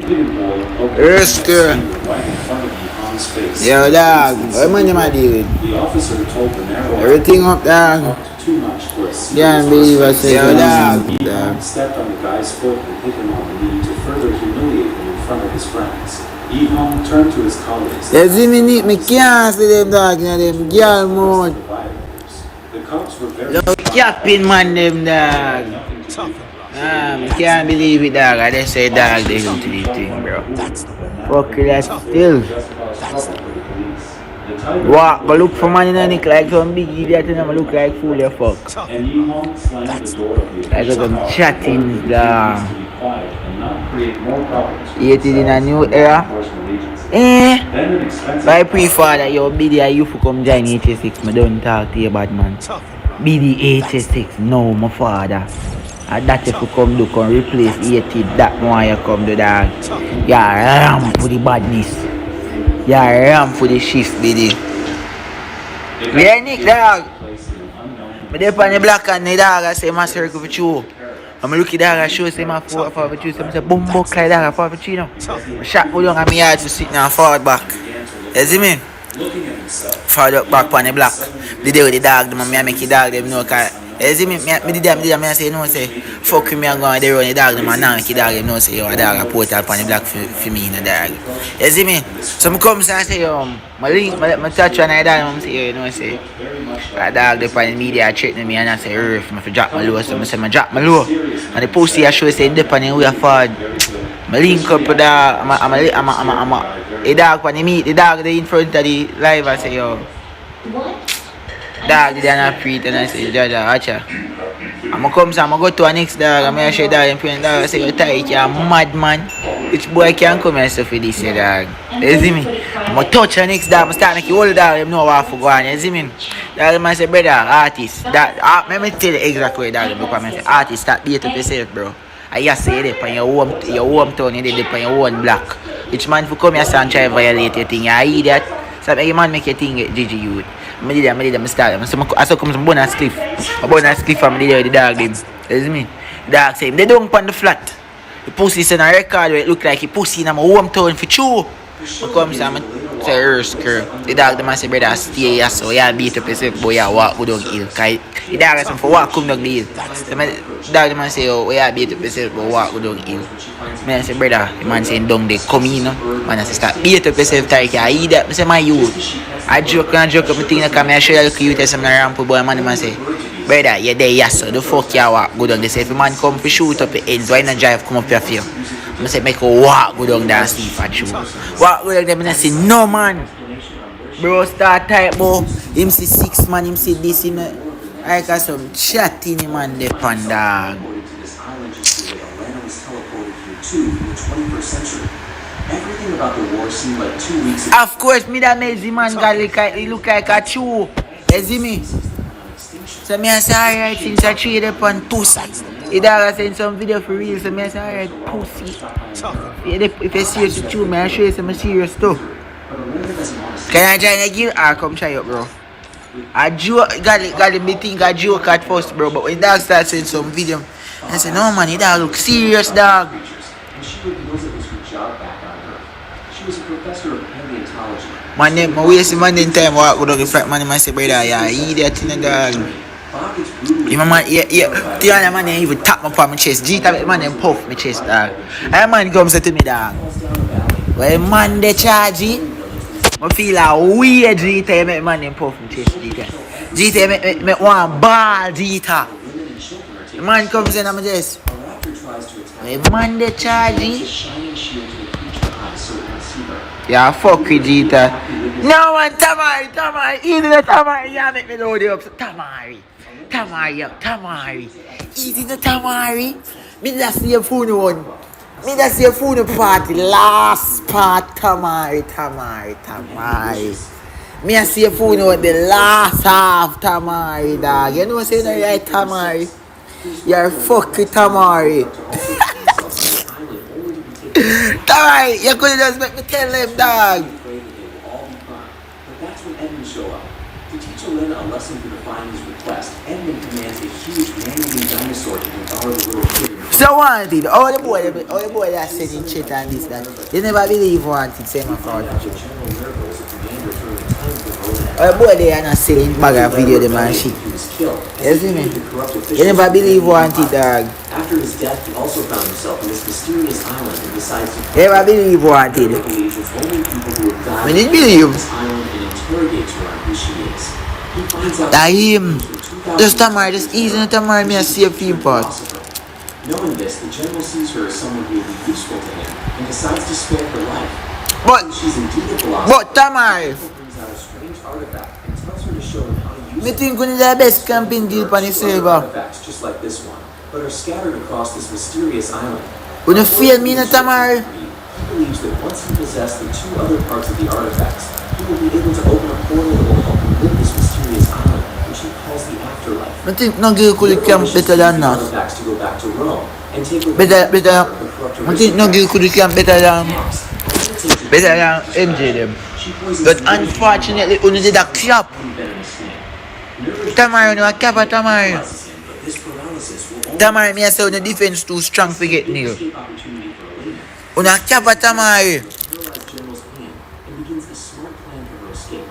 Rescue. Yo, dog. What man you might deal with? Everything up, dog. Can't believe I said yo, dog. Stepped on the guy's foot and hit him on the knee to further humiliate him in front of his friends. Ehong turned to his colleagues. You see me can't see them dog, you know, them girl mode. The cops were very capping man them dog. I can't believe it dog. I just say dog they go to this thing, bro. Fuck that still. Walk, but look for man in a nick like some big idiot and I'm look like fool your fuck. I got them chatting down. Yet in a new era. But I prefer that your BD you for come join HSX. I don't talk to you bad man. BD HSX, no my father. And that if you come do can replace 80 that more you come do dog. Yeah, ram for the badness. Yeah, ram for the shift BD. Yeah, Nick dog. But they on the black and the dog I say my circle for you. I'm looking dog I show say my 4 for you. So I say boom buck like dog 4 for you now. I shot go down and me hard to sit now forward back. You see me? Forward back on the black. The day with the dog, the man I make the dog them know cause you see me did them I say no say fuck me and go and they run the dog them and now make the dog them know say yo a dog a put up on the black for me in the dog. You see me? So I come and say my link my touch on the dog and say you know say a dog up on the media threatening me and I say if I drop my low so I say I drop my low and the pussy I show say dip on the way forward. I link up with that I'm a dog when they meet the dog they in front of the live I say yo dog they are not free and I say Jaja watch ya. I'm gonna go to a next dog I'm gonna show dog in front dog I say you tight you're mad man. Which boy can come and stuff for this dog. You see me? I'm gonna touch the next dog I'm start make you all dog them know what for go on. You see me? Dog man say brother artist that let me tell you exactly dog because I say artist start beat up yourself bro. I just say it on your hometown you did it on your own block. Which man for come here and try to violate your thing you idiot. So make man make your thing get GG youth. I did them start. I saw come some bonus cliff. A bonus cliff from the dog them. You see me? Dog say they don't on the flat. The pussy is in a record where it look like a pussy in my hometown for true. I come say earth girl. The dog them say brother stay here so you beat up yourself boy you walk go down hill. Cause the dog say for walk come down the hill. So the dog them say oh you beat up yourself but walk go down hill. I say brother the man saying down there come in man I say start beat up yourself Tariq you eat that. I say my youth. I joke up my thing like I show you look you tell some ramp boy man say brother you there yes so the fuck you walk go down there say if a man come for shoot up your ends why not drive come up your field. I say make a walk go down there and see if I shoot. Walk go down there and I say no man. Bro start type bro. Him see 6 man him see this him I got some chatting him on the pan dog. Everything about the war seemed like 2 weeks ago. Of course, me that amazing man got look like a chew. You see me? So me I say alright since I trade upon pussy. He dog send some video for real, so me I say alright pussy. If you serious with you, me I show you some serious stuff. Can I join a gear? Come try it bro. I joke got me think I joke at first bro, but when dog start saying some video, I say no man, he dog look serious dog. Man, I waste my time walk go down the flat man, I say brother, yeah, idiot in the dog. My man, yeah, the man even tap me on my chest. G-tap man and puff my chest dog. And man comes to me dog. When man they charge I feel a weird G-tap make man and puff my chest G-tap. G-tap make one ball G-tap. The man comes in and I'm just when man they charge yeah, fuck with Jita. No man, Tamari, easy the Tamari, yeah, make me load it up. So, Tamari, easy the Tamari. Me just see a phone one. Me just see a phone party, last part, Tamari. Me just see a phone one, the last half, Tamari, dog. You know what I'm saying, right, Tamari? You're fucking Tamari. Tamari, you could just make me tell him, dog. quest, Edmund commands a huge man-eating dinosaur to devour the little kid. So wanted, all the boy that said in chat and this that. They never believe wanted, say my fault. All the boy they are not selling bag of video the man shit. You see me? You never believe wanted, dog. After his death, he also found himself in this mysterious island and decides to You never believe wanted. only people who have died We didn't believe. on this island and interrogates her on who she is. He finds out That him. Just Tamar, just easy Tamar, me a save people. Knowing this, the general sees her as someone who will be useful to him and decides to spare her life. But She's indeed a philosopher. But Tamar, Brings out a strange artifact and tells her to show him how to use me it. think we need the best camping deal on the Two other server. artifacts just like this one, but are scattered across this mysterious island. When you feel me, no Tamar. He believes that once he possesses the two other parts of the artifacts, he will be able to open a portal that will help him live this mysterious island, which he calls the afterlife. I think no girl could camp better than that. Artifacts to go back to Rome and take over Better. the corrupt I think no girl could camp better than MJ them. But unfortunately, only did a clap. Tamar, no a cap at Tamar. Tamar, me I say on the defense too strong for get Neil. On a cap at Tamar. General's plan and begins a smart plan for her escape.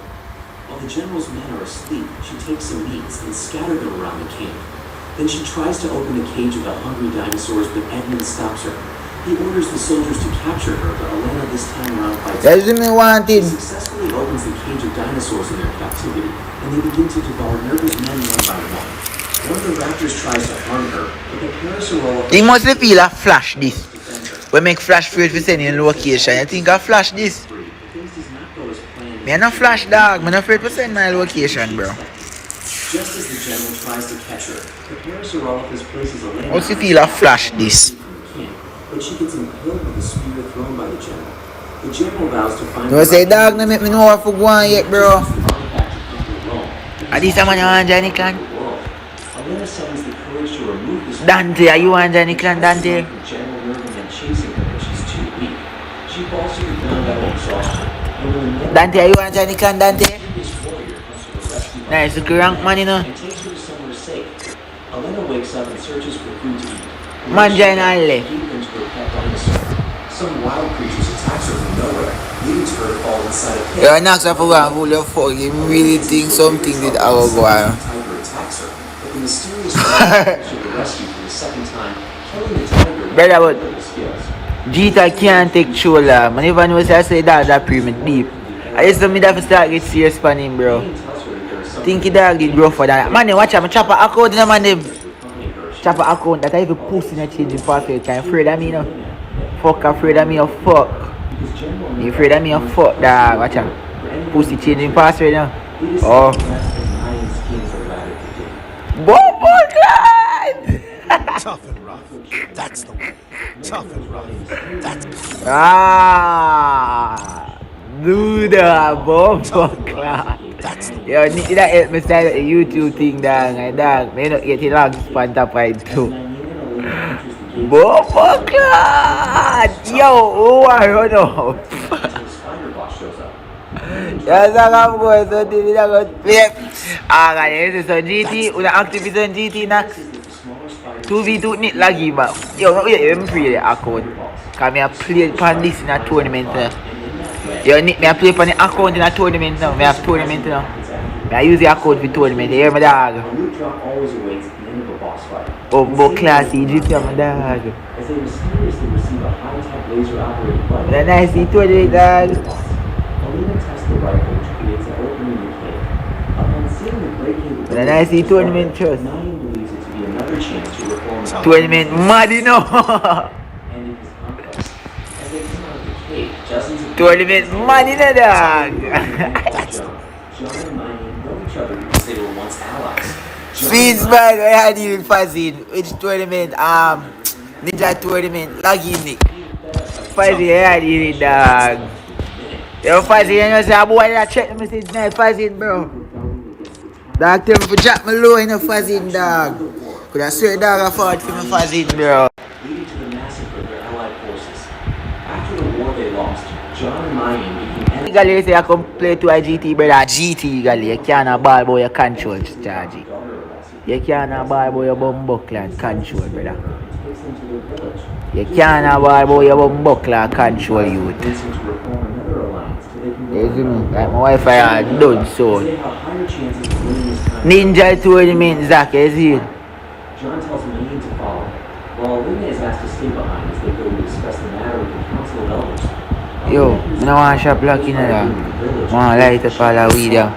While the general's men are asleep, she takes some meats and scatters them around the camp. Then she tries to open the cage of the hungry dinosaurs, but Edmund stops her. He orders the soldiers to capture her, but Elena this time around fights That's what me wanted. He successfully opens the cage of dinosaurs in their captivity, and they begin to devour nervous men one by one. One of the raptors tries to harm her, but the Parasaurolophus He must feel a flash this. We make flash for it for sending location. You think I flash this? things does not go as planned. Me no flash dog. Me no afraid to send my location, bro. Just as the general tries to catch her, the Parasaurolophus places Elena Must feel a flash this. from the camp, but she gets impaled with a spear thrown by the general. The general vows to find You say dog no make me know what for go on yet, bro. Are this a man you want Johnny Clan? Elena summons the courage to remove this Dante, are you want Johnny Clan, Dante? the general nerving and chasing her, but she's too weak. She falls to the ground out of exhaustion. And when the Dante, are you want Johnny Clan, Dante? this warrior comes to the rescue Nice, look rank man, you know. and takes her to somewhere safe. Elena wakes up and searches for food to eat. Man, join all Feeding into her pet dinosaur. Some wild creatures attacks her from nowhere, leading to her to fall inside a pit. You're not supposed to hold your fuck. You really think something did our go on. Tiger attacks her, but the mysterious creature the rescue for the second time, killing the tiger. Brother, but with skills. Jeter can't take shoulder. Man, even know I say that pyramid deep. I just don't me that to start get serious on him, bro. Tells her that there is something Think he dog did grow for that. Man, watch out, chopper account, you know, man, them. accompanying her. Chopper account that I even pussy in a changing password. I'm afraid of me, you know. Fuck, afraid of me, or fuck. You afraid of me, or fuck, dog. Watch out. Pussy changing password, you know. Oh. Bobo Clan! Tough and rough. That's the way. Tough and rough. That's Ah, do the Bobo Clan. that's the way. Yo, need that help me start the YouTube thing, dog. My dog, may not get it long span top right too. Bobo Clan! Yo, who are you now? Yes, I'm going to do it. I'm going to play. Alright, this is on GT. Una activist on GT next. 2v2 need laggy, but yo, let me play the account. Because I play upon this in a tournament. Yo, need me I play upon the account in a tournament now. I have tournament now. I use the account for tournament. You hear me, dog? Loot drop always awaits at the end of a boss fight. Oh, but classy, GT, my dog. As they mysteriously receive a high-tech laser-operated weapon. But nice, tournament, dog. Alina tests the rifle, which creates an opening in the cave. Upon seeing the break cable, But nice, tournament, trust. Nyan believes it to be another chance to reform the Tournament, mad, you know. and in his conquest. As they come out of the cave, dozens of Tournament, mad, you know, dog. John and Nyan know each other because they were once allies. Feeds, man, I had you Fazin. Which tournament? Ninja tournament. Login, Nick. Fazin, I had you, dog. Yo, Fazin, you know, say, boy, I check the message now, Fazin, bro. Dog, tell me to drop me low in the Fazin, dog. Could I swear, dog, I fought for me, Fazin, bro. leading to the massacre of their allied forces. After the war they lost, John and Nyan became enemies. Gali, say, I come play to a GT, brother. GT, Gali. You can't ball, boy, you control, charge. Daughter of You can't have ball boy your bum buckler and control, brother. Takes them to their village. You can't have ball boy your bum buckler and control youth. Convince them to reform another alliance so they can You see me? Like my wife I had done so. They have higher chances of winning this time. Ninja tournament, Zach, you see it? John tells Maine to follow, while Lena is asked to stay behind as they go to discuss the matter with the Council of Elders. Yo, I don't want to shop lock in there. I want to light up all the weed there.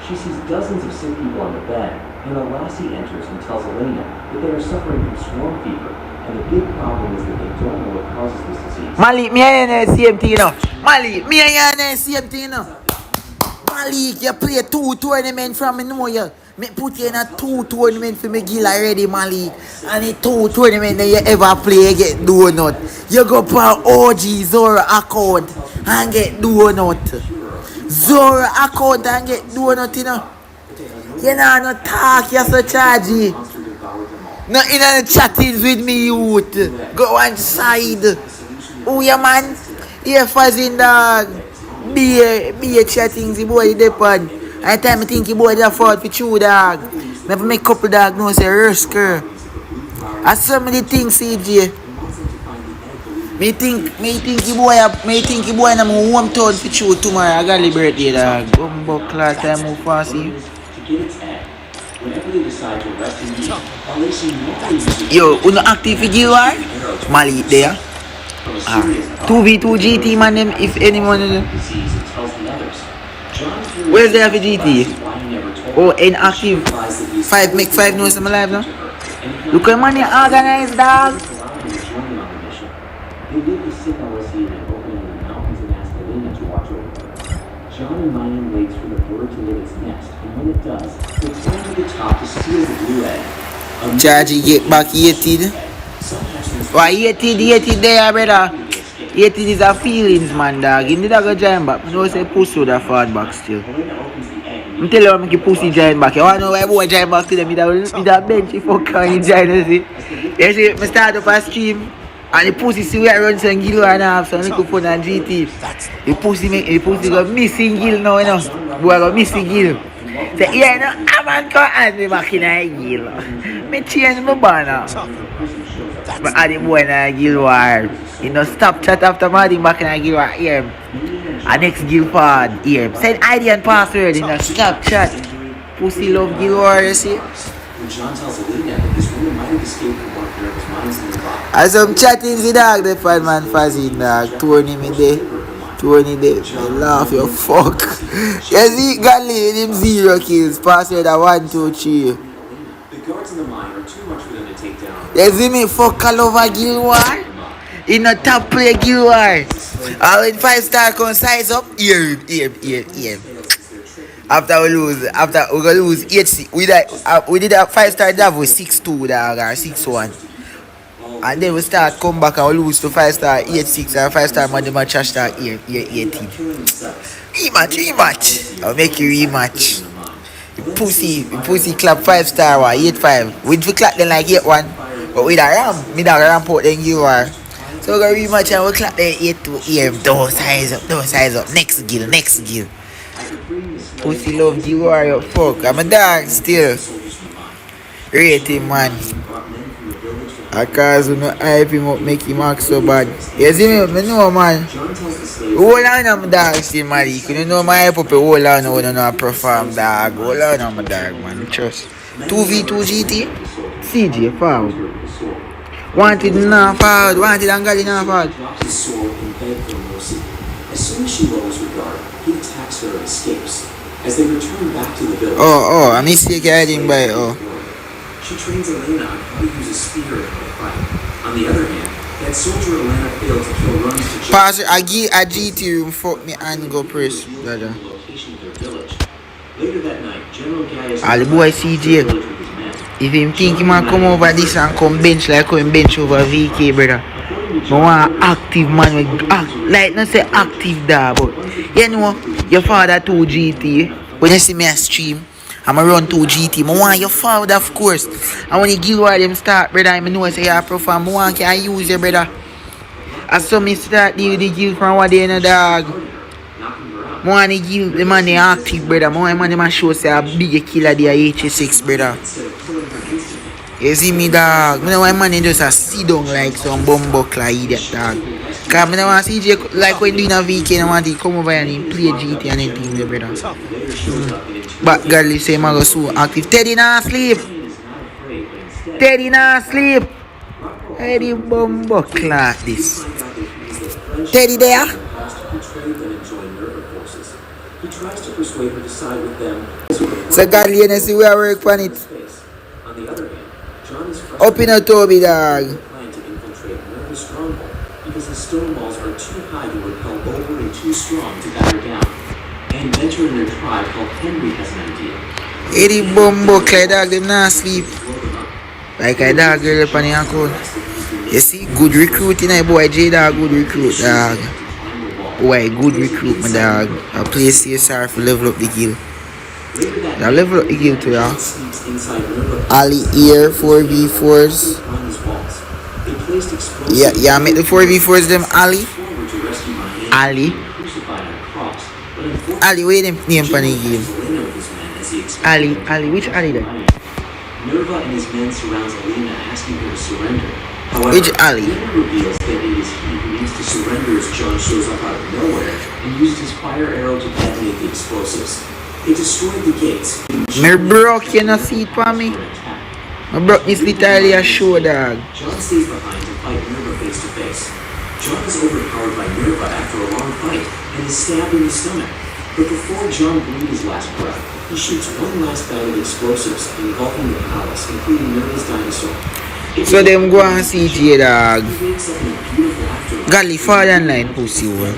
She sees dozens of sick people on the bed, and a lassie enters and tells Elena that they are suffering from swarm fever, and the big problem is that they don't know what causes this disease. Malik, me and you same thing now. Malik, me and you same thing now. Malik, you play 2 tournaments from me know you. Me put you in a 2 tournament for me gill already, Malik. And the 2 tournament that you ever play, you get donut. You go for OG Zora account and get donut. Zora account and get donut, you know. You know, no talk, you're so chargy. No in the chattings with me, youth. Go one side. Oh, yeah, man. Yeah, fuzzing dog. Be a chattings, the boy, the depend. Every time I think the boy, they fault for true, dog. Never make couple dog know, say, risker. I some of the things, CJ. Me think the boy in my hometown for true tomorrow. I got birthday, dog. Bumbo class time move fast, see. Whenever they decide to arrest him, Alicia normally uses Yo, uno active for GUR? Malik there. 2v2 GT man, them, if anyone. disease and tells the others. John curious Where's there for GT? why he never told Oh, inactive. realized that he's 5 make 5 knows I'm alive now. to her, and he Look at money organized, dog. allowed him to join him on the mission. They did the sick Alicia in an opening in the mountains and asked Elena to watch over them. John and Mayan waits for the bird to lay its nest, and when it does, they climb to the top to steal the blue egg. A Chargy get back 80. Some hatchlings Why 80 there, brother? 80 is a feelings, man, dog. You need to go giant back. I know say pussy would have fought back still. Elena opens the egg and I'm telling you, I'm make pussy giant back. You want to know why boy giant back to them? With a bench, you fuck on you giant, see? You see, I start up a stream, and the pussy see where I run some gill and a half, so I look up on a GT. The pussy go missing gill now, you know. Boy go missing gill. Say, yeah, no, I'm on come and me back in a gill. Me change my banner. But I the boy in a gill war. You know, stop chat after my back in a gill war here. And next gill pod here. Send ID and password, you know, stop chat. Pussy love gill war, you see? when John tells Elena that this woman might have escaped from one of Mira's mines in nearby. As I'm chatting the dog, the fan man Fazzy dog, Tony me there. Tony there, I laugh your fuck. You see, Gally, him 0 kills, password a 1, 2, 3. The guards in the mine are too much for them to take down. You see me fuck all over Guild War? In a top play Guild War. And when 5-star come size up, here. After we gonna lose 8-6. We did a 5-star Davos 6-2 dog or 6-1. And then we start come back and we lose to 5-star 8-6 and 5-star Madima Trash Star 18. Rematch. I'll make you rematch. Pussy clap 5-star 8-5. We clap them like 8-1. But with a ram, me dog ram put then you are. So we go rematch and we clap them 8-2. Don't size up. Next gill. Pussy love the warrior fuck. I'm a dog still. Rate him, man. Because you know hype him up, make him act so bad. You see me? I know, man. Hold on, I'm a dog still, man. You know my hype up, hold on, I don't know I perform, dog. Hold on, I'm a dog, man. Trust. 2v2 GT? CJ, forward. Wanted now forward. Wanted and got now forward. His sword and beg for mercy. As soon as she lowers her guard, he attacks her and escapes. As they return back to the village. I mistake hiding by, She trains Elena on how to use a spear and how to fight. On the other hand, that soldier Elena failed to kill runs to check Pass it, I give a GT room, fuck me and go press. the location of their village. Later that night, General Gaius All the boy CJ. village with his men. If him think he might come over this and come bench like come bench over VK, brother. I want an active man with like not say active dog, but you know your father 2 GT. When you see me a stream, I'ma run 2 GT. I want your father, of course. And when you give where them start, brother, I know say you perform. I want can use your brother. As so me start deal with the guild from what they in a dog. I want to give the man the active, brother. I want the man show say a big killer there 86, brother. You see me, dog? Me know why man just a sit down like some bumbuckler idiot, dog. Cause me don't want to see Jay like when doing a VK, I want to come over and play GT and anything, there, brother. But girl, say I'm go so active. Teddy not sleep. Teddy not sleep. Teddy bumbuckler this. Teddy there. He tries to persuade her to side with them. So God, you see we are work on it. On the other hand, John is Up in a Toby, dog. plan to infiltrate Nerva's stronghold because the stone walls are too high to repel over and too strong to batter down. And mentor in their tribe called Henry has an idea. Eddie bumbuckler, dog, them not sleep. Like a dog girl up on the account. You see, good recruit, you know, boy, J-Dog, good recruit, dog. Boy, good recruit, my dog. I play CSR for level up the guild. Now level up the guild too, yeah. Ali here, 4v4s. Yeah, make the 4v4s them, Ali. Ali. Ali, wait them name for the game. Ali, which Ali then? Nerva and his men surrounds Alina, asking her to surrender. However, Which Ali? Nerva reveals that it is he who needs to surrender as John shows up out of nowhere and uses his fire arrow to detonate the explosives. They destroyed the gates. Me broke, you know, see it for me. I broke this literally a show, dog. John stays behind to fight Nerva face to face. John is overpowered by Nerva after a long fight and is stabbed in the stomach. But before John breathes his last breath, he shoots one last bag of explosives, engulfing the palace, including Nerva's dinosaur. So them go and see J, dog. Gally, fall online, pussy, one.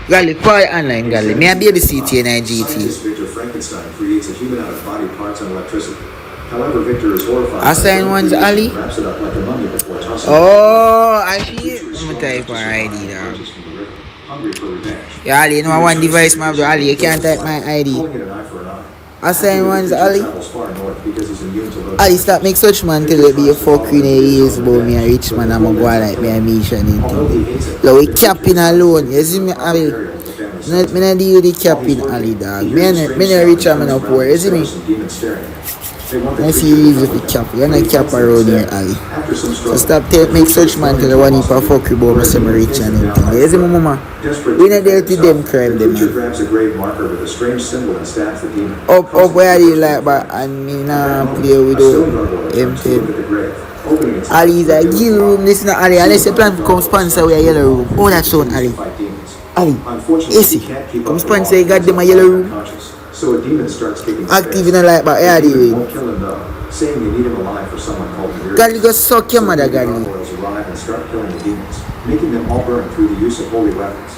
Gally, fall online, Gally. Me a baby CT in IGT. Scientist Victor Frankenstein creates a human out of body parts and electricity. However, Victor is horrified. Assign one's Ali. Wraps it up like a mummy before tossing Oh, I see it. I'm gonna type for ID, dog. hungry for revenge. Yeah, Ali, you know one device, my bro. Ali, you can't type my ID. Calling it an eye for an eye. Assign one's Ali. Travels far north because he's immune to low. Ali, stop make such man till it be a fuck in a years about me a rich man. I'm gonna go like me a mission in Although he hates it, so we capping alone. You see me, Ali? Me not deal with the capping, Ali, dog. Me not rich and me not poor. You see me? I see you with the cap. You're not cap around here, Ali. So stop make such man to the one if I fuck you about me say me rich and everything. You see me, mama? We not there to them crime them, man. grabs a grave marker with a strange symbol and stabs the demon. Up where do you like, but and me nah play with empty. Ali is a gill room. Listen to Ali. Unless you plan to come sponsor with a yellow room. Oh, that's sound, Ali. Ali, AC. Come sponsor, you got them a yellow room. So a demon starts kicking Active in a light, but yeah, the won't kill him though, saying you need him alive for someone called Miriam. Gali go suck your mother, Gali. Gargoyles arrive and start killing the demons, making them all burn through the use of holy weapons.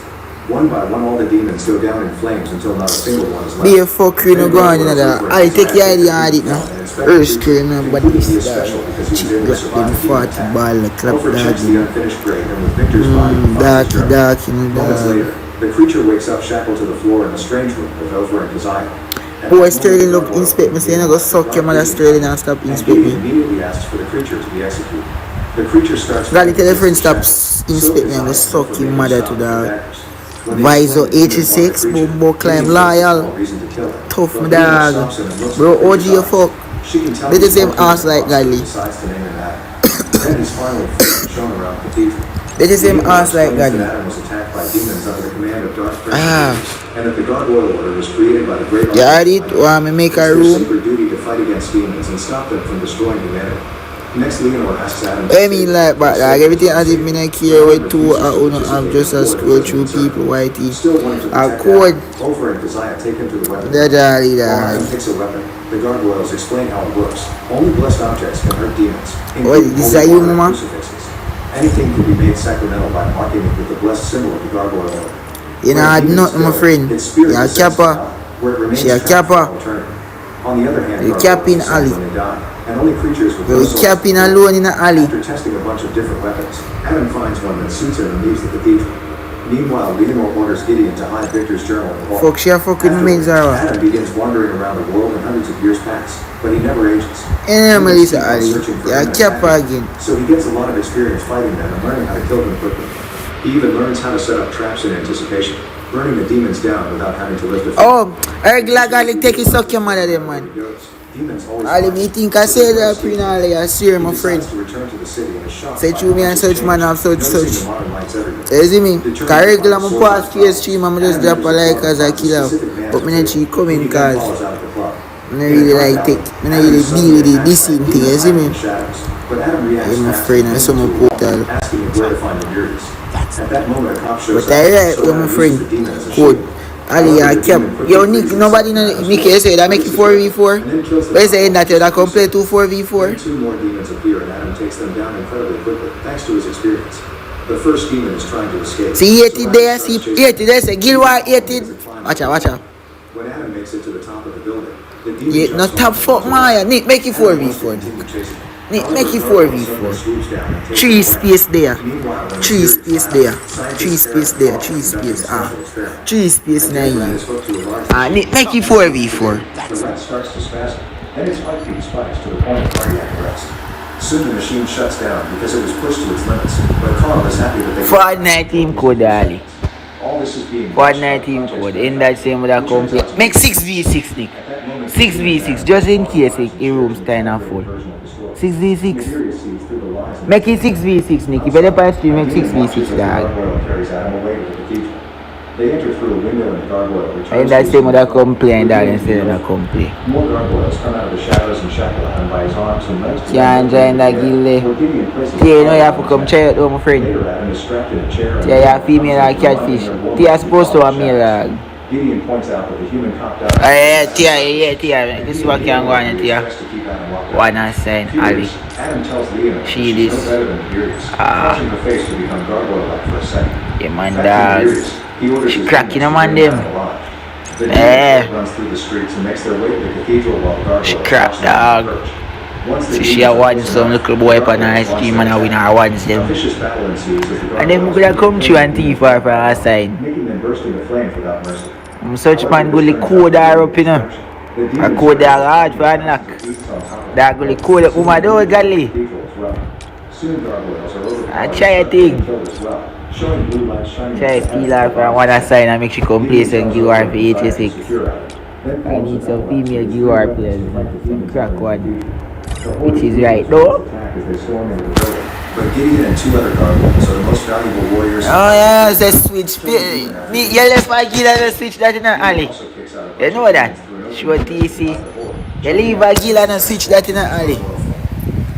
One by one, all the demons go down in flames until not a single one is left. Be a fuck you no go on another. Ali, take your idea on it now. Earth screen, but this is cheap black, them 40 ball, clap Alfred dog. checks the unfinished grave and with Victor's body, Dark, you know, moments dog. later, the creature wakes up shackled to the floor in the strange room with Over and Desire. Boy, Sterling look inspect me, say you no go suck your mother Sterling and stop inspect He me. immediately asks for the creature to be executed. The creature starts. Gali, tell your friend stop inspect me and go suck your mother to dog. Visor 86, Bumbo climb loyal. Tough me dog. Bro, OG you fuck. They the same ass like Gali. They the same ass like Gali. And that the gargoyle order was created by the great You heard it? Want me make a It's their room? sacred duty to fight against demons and stop them from destroying humanity. Next, Leonor asks Adam. I mean like but like everything as if me not care what two I'm just a scroll through people whitey. Still wanting to A protect code. Adam, Over and Desire take him to the weapon. That While dog. Adam picks a weapon, the gargoyles explain how it works. Only blessed objects can hurt demons. What, including this holy are you, water and mama? crucifixes. Anything can be made sacramental by marking it with the blessed symbol of the gargoyle order. You know I had nothing my friend. You a capper. She a capper. On the other hand, You gargoyles capping descend alley. when they die, and only creatures with You those souls capping survive. alone in a alley. After testing a bunch of different weapons, Adam finds one that suits him and leaves the cathedral. Meanwhile, Leonor orders Gideon to hide Victor's journal in the vault. Fuck she a fucking Afterwards, Zara. Adam begins wandering around the world and hundreds of years pass, but he never ages. Any Humans Melissa keep on Ali. searching for You a him and capper attacking again. him. So he gets a lot of experience fighting them and learning how to kill them quickly. He even learns how to set up traps in anticipation, burning the demons down without having to lift a finger. Oh, I glad Gali take it suck your mother them man. Demons always Ali, me think I said that pre now, I swear, my friend. To return to the city and is shocked Say by through me how and much it such man changed, have such noticing such. the modern lights everywhere. You see me? Cause regular my pass face stream, I'm just drop a like as a killer. But me not see coming cause I don't really like take, I don't really deal with the dissing thing, you see me? Yeah, my friend, I saw my portal. Asking him where to find the Muries. At that moment, a cop shows But I right with my friend, code. Ali, I kept, yo Nick, nobody know, Nick, you say that make it 4v4? But you saying that you that can play 2 4v4? Two more demons appear and Adam takes them down incredibly quickly, thanks to his experience. The first demon is trying to escape. See 80 there, see 80 there, say Gilwar 80. Watch out. When Adam makes it to the top of the building, the demon Yeah, no jumps top on fuck him. Maya. Nick, make it Adam wants to 4v4. continue chasing him. Nick, However, make it Gargoyle 4v4. suddenly swoops down and takes 3 him away. space there. Meanwhile, when 3 the space Fury there. flies, 3 space scientists there. carry 3 out space. conducting a special experiment. 3 space A dead rat now. is hooked to a large Nick, make it 4v4. The rat starts to spasm, then its heartbeat spikes to the point of cardiac arrest. Soon the machine shuts down because it was pushed to its limits, but Carl is happy that they Fortnite team code, Ali. all this is being Fortnite team code. In that same with that company. Make 6v6, Nick. 6v6, just in case the room's kind of full. 6v6. Make it 6v6, Nick. If you better stream, make 6v6, dog. carries Adam away to the cathedral. They enter through a window in the gargoyle. In that same with that complain, that instead of that complain. More gargoyles come out of the shadows and shackle Adam by his arms and legs. Yeah, enjoying that gilly. Yeah, you know you have to come try it though, my friend. Later, Adam is strapped in a chair. Yeah, you have female and catfish. Tia supposed to have male dog. Gideon points out that the human cop died. Tia. This is what can go on, Tia. One and sign, Ali. Adam tells Leon She she's this. no better than Furious, causing her face to become gargoyle-like for a second. Yeah, man, Back to dog. Furious, he orders She his cracking demons them on to bring them. Adam alive. The Eh. demon runs through the streets and makes their way to the cathedral while gargoyles She crack, watch them dog. approach. Once the So she demons a are one close some enough, little boy the on her gargoyles stream launch and I win their her ones A them. vicious battle ensues as the And then we gargoyles could come to and thief her from our side. making them burst into flames without mercy. Such man go the code her up, you know. The A demons code her are hard for unlock. eats on top of That go the code up, woman, do it, galley. cathedral as well. Soon gargoyles are over. I try a thing. As well, showing blue light shining. Try to steal her from one side and make she come play some give her for 86. I need some female give her players, some crack one. Which is right though. But Gideon and two other gargoyles are the most valuable warriors. Oh yeah, it's a switch. You left my kid and a switch that in a alley. You know that? Show TC. You leave a gill and a switch that in a alley.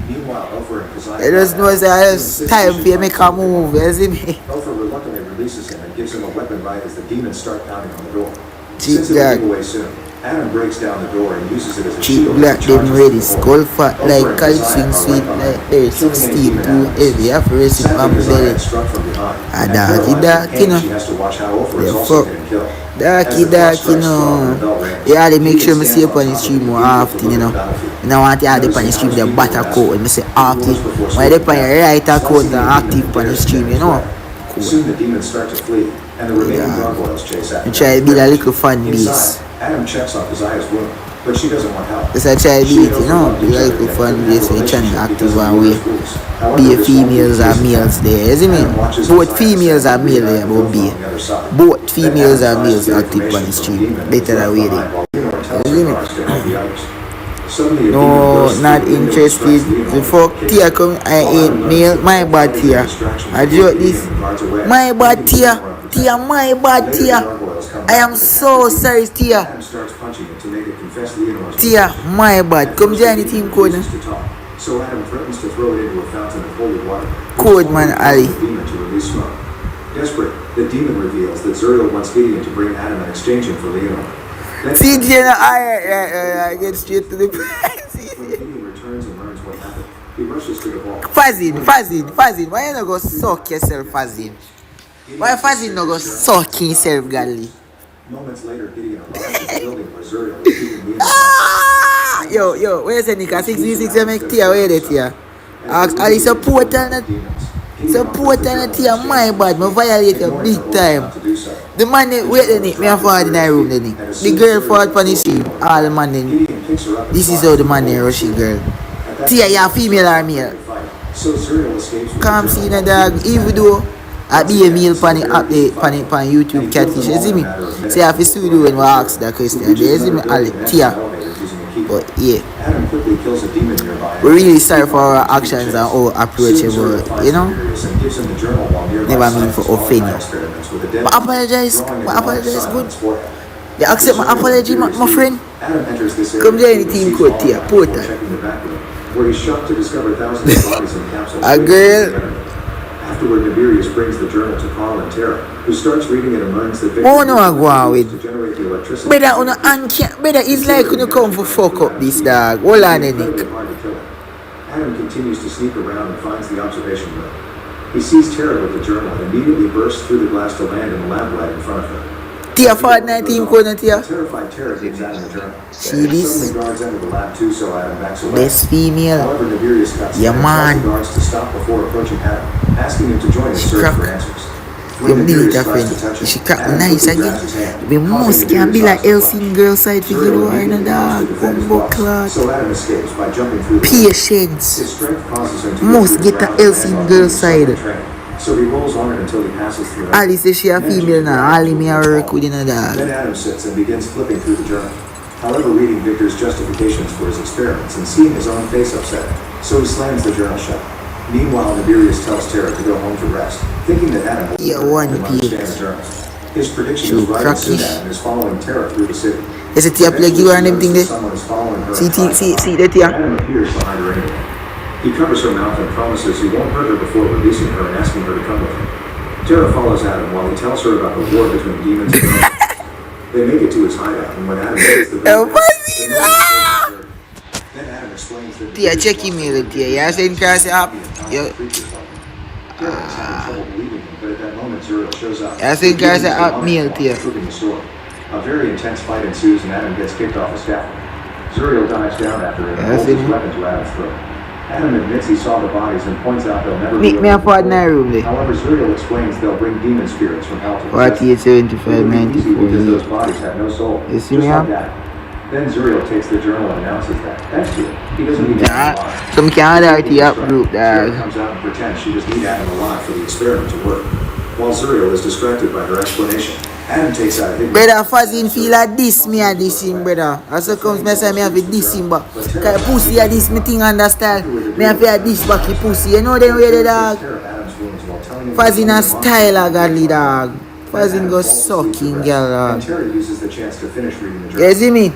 Meanwhile, Ofer and Kazai. You just know it's time for you make a move, you see me? Ofer reluctantly releases him and gives him a weapon right as the demons start pounding on the door. Cheap Since it black. will give away soon, Adam breaks down the door and uses it as a Cheap shield. black, as he them charges ready. through the Skull hole. fat Ofer like and calcium Kazai are sweet right like behind, there. killing 16 Demon too Adam. heavy. You have to race it Sadly, from Kazai belly. is struck from behind. Ah, And darky, paralyzed with darky, pain, no. she has to watch how Ofer is Yeah, also fuck. getting killed. Darky, As the clock darky, strikes 12 and the no. bell rings, Yeah, they make Gideon sure me see stands up on the top of stream the more cathedral often, to you look know. at the battlefield. And I want to have the on the stream the batter code. When I say active, when they put your right account and active on the stream, you know. Soon the demons start to flee, and the remaining Yeah. gargoyles chase after I try to build a little fan base. Inside, Adam checks off Keziah's wound, but she doesn't want help. Just I try to build it, you know. Build a little fan base when you channel active and way. Be a females and males there, you see me? Both females and male there, but be. Both females and males active on the stream. Better than way there. You see me? No, not interested. The fuck Tia come, I ain't male, my bad Tia. I joke this. My bad Tia. Tia, my bad Tia. I am so sorry Tia. Tia, my bad. Come join the team code. So Adam threatens to throw it into a fountain of holy water. Code man Ali. The demon to release smoke. Desperate, the demon reveals that Zuriel wants Gideon to bring Adam and exchange him for Leonor. Then- See Jenna, I get straight to the point. When Gideon returns and learns what happened, he rushes to the vault. Fazin. Why you not go suck yourself, Fazin? Why Fazin not go suck himself, Gally? Moments later, Gideon arrives at the building where Zuriel is keeping Leonor. Ah! Yo, where's the Nika? 6v6 you make Tia, where the Tia? Ali support and a Tia, my bad, I violate you big time. The man, wait the Nick, me a forward in the room, the Nick. The girl forward for the stream, all the man then. This is how the man then rush the girl. Tia, you a female or male? So Zuriel escapes with Come the see general the dog, even though I be a meal pan pan YouTube catfish, you see me? See I have a studio when we ask that question, you see me, Ali, Tia. But yeah, Adam quickly kills a demon nearby. we're really sorry for our actions and our approach, but you know, never mean for offend you. But apologize, good. You accept my apology, my friend? Come join the team code here, Porter. Where he's shocked to discover thousands of bodies in capsules. A girl. Afterward, Nibirius brings the journal to Carl and Tara, who starts reading it and learns that Oh no, I go on with. to generate the electricity. Better, it's like when you come for fuck up this dog. Hold on, Nick. Hard to kill him. Adam continues to sneak around and finds the observation room. He sees Tara with the journal and immediately bursts through the glass to land in the lab light in front of her. Tia Fortnite team code, Tia. Terrified Tara takes Adam the journal. See this? Suddenly guards enter the lab too, so Adam backs away. Best female. However, Nibirius cuts Yeah, in and man. tells the guards to stop before approaching Adam, asking him to join his She search crack. for answers. You When believe Nibirius that, tries friend? to touch him, She crack Adam nice quickly again. grabs his hand, We causing must can Nibirius be like to Elsin girl side for Zuriel you are in a immediately dog. wants to defend his Combo boss, clock. so Adam escapes by jumping through the Patience. His strength causes him to Must go get through the the Elsin ground girl and side. training. So he rolls on it until he passes through. Ali says she a female now. Ali me a work with in a Then dog. Adam sits and begins flipping through the journal. However, reading Victor's justifications for his experiments and seeing his own face upset, so he slams the journal shut. Meanwhile, Nibirius tells Tara to go home to rest, thinking that Adam will Yeah, one understand piece. the journals. His prediction True, is right as soon crackish. Adam is following Tara through the city. Is it Tia play give her and everything there? Someone is following her See, and trying to see find that, Tia? Adam appears behind her anyway. He covers her mouth and promises he won't hurt her before releasing her and asking her to come with him. Tara follows Adam while he tells her about the war between demons and humans. They make it to his hideout, and when Adam sees the El then Fasina! Adam explains that Tia, check email, Tia. You saying cause up? Yo. Tara is having trouble believing him, but at that moment Zuriel shows up. I think guys are up meal, Tia. Proving the story. A very intense fight ensues, and Adam gets kicked off the scaffold. Zuriel dives down after him and holds his weapon to Adam's throat. Adam admits he saw the bodies and points out they'll never Meet be me able up to for control. that room there. However, Zuriel explains they'll bring demon spirits from hell to 48, 75, It'll be easy 94. because those bodies have no soul. You see just me, like huh? that. Then Zuriel takes the journal and announces that. That's it. He doesn't need Adam alive. Some can't have Tia up group, Tara dog. comes out and pretends she just needs Adam alive for the experiment to work. While Zuriel is distracted by her explanation, Adam takes out a hidden... Brother, Fazin feel like this, me a this him, brother. As so comes, me say me have a this him, but cause pussy a this, me thing understand. Me have a this back, he pussy. You know them way the dog. Fazin a style a godly dog. Fazin go sucking girl, And dog. Tara uses the chance to finish reading the You journal. see me?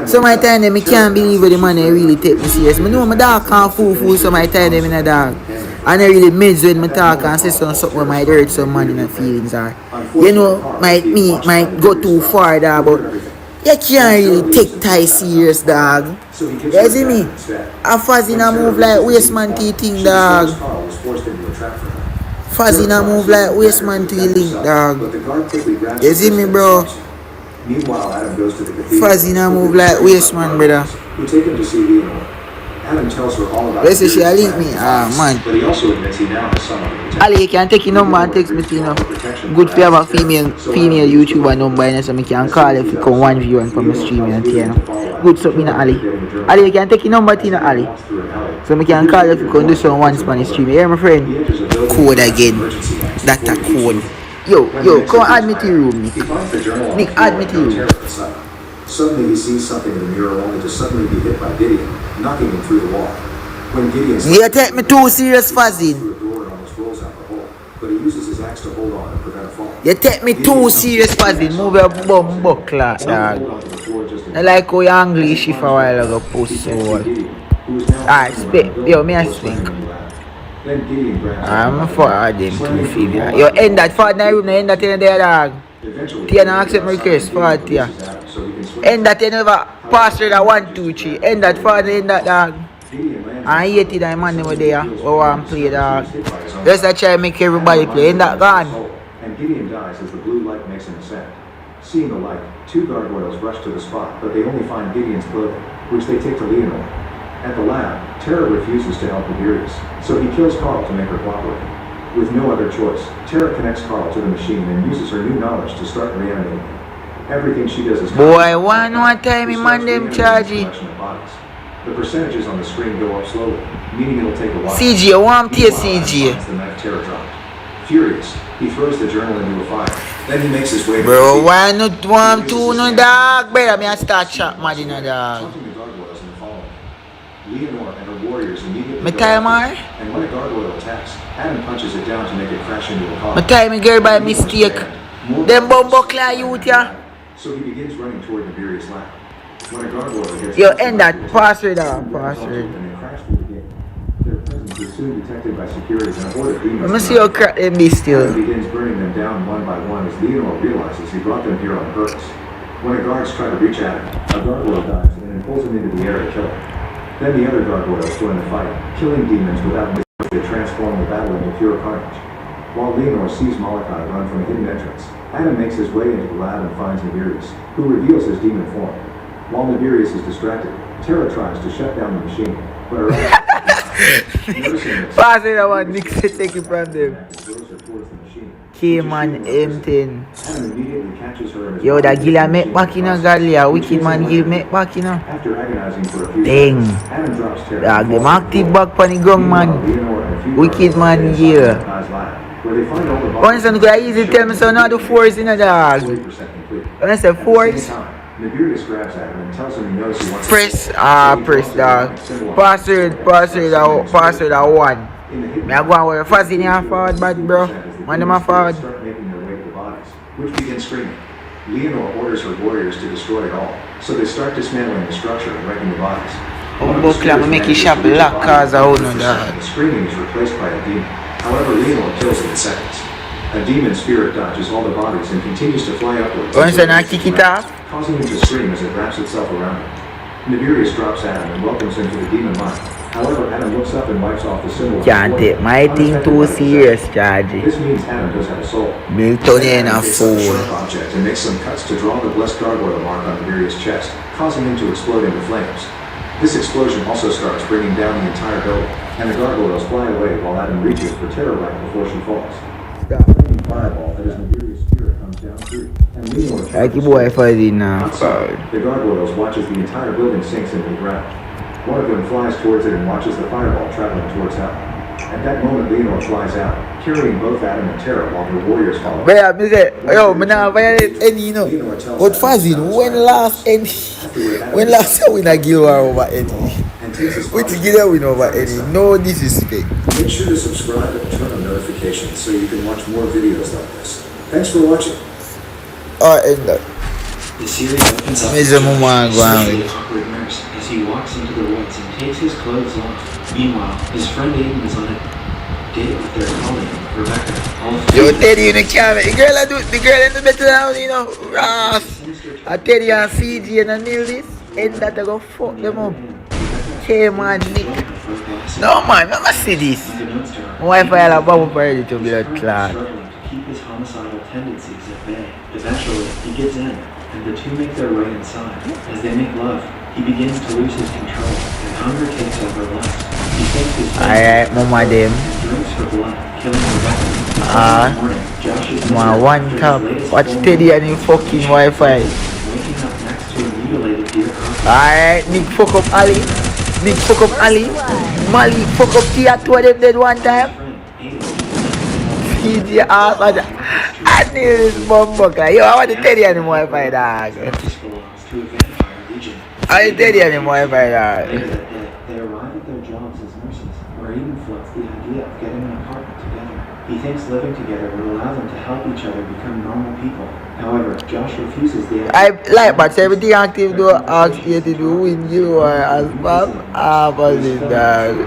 Some of the time them, me can't believe what the man they really take me serious. Me know my dog can't fool some of the time them in a dog. And I really meds when me talk and say something when might hurt some man in the feelings are. You know, might go too far, dog, but you can't really take Ty serious, dog. So he gives You her see me? Adam instead. A Fazina move like waste man to thing, dog. Carl was forced into a trap for her. Fazina move like waste man to link, But dog. the guard quickly grabs You her see me, wrist bro? and stops her. Meanwhile, Adam goes to the cathedral. Fazina move like waste man, brother. Who take him to see Leonore. Adam tells her all about Let's say she the a link me. Ah, man. But he also admits he now has someone to protect. Ali, you can take your number and text me to you know. Good for have a female YouTuber number and so I can call if you come one view and come stream and you know. Good stuff in Ali. Ali, you can take your number to you know, Ali. So I can call if you come do some one Spanish stream. You hear my friend? Code again. That's a code. Yo, come add me to your room, Nick. He finds the journal Nick, on the add me floor to and you. tears it aside. Suddenly he sees something in the mural only to suddenly be hit by Gideon, knocking him through the wall. When Gideon You take me too serious, Fazin. through a door and almost rolls out the hole, but he uses his axe to hold on and prevent a fall. You take me too serious, Fazin. Move your bum buckler, dog. Hold onto the floor just in I like how you English if a while ago, pussy soul. Alright, speak. Yo, me I speak. Then Gideon grabs I'm for them to female. Yo, end that for the room, end that in there, dog. Tia no accept my request for Tia. End that you never pass through that 1, 2, 3. End that for the end that dog. I hate it that man over there. Oh, I'm play dog. Just a try make everybody play. End that gone. And Gideon dies as the blue light makes an ascent. Seeing the light, 2 gargoyles rush to the spot, but they only find Gideon's clothing, which they take to Leonore. At the lab, Tara refuses to help Nibirius, so he kills Carl to make her cooperate. With no other choice, Tara connects Carl to the machine and uses her new knowledge to start reanimating him. Everything she does is Boy, one time he man them charge it. The percentages on the screen go up slowly, meaning it'll take a while. CG, you want to Meanwhile, CG? Adam finds the knife Tara dropped. Furious, he throws the journal into a fire. Then he makes his way to Bro, the why not want to no dog? Better me I start chat mad in a dog. Taunting the gargoyles in the Leonor and her warriors immediately Me go time after her. it, and when a gargoyle attacks, Adam punches it down to make it crash into a car. Me time girl by Leonor's mistake. banned. More Them gargoyles bumbo clan start youth, firing yeah. at Adam, so he begins running toward Nibirius' lab. When a gargoyle gets Yo, close end enough that. to Password attack, down, Adam grabs onto password. it and they crash through the gate. Their presence is soon detected by security and a horde of demons. Let me see how crack them be Adam still. begins burning them down one by one as Leonor realizes he brought them here on purpose. When the guards try to reach Adam, a gargoyle dives in and pulls him into the air to kill him. Then the other gargoyles join the fight, killing demons without missing as they transform the battle into pure carnage. While Leonor sees Malachi run from a hidden entrance, Adam makes his way into the lab and finds Nibirius, who reveals his demon form. While Nibirius is distracted, Terra tries to shut down the machine, but her Password that one. Nick said take it from them. K-Man M10. Adam immediately catches her in his Yo, that body Gila and make machine back in a process. Galia. Wicked man Gil make back in a. After agonizing for a few Dang. seconds, Adam drops Terra. Dog, them active back on the gun, man. Wicked man Gil. Once I'm gonna easy tell me so now the force in a dog. When I say force, Nibirius grabs Adam and tells him he knows he wants press, to press dog. Password that one. Me I go on with fast in here forward back, bro. Man, them a forward. Start making their way to the bodies, which begin screaming. Leonor orders her warriors to destroy it all, so they start dismantling the structure and wrecking the bodies. One of the Buckle, I'ma make you spears shop manages to reach black the body cars, I for hold no 1%, dog. and screaming is replaced by a demon. However, Leonor kills it in seconds. A demon spirit dodges all the bodies and continues to fly upwards, Once until I it kick reaches it the ground, off. causing him to scream as it wraps itself around him. Nibirius drops Adam and welcomes him to the demon mine. However, Adam looks up and wipes off the symbol. Can't take my thing too serious, Chargy. This means Adam does have a soul. Milton in a Picks up a fool. sharp object and makes some cuts to draw the blessed gargoyle mark on Nibirius' chest, causing him to explode into flames. This explosion also starts bringing down the entire building, and the gargoyles fly away while Adam reaches for Terra right before she falls. A flaming fireball that is Nibirius' spirit comes down through, and Leonor Like you boy fighting now. outside, the gargoyles watch as the entire building sinks into the ground. One of them flies towards it and watches the fireball traveling towards hell. At that moment, Leonor flies out, carrying both Adam and Terra while her warriors follow. But yeah, me say, yo, me not violate any, you know. But Fazin, when last time we not give her over any? And takes his We father's together win over any. No disrespect. Make sure to subscribe and turn on notifications so you can watch more videos like this. Thanks for watching. End that. The series opens up Me say, mama, go on with with. the awkward nurse as he walks into the woods and takes his clothes off. Meanwhile, his friend Aiden is on a date with their colleague, Rebecca. All Yo, Teddy in the camera. The girl in the better now, you know. Rough. I Teddy and CG and I nail this. End that I go fuck them up. K-Man, Nick. No man, let me see this. My wife had a bubble party to blood clot. Struggling to keep his homicidal tendencies at bay. Eventually, he gives in, and the two make their way inside. As they make love, he begins to lose his control, and hunger takes over lust. He takes his Alright, mama them. and drinks her blood, killing Rebecca. Ah. In the morning, Josh is Man, miserable one after his tap. latest Watch full Teddy moon. and him fucking Wi-Fi. Waking up next to a mutilated deer carcass. Alright, Nick fuck up Ali. Nick fuck up Ali. Malik fuck up Tia. Two of them dead one time. CG ass. I knew this bumbucker. Yo, I want to Teddy and him Wi-Fi dog. This belongs to a vampire legion. I Teddy and him Wi-Fi dog. Later that day, they arrive at their jobs as nurses, where Aiden floats the idea of getting an apartment together. He thinks living together will allow them to help each other become normal people. However, Josh refuses the idea. I like, but everything active do ask you to do win you or as spam. But it dog.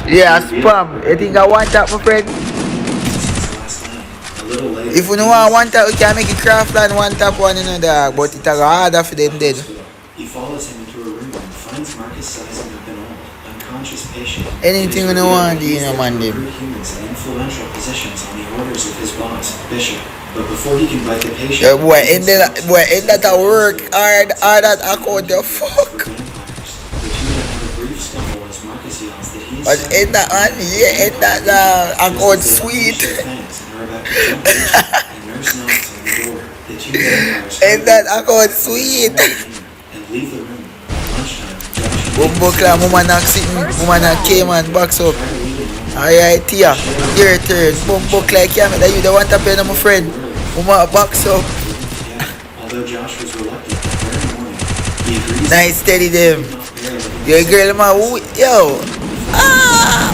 Yeah, spam. You think I want that, my friend? Last night, a little later, If you don't want one tap, we can make it craftland one tap one in the dog. But it's harder for them dead. he follows him into a room and finds Marcus sizing up an old, unconscious patient. Anything we don't want, you know, man, them. Recruit humans in influential positions on the orders of his boss, Bishop. But before he can bite the patient, Yeah, boy, in that I work hard that account the fuck. vampires. The two then have a brief scuffle as Marcus yells that he is But in that one, yeah, in that account sweet. And nurse knocks on the door. The two vampires In that account sweet. and leave the room. At lunchtime, Josh Bumbo clan, mama knock sitting, mama knock came and box up. Alright, Tia, your turn. Bumbo clan, can't make that you the one to pay my friend. Mama box up. Although Josh was reluctant, that very morning, he agrees Nice, steady them. to Your girl, man, yo.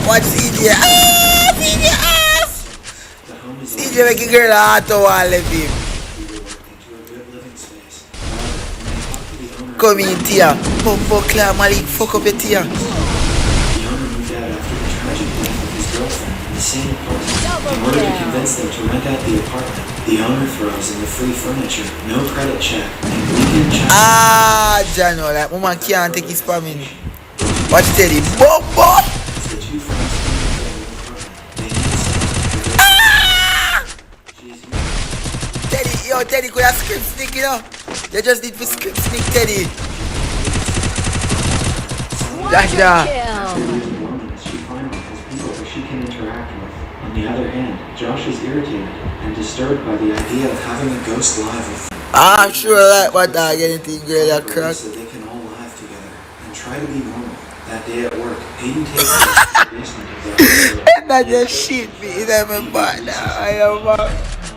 Watch CJ. CJ ass. The home is CJ make your girl auto wall of him. into a good living space. When they talk to the owner, Come in, Tia. Bumbo Clam, Malik, fuck up your Tia. the owner moved out after the tragic death of his girlfriend in the same apartment. In order to convince them to rent out the apartment, the owner throws in the free furniture, no credit check, and weekend check. Jano, like, woman can't take his spam in. Watch Teddy. Bumbo. As the two friends enter the apartment, they need she is Teddy, yo, Teddy, could have script sneak, you know? They just need to script sneak, Teddy. That's that. loneliness she finally has people that she can interact with. On the other hand, Josh is irritated and disturbed by the idea of having a ghost live with them. I'm sure like what dog anything girl that crack. So they can all live together and try to be normal. That day at work, Hayden takes us to the basement of their hospital. That just shit me in my butt now.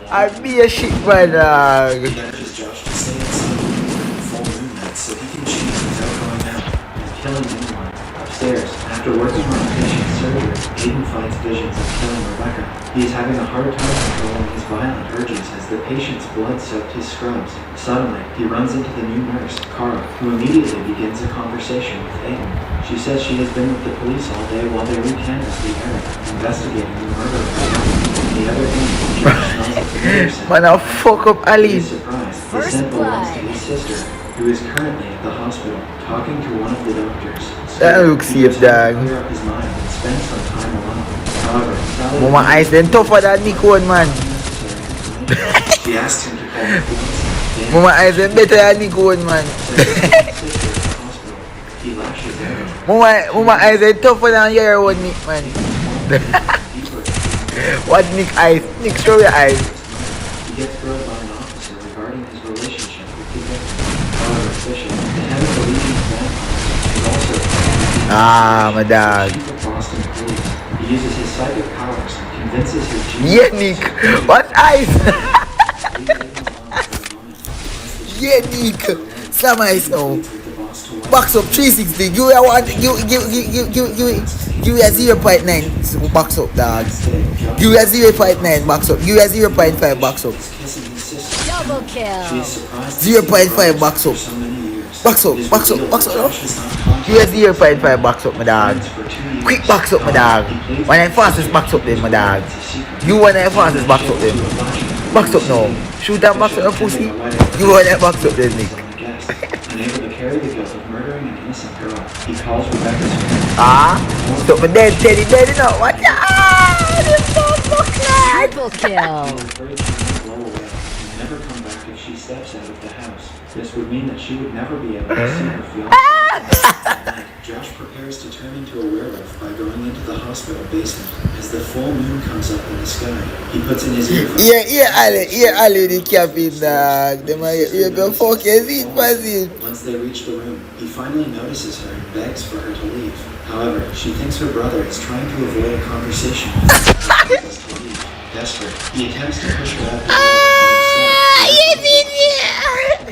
I be a shit my dog. He urges Josh to stay inside on full moon nights so he can cheat without going out and killing anyone. Upstairs, after working on a patient's surgery, Hayden finds visions of killing Rebecca. He is having a hard time controlling his violent urges as the patient's blood soaked his scrubs. Suddenly, he runs into the new nurse, Carl, who immediately begins a conversation with Hayden. She says she has been with the police all day while they recanvass the area, investigating the murder of Rebecca. On the other hand, Josh smells the familiar scent. Man, I fuck up He Ali. is surprised. The scent belongs to his sister, who is currently at the hospital, talking to one of the doctors. That looks he safe, decides to dog. clear up his mind and spend some time alone. However, Sally Mama eyes then tougher than Nick one man. she asks him to call the police. Mama eyes then better than Nick one man. He lashes out. Mama eyes then tougher than your one Nick man. What Nick eyes? Nick show your eyes. He gets grilled by an officer regarding his relationship with the victim. However, Bishop, the head of the Legion's vampires, is also My dog. chief of Boston Police. He uses his psychic powers and convinces his chief. Yeah, Nick. What eyes? Yeah, Nick. Some eyes now. Box up 360. Give me a 0.9 box up, dog. Give me a 0.9 box up. Give me a 0.5 box up. Double kill. 0.5 box up. Box up, box up, box up. Give me a 0.5 box up, my dog. Quick box up, my dog. When I fastest box up then, my dog. You want that fastest box up then. Box up now. Shoot that box up, pussy. You want that box up then, Nick. Unable to carry the guilt of murdering an innocent girl, he calls Rebecca's parents. So for dead, Teddy, dead enough. Watch out! This motherfucker! Triple kill. Encouraged her to blow away and never come back if she steps out of the house. This would mean that she would never be able to see her fiancé. Josh prepares to turn into a werewolf by going into the hospital basement. As the full moon comes up in the sky, he puts in his earphones. Ali, the cabin, dog. Them are you go focus it, passive. Once they reach the room, he finally notices her and begs for her to leave. However, she thinks her brother is trying to avoid a conversation with her. Desperate, he attempts to push her out the door. In the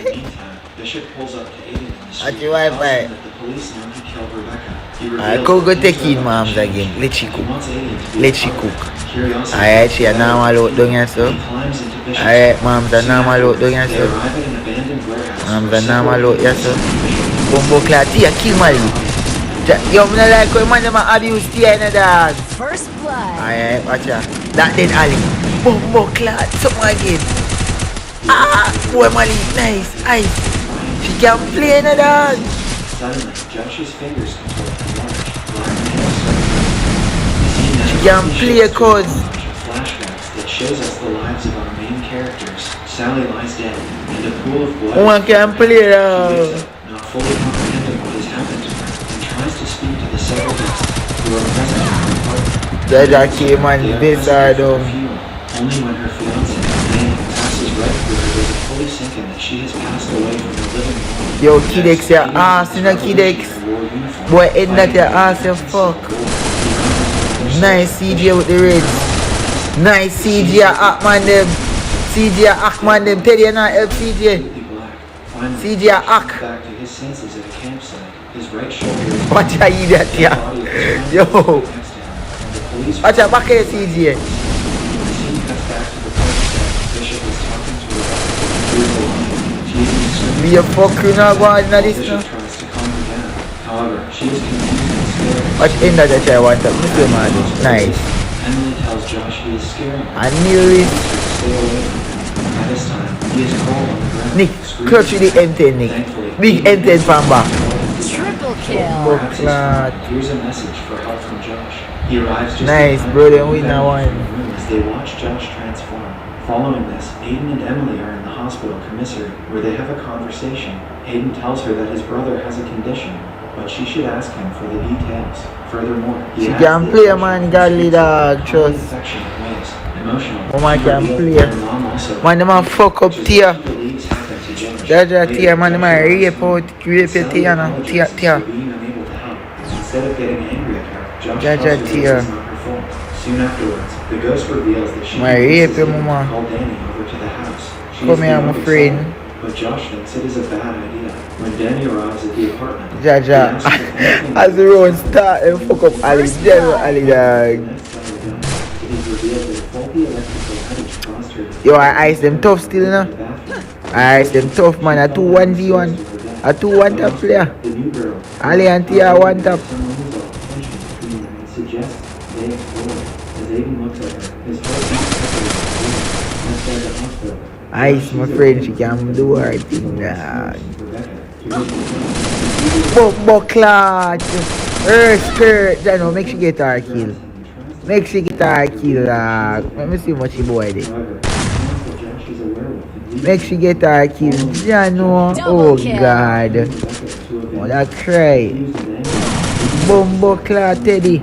meantime, Bishop pulls up to Aiden in the street At your and tells Wi-Fi. him that the police know he killed Rebecca. He I reveals could go that take he in mom's again. Let she He cook. wants Aiden to be Let a she part cook. of it. Curiosity. Alright, she a normal out down here, so. He climbs into Bishop's Alright, mom's a Soon normal out down here, they so. arrive at an abandoned warehouse. Mom's where a normal several out here, so. Bishop Bumbo clat, tia, kill Mali. Yo, me no like how man them a abuse tia in the dog. First blood. Alright, watch out. That dead Ali. Bumbo clat, something again. Boy Mali, nice, ice. She can play in the dog. Suddenly, Josh's fingers control a large, black nail circle. She can play cause. Flashbacks that shows us the lives of our main characters. Sally lies dead, and a pool of blood. One can play She wakes dog. up, not fully comprehending what has happened to her, and tries to speak to the several guests who are present in her apartment. That came man, They this are I present for don't. her funeral. Only when her fiancé, Dane, passes right through her does it fully sink in that she has passed away from the living world. Yo, Kidex, your ass in a Kidex. Boy, head that your ass, you fuck. Nice CJ with the reds. Nice CJ Ackman them. CJ Ackman them. Teddy, you not help CJ. Black. Finally, CJ Ack. back to his senses at a campsite. His right shoulder is Watch how you that, yeah. Yo. Watch out, back here, CJ. The scene cuts back to the point that Bishop is talking to her about she is screaming. Be a fucking now going on this Bishop now. tries to calm her down. However, she is confused and scared. Watch end of that I want to put him on it. Nice. Emily tells Josh he is scaring her. I knew it. Stay away from him. By this time, he is cold on the ground. Nick, screaming. clutch with the M10, Nick. Thankfully, Big M10 from back. Triple kill. Perhaps he's Lord. fine. Here's a message for help from Josh. He arrives just Nice, in time bro, to then we move now out on. from the room as they watch Josh transform. Following this, Aiden and Emily are in the hospital commissary where they have a conversation. Aiden tells her that his brother has a condition, but she should ask him for the details. Furthermore, he She adds can that play, Josh man, is godly dog, highly trust. affectionate ways, emotional. Mama She can reveals play. that her mom also- Man, the man fuck up which is Tia. what she believes happened to Josh. Jaja Later, Tia, man, the man Josh rape out, rape your Tia now. Tia, Tia. for being unable to help. Instead of getting angry at her, Josh Jaja tells her that Tia. this is not her fault. Soon afterwards, the ghost reveals that she My convinces rape, him to mama. call Danny over to the house. She Come is here, the my only friend. son, but Josh thinks it is a bad idea. When Danny arrives at the apartment, he Jaja. asks if anything As the road start and fuck up Ali, general Ali, dog. It is revealed that a faulty electrical outage caused her to Yo, I ice them tough still, you know. the bathroom. I ice them tough, man. A 2-1v1. A 2-1 top player. The new girl, Ali and Tia 1 top. someone resolve tension between them and suggests they explore. As Aiden looks at her, his heart beats quickly. Outside the hospital, Ice, my friend, she can do her thing, dog. Rebecca, Buckler, her skirt, you know, make she get her kill. Make she get her kill, dog. Let me see what she boy did. however, Josh is a werewolf and Make she get her kill, you know. Oh, God. Rebecca to a Oh, that cry. Buckler, Teddy.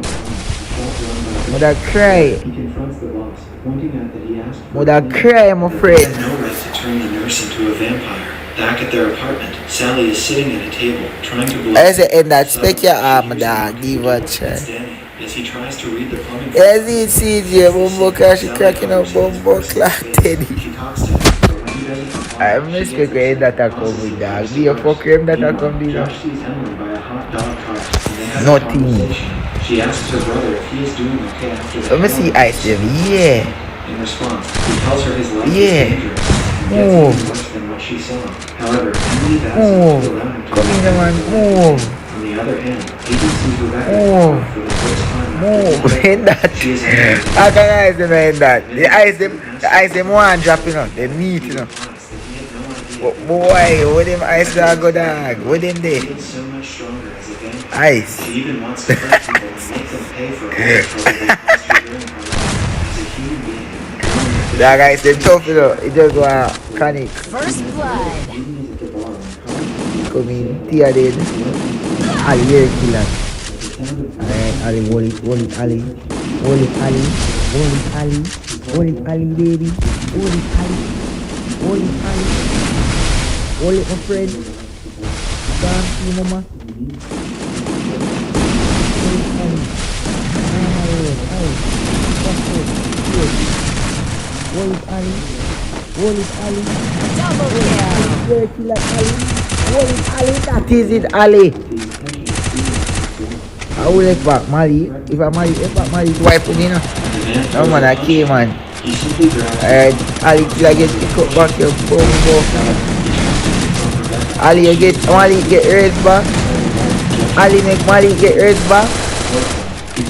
Oh, that cry. He confronts the boss, pointing out that he asked for Oh, that cry, my He friend. had no right to turn the nurse into a vampire. Back at their apartment, Sally is sitting at a table, trying to believe. I say, in that spec your arm, dog. Give her a try. Danny, as he tries to read the plumbing. As it CJ, Buckler, she cracking up Buckler, Teddy. She talks to him, but when he doesn't reply, I miss she the gets guy that I upset. come with, dog. Be a fuck him that I come with. Josh sees Emily by a hot dog cart, and they have Nothing. a conversation. She asks her brother if he is doing okay after the Let me see trauma. ice them. Yeah. In response, he tells her his life Yeah. is dangerous and gets Oh. even worse than what she saw. However, Emily asks him Oh. to allow him to Come in, leave. man. Oh. On the other hand, Aiden sees Rebecca Oh. for the first time. Oh, in that. She is angry. I can ice them in that. The ice them one drop, you know. They neat, you know. Boy, with them ice dog go dog. With them there. He is so much stronger as a vampire. Ice. He even wants to hurt people and make them pay for all the trouble they caused her during her life. As a human being, Dog ice them tough, you know. It just go conic. First blood. Aiden is at the bar when Come in. Tia did. Ali, here killer. Alright, Ali, hold it, Ali. Hold it, Ali. Hold it, Ali. Hold it, Ali, baby. Hold it, Ali. Hold it, Ali. Hold it, my friend. Thank you, mama. Hold it, Ali. Hold it, Ali. Hold it, Ali. Double kill. Here killer, Ali. Hold it, Ali. That is it, Ali. I will let back Mali. If I marry, if I marry, wife for me, no. No man, I came, man. he simply grabs Ali, I get pick up back your bumbo. Ali, you get Mali get raised back. Ali make Mali get raised back.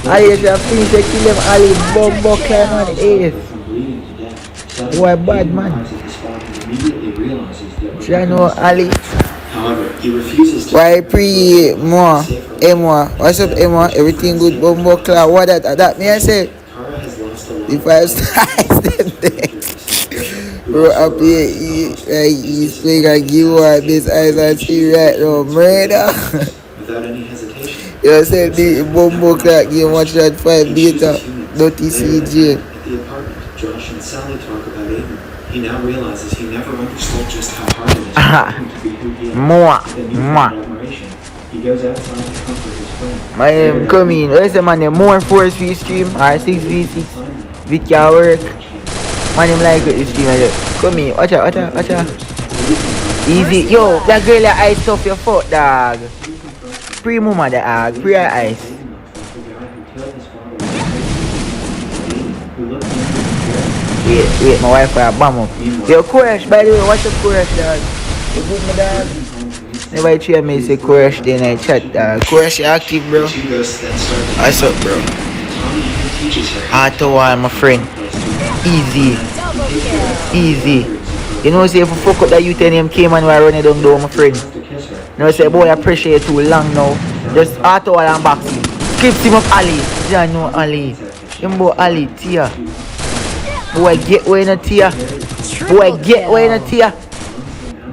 Ali, if you finish, you kill him. Ali, bumbo climb on the ace. from bleeding to death. Suddenly, Why bad, man? arrives at the spot and immediately realizes that You know, Ali. However, he refuses to. Why pre more? Emma, what's up, Emma? Everything good, bumbo clap. What that me I say? Kara has lost a lot. The 5 stars them there. Bro, up here, he's playing a give her this eyes and see right now. Murder. Without any hesitation. You said the bumbo clock game watch that 5 He data. chooses humans. Dirty Later, CJ. At the apartment, Josh and Sally talk about Aiden. He now realizes he never understood just how hard it is for him to be who he is. More. With a newfound admiration, he goes outside to comfort his friend. My name coming. Where's the man name? More force v stream or 6v6. With your work. My name like it stream. Come in. Watch out, watch out, watch out. Easy. Yo, that girl your eyes off your foot, dog. pre-mama the pre-ice. Wait, my wife for a bomb up. Yo, Koresh, by the way, what's up, Koresh, dog? You good, my dog? Never hear me say Koresh then I chat, dog. Koresh, you active, bro? What's up, bro? Auto Wall, my friend. Easy. Double kill. Easy. You know, say if you fuck up that youth name came and we run it down, though, my friend. You know, say, boy, I appreciate you too long now. Just Auto Wall and boxing. Clips him up, Ali. Yeah, no, Ali. Him boy, Ali, Tia. Boy, get away in a Tia. Boy, get away in a Tia.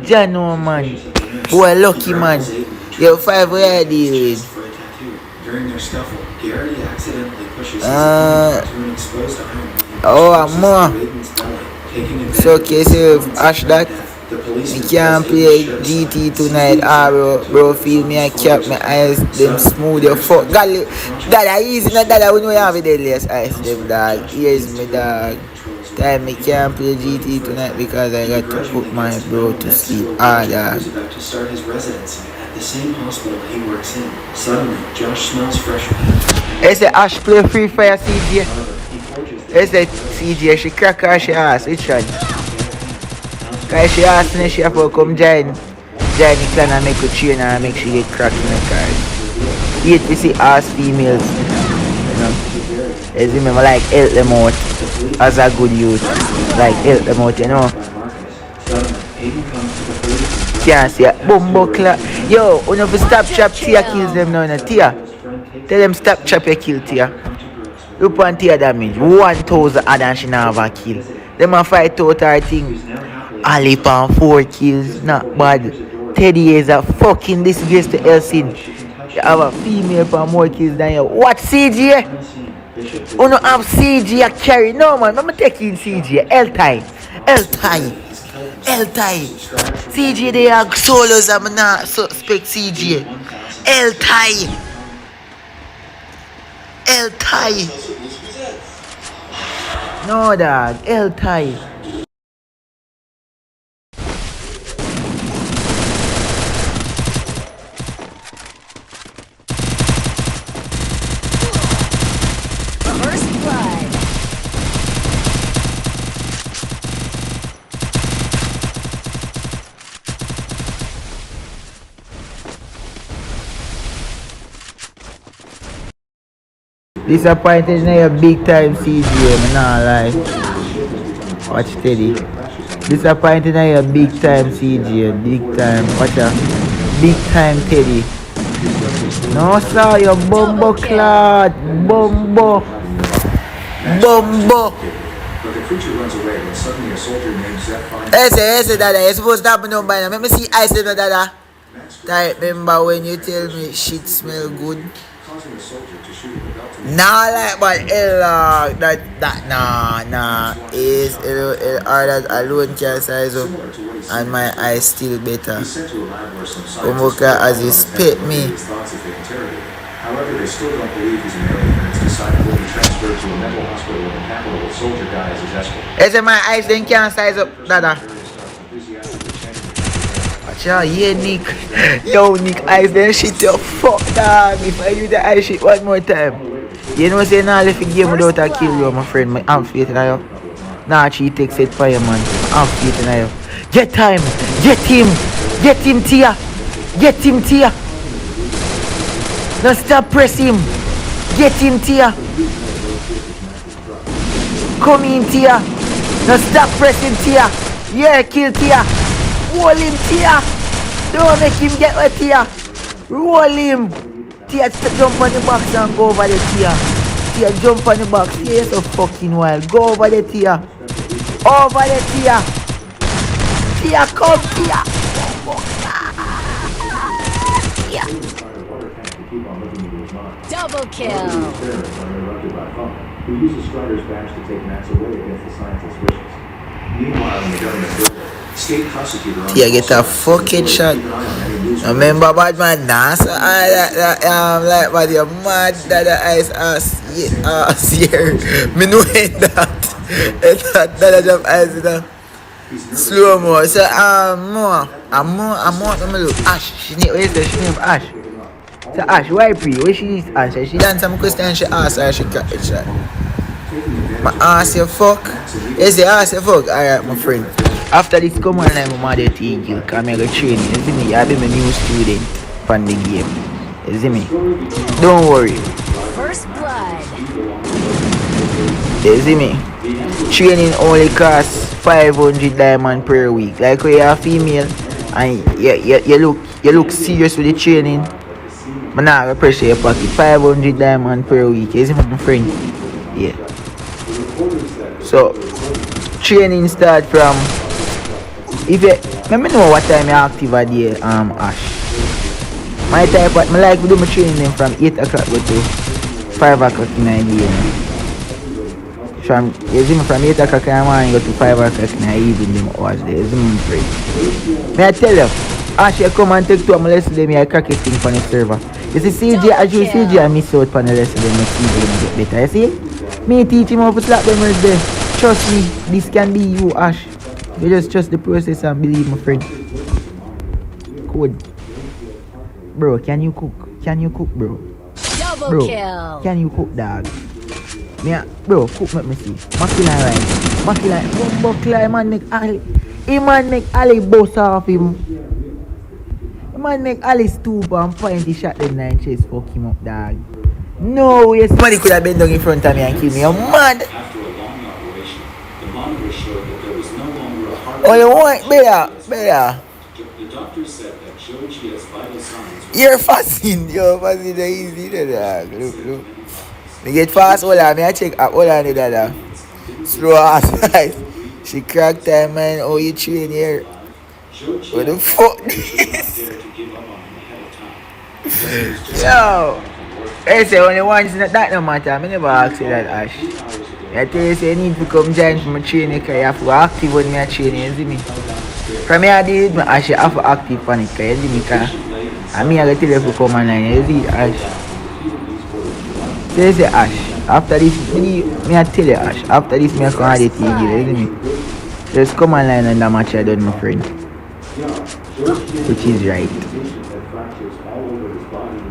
Yeah, no, man. Boy, lucky, man. Yo, 5 where I deal with. During their scuffle, Garrity accidentally pushes Oh, I'm more. So, okay, so Ash that. I can't play GT tonight, bro. Feel me, I cap my eyes, them smooth, your fuck. God, I easy, not that I wouldn't have a deadliest eyes, them dog. Here's me, dog. Time I can't play GT tonight because I got to put my bro to sleep. Dog. He's about to start his residency at the same hospital he works in. Suddenly, Josh smells fresh paint. I say Ash play Free Fire CJ. I say CJ, she crack her, she ask, which one? Cause she asked me she have to come join the clan and make a train and make she get cracked in the car. Yet we see ass females. You know. As you remember like help them out as a good youth. Like help them out, you know. Can't see a bumbo clap. Yo, when you stop chop Tia kills them now, Tia. Tell them stop chop your kill Tia. Look on Tia damage. 1,000 other than she never have a kill. Them a fight out her thing. Ali on 4 kills, not bad. Teddy is a fucking disgrace to Elsin. You have a female for more kills than you. What CJ? You don't have CJ a carry. No man, I'm taking CJ. L-tie. CJ they are solos, I'm not suspect CJ. L-tie. No dog, L-tie. First blood. Disappointed in your big time CJ, I'm not lie. Watch Teddy. Disappointed in your big time CJ, big time. Watch out. Big time Teddy. No sir, your bumbo clad. Bumbo. But the creature runs away when suddenly a soldier named Zep finds Hey, say, dada, you're supposed to happen on by now. Let me see ice in the dada. I remember when you tell me shit smell good. causing the soldier to shoot with a belt. Nah, like, but nah. Is it that alone can size up and my eyes still better. He's sent to a lab where some Umuka as he spit me. his thoughts as they interrogate him. However, they still don't believe he's an alien, and it's decided he'll be transferred to a mental hospital in the capital with soldier guy as his escort. Is it my eyes then can't size up, dada? Watcha, yeah, Nick. Yo, Nick, eyes then shit your fuck, dog. If I do the eye shit one more time. You know, say, nah, left the game without a kill you, my friend. I'm faith in you. Nah, she takes it for you, man. I'm faith in you. Get time. Get him. Get him, Tia. Get him, Tia. Don't stop press him. Get him, Tia. Come in, Tia. Don't stop pressing, Tia. Yeah, kill Tia. Roll him, Tia. Don't make him get wet, Tia. Roll him. Tia, jump on the box and go over the Tia. Tia, jump on the box. Tia, you're so fucking wild. Go over the Tia. Over the Tia. Tia, come, Tia. Tia. Double kill. Who uses Strider's badge to take Max away against the scientist's wishes. Meanwhile, in the government building, state prosecutor... Tia, get a fucking shot. Remember Batman dance? Like, but you're mad that the eyes ass here. Me know that. That jump eyes in the slow mo. So, more. I'm more. Let me look. Ash. She need Ash. So Ash, why pre? Where she answer? She done some question she asked her, she cut it shot. My ask you fuck. You say ask you fuck? Alright my friend. After this come on I'm mad at you, cause I'm gonna train you. You see me? I be my new student from the game. You see me? Don't worry. First blood. You see me? Training only costs 500 diamond per week. Like when you're a female and you look serious with the training, but now I pressure your pocket 500 diamond per week. You see me, my friend? Yeah. So training start from if you let me know what time you active at the Ash. My type what I like to do my training them from 8 o'clock go to 5 o'clock in the evening. From you see me from 8 o'clock in the morning go to 5 o'clock in the evening them hours there. You see me, my friend? May I tell you, Ash you come and take 2 of my lesson them I crack this thing from the server. You see CJ as you CJ I miss out on the lesson them make CJ get better. You see? Me teach him how to slap them right there. Trust me, this can be you, Ash. You just trust the process and believe, my friend. Code. Bro, can you cook? Can you cook, bro? Double Bro, kill. can you cook, dog? Bro, cook let me see. Makila right. Makila. Makila, man make Ali. He man make Ali boss off him. He man make Ali stoop and point the shot them nine chase fuck him up, dog. No way, somebody could have been down in front of me and kill me. I'm mad. After a long operation, the monitor showed that there was no longer a heart. Oh, you want better? The doctor said that Georgia's vital signs were You're fasting. You're fasting the easy, dog. Look. Me get fast, hold on. Me I check up. Hold on, dog. Slow ass, right? She crack time, man. Oh, you train here. Georgia What the fuck did this? not dare to give up on him ahead of time. Yo. They say only once that no matter. I never ask you that, Ash. I tell you, say you need to come join for my training because you have to be active when I training, you see me? From here I did, I actually have to active on it because you see me? Because I mean, I got to tell you to come online, you see, Ash. So you say, Ash, after this, me I tell you, Ash, after this, me I come add it to you, you see me? Just come online and that match I done, my friend. Which is right.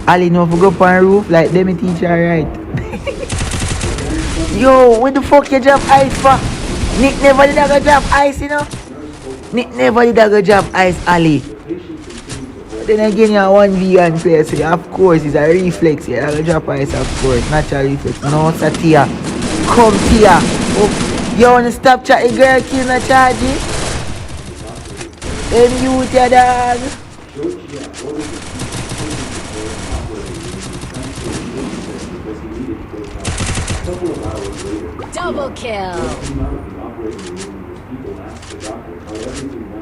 Ali know if we go up on roof like them teach her right. Yo, what the fuck you drop ice for? Nick never did a go drop ice, you know? Nick never did a go drop ice, Ali. But then again, you're 1v1 player, so of course it's a reflex. Yeah, go drop ice, of course. Natural reflex. No, Satya. Come here. Oh, you wanna stop chatting girl kill na charge it? Them youth ya dog. Double kill.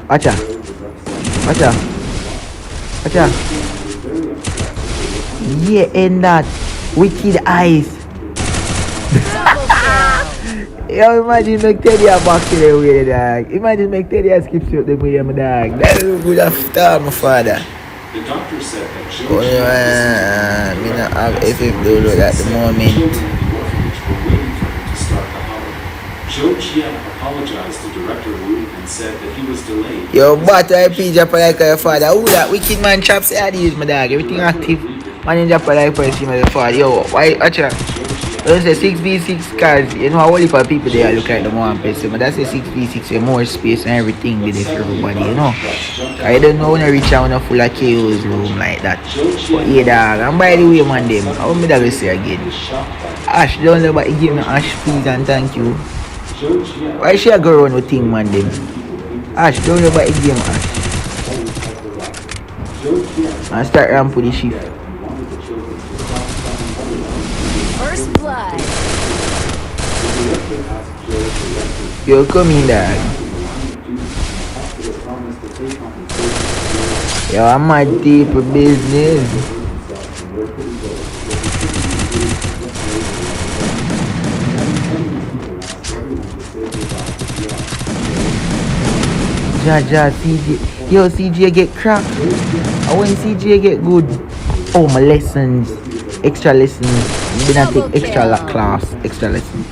Acha. Yeah, and that wicked eyes. Double kill. Yo, imagine make Teddy a box in the way, dog. Imagine make Teddy a skip shot the way, my dog. That is good after my father. The doctor said that Oh, Georgia me not have FF download at the moment. children in the orphanage were waiting for him to start the holiday. Georgia apologized to Director Wu and said that he was delayed. Yo, but I pay Japan like your father. Who that wicked man chops I use, my dog. Everything active. Man in Japan like for him as a father. Yo, why, Acha? Don't say 6v6 cars. You know, a whole heap of people there look like the one person. But that's a 6v6 with more space and everything with it for everybody, you know. I don't know when I reach out full of chaos room like that. But yeah, dog. And by the way, man, them, how me that will say again? Ash, don't know about give me Ash, please and thank you. Why should I go around with thing, man, them? Ash, don't know about give me Ash. And start ramp with the shift. First blood. Yo, come in, dog. Yo, I'm a deep business. Jaja, CJ. Yo, CJ get cracked. And when CJ get good, oh, my lessons. Extra lessons. I'm gonna take extra lesson.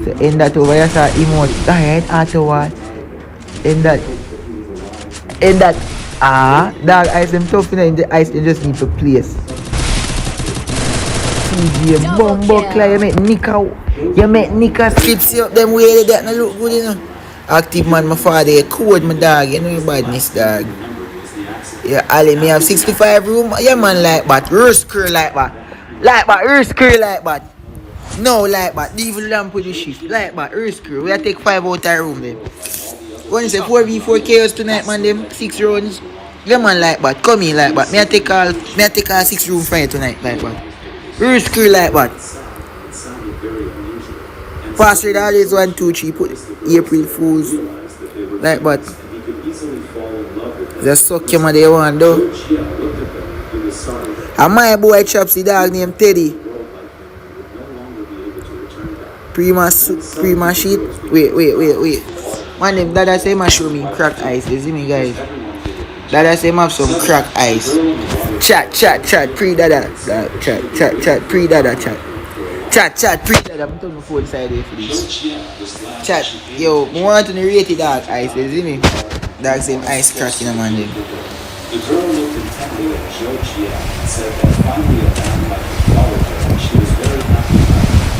So end that over here, sir, emote. Alright, afterward. End that Dog ice them tough, you know, in the ice they just need to place. CJ Bumbo Clay, you make Nika slips you up them way that no look good, you know. Active man, my father, code my dog, you know your badness, dog. Yeah, Ali, me have 65 room, yeah man like that, reverse curl like that. Reverse curl like that. No, like that, devil lamp with the shift, like that, reverse curl. We take 5 out of room then. When you say 4v4 chaos tonight, man, them 6 rounds. Yeah man like that, come in like that. Me I take all 6 room for you tonight like that. Reverse curl like that. Password always 1, 2, 3, put April Fools like that. Just suck him what they want though. And my boy chops the dog named Teddy. Prima sheet. Wait. Man, them dada say him show me crack ice. You see me guys? Dada say him have some crack ice. Chat, pre-dada. Chat, pre-dada, chat. Chat, pre-dada. I'm turning my phone side here for this. Chat, yo, I want to rate the dog ice. You see me? Dog say him ice cracking a man. The girl looked intently at Zhou Jie and said that finally a man like her followed her, and she was very happy.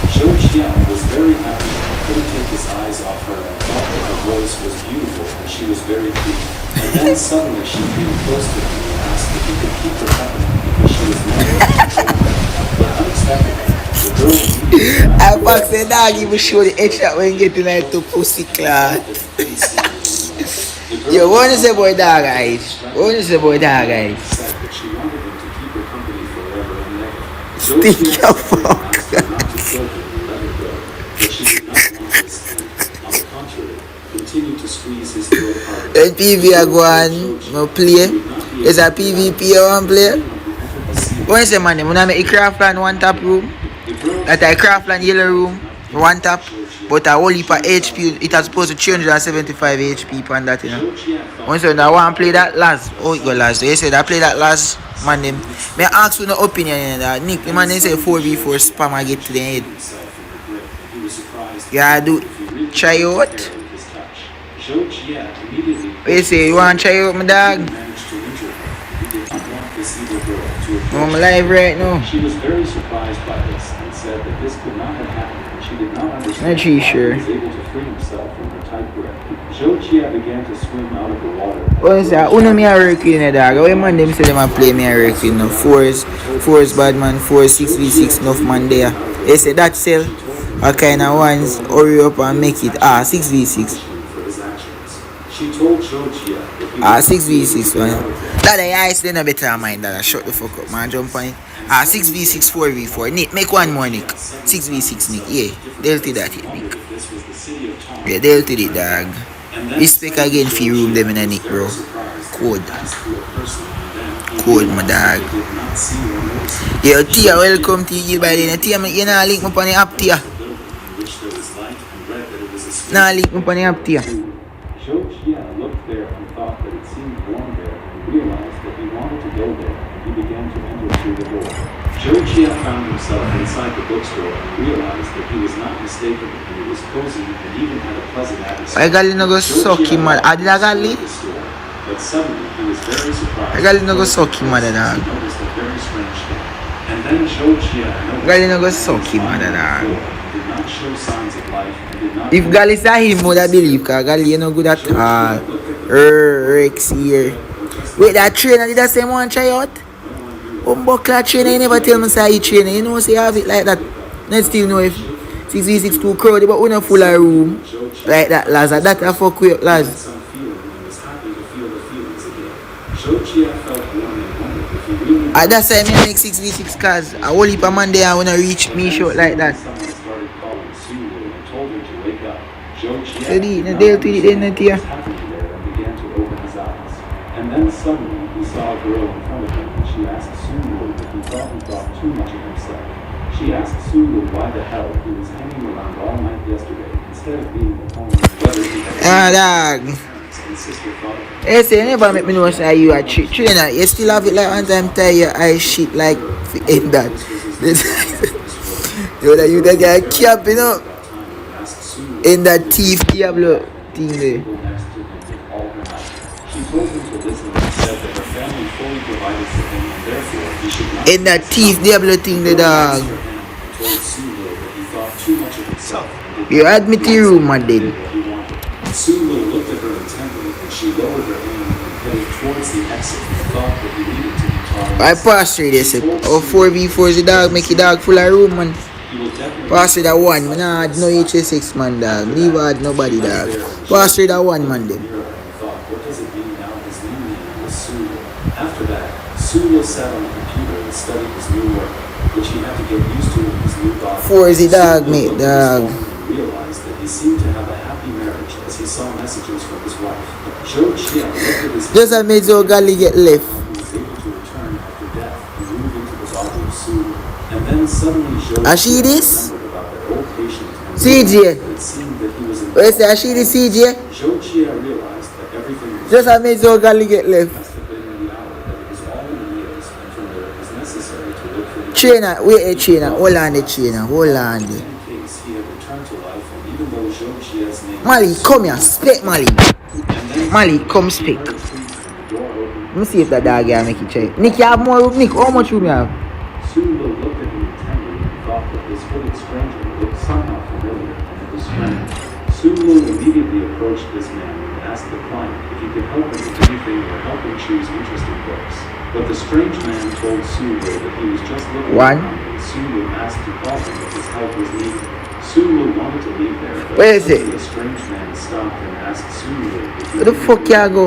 Zhou Jie was very happy and couldn't take his eyes off her and thought that her voice was beautiful and she was very cute. And then suddenly she came close to him and asked if he could keep her company because she was married. But unexpectedly, the girl I fuck say dog even show the headshot when you get tonight to pussy clot. Yo, what is the boy dog eyes? What is the boy dog eyes? said that she wanted him to keep her company forever and ever. Stick your fuck. Continued to squeeze his throat hard. Then PV I go on, no play. There's a PvP you want play. What is the man? I'm gonna make a craftland 1 tap room. That a craftland yellow room, 1 tap. But a whole heap of HP, it has supposed to 375 HP on that, you know. Once you want to play that last, oh it go last. So you said I play that last, man them. May I ask you no opinion in that? Nick, the man they say 4v4 spam I get to the head. Yeah, do try out. What you say, you want to try out my dog? I'm live right now. She was very surprised by this and said that this could not have happened. She did not understand Not too sure. how he was able to free himself from her tight grip. Zhou Jie began to swim out of the water. What is that? Who know me a work in the dog? What man them say them a play me a work in? No, 4's bad man, 4 6v6 enough man there. They say that sell. What kind of ones? Hurry up and make it. 6v6. For his actions. She told Zhou Jie that he 6v6 man. That the ice then a better mind that. Shut the fuck up man, jump on it. 6v6 4v4. Nick, make one more Nick. 6v6 Nick, yeah. They'll do that it Nick. this was the city of Tong. Yeah, they'll do it dog. Respect again for your room them in a Nick bro. Code. Code my dog. Yo Tia, welcome to you by the Tia, you know link me on the app Tia. Nah link me on the app Tia. Zhou Jie looked there and thought that it seemed warm there and realized that he wanted to go there. He began to enter through the door. Zhou Jie found himself inside the bookstore and realized that he was not mistaken and it was cozy and even had a pleasant atmosphere. I got no go suck him man. I did I got Lee? But suddenly he was very surprised. I got no go suck him man He dog. noticed a very strange thing. And then Zhou Jie noticed Gali no go suck him man dog. did not show signs of life and did not If Gali saw him would I believe cause Gali you no good at all. Rex here. Wait, that trainer did that same one try out? Buckler trainer, you never tell me say he trainer. You know say you have it like that. Let's still know if 6v6 too crowded but we not full of room. Like that lads. That a fuck with lads. some feeling and was happy to feel the feelings again. Zhou Jie felt warm and wondered if he really That's why I make 6v6 cause a whole heap of man there wanna reach me short like that. someone started calling Sulu and told him to wake up. Zhou Jie So the deal to the end of the year. was happy there and began to open his eyes. And then suddenly he saw a girl in front of him and she asked Sulu if he thought too much of himself. She asked Sulu why the hell he was hanging around all night yesterday instead of being at home, whether he had Dog. parents and sister thought of him. Hey, say, you never make me know say you a trainer. You still have it like one time tie your eye shit like in that. You that guy cap, you know, in that thief Diablo thing there. She told him to listen and said that her family fully provided for him and therefore he should not. In that teeth Diablo thing, the dog. He told Sulu that he thought too much of himself and did You admit to your room, man, then. what he wanted. Sulu looked at her intently and she lowered her hand and headed towards the exit and thought that he needed to be taught. I pass through this. Oh, 4v4 is the dog, make your dog full of room, man. He will definitely Pass through that one, man. Nah, no HA6, man, dog. Leave out nobody, dog. Pass through that one, man, then. thought, what does it mean now his new name was Sulu? After that, Sulu sat on the computer and studied his new work, which he had to get used to in his new body. 4 is the dog, Sulu mate, looked at his dog. phone and realized that he seemed to have a happy marriage as he saw messages from his wife. Joe Chia looked at his Just I made Joe Gally get left. he was able to return after death and move into the body of Sulu. And then suddenly Joe I see Chia this? remembered about that old patient and CJ. it seemed that he was in Where's that? She the CJ? Joe Chia realized that everything was Just I made Joe Gally get left. must have been in the hour that it was all in the years and from there it was necessary to look for the Trainer, wait a trainer. Hold on the trainer. Hold on in the. any case he had returned to life and even though Joe Chia's name Mali, come here. Speak, Mali. and then Mali, come speak. the door opened. Let me see if that dog here make it check. Nick, you have more room? Nick, how much room you have? Sulu looked at him intently and thought that this hooded stranger looked somehow familiar and it was strange. Sulu immediately approached this man and asked the client if he could help him with anything or help him choose interesting books. But the strange man told Sulu that he was just looking One. around and Sulu asked to call him if his help was needed. Sulu wanted to leave there, but Where is suddenly it? the strange man stopped and asked Sulu if he Where the fuck you go?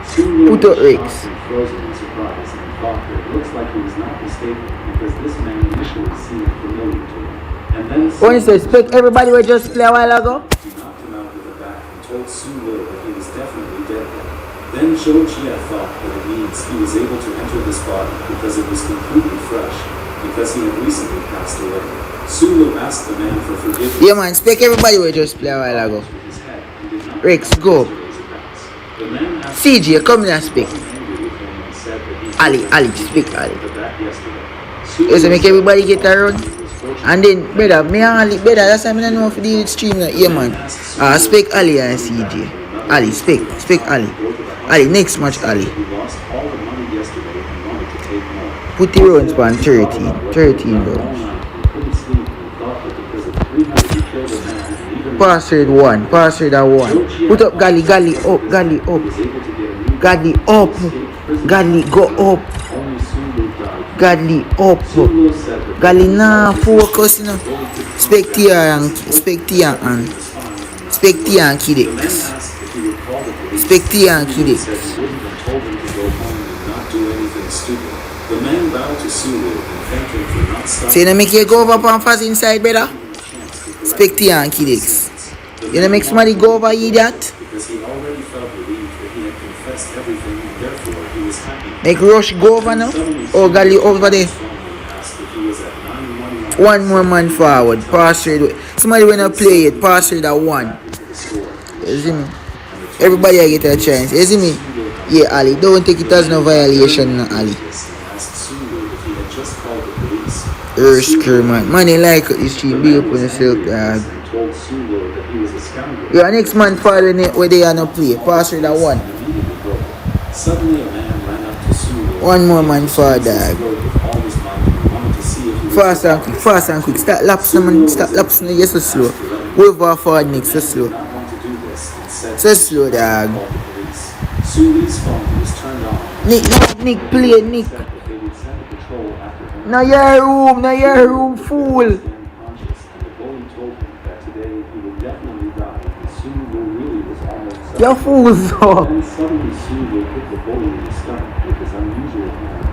Sulu Put up was Rex. shocked and frozen in surprise and thought that it looks like he was not mistaken because this man initially seemed familiar to him. And then When you say speak, everybody will just play a while ago. he knocked him out with a bat and told Sulu that he was definitely dead. Then Joe Chia thought that it means he was able to enter this body because it was completely fresh, because he had recently passed away. Sulu asked the man for forgiveness. Yeah, man, speak, everybody will just play a while ago. with his head and did not Rex, go. The man asked CJ, come here and speak. angry with him and said that he Ali, speak, Ali. the bat yesterday. You say make everybody get around. And then, brother, me and Ali, brother, that's why I don't know if deal with stream. Like, yeah, man. Speak Ali and CJ. Ali, speak Ali. Ali, next match, Ali. He lost all the money yesterday and wanted to take more. Put the rounds on 13. 13 All rounds. night he couldn't sleep and thought that because of 300 he killed a man and even Pass rate 1. Pass rate at 1. Put up Gali, Gali up, Gali up. was able to get a new Gali up. Gali go up. only Sulu died. Gali up. Sulu said that Gali nah focus, you know. Spectia and Kidex. asked if he would call the police. Spectia and Sulu Kidex. said he wouldn't have told him to go home and not do anything stupid. The man bowed to Sulu and thanked him for not stopping. So you know make you go over on fast inside, brother? Spectia and Kidex. You know make somebody go over idiot? Because he already felt relieved that he had confessed everything and therefore he was happy. Make Rush go over now? Oh, Gali over there. Asked if he was at 911 One more man forward. Pass rate. Somebody wanna play it. Pass rate at 1. to the store. You see me? Everybody I get a chance. You see me? Yeah, Ali. Don't take it as no violation, no, Ali. Asked Sulu if he had just called the police. Erskine, man. Man, they like this street. Big up on yourself, dog. And told Sulu that he was a scoundrel. Your next man following it where they are no play. Pass rate at 1. Immediately broke. Suddenly a man ran up to Sulu. One more man for dog. With all his might and wanted to see if he was Fast and quick. Start lapsing, man. Start lapsing. You're so slow. Over forward, Nick. So slow. not want to do this and said So slow, dog. call the police. Sulu's phone was turned on. Nick, Nick, play, Nick. Said that they would send a patrol after him. No, your room, fool. Unconscious, and the bully told him that today he would definitely die, and Sulu really was almost Your fool, so. Then suddenly Sulu hit the bully in the stomach with his unusual hand.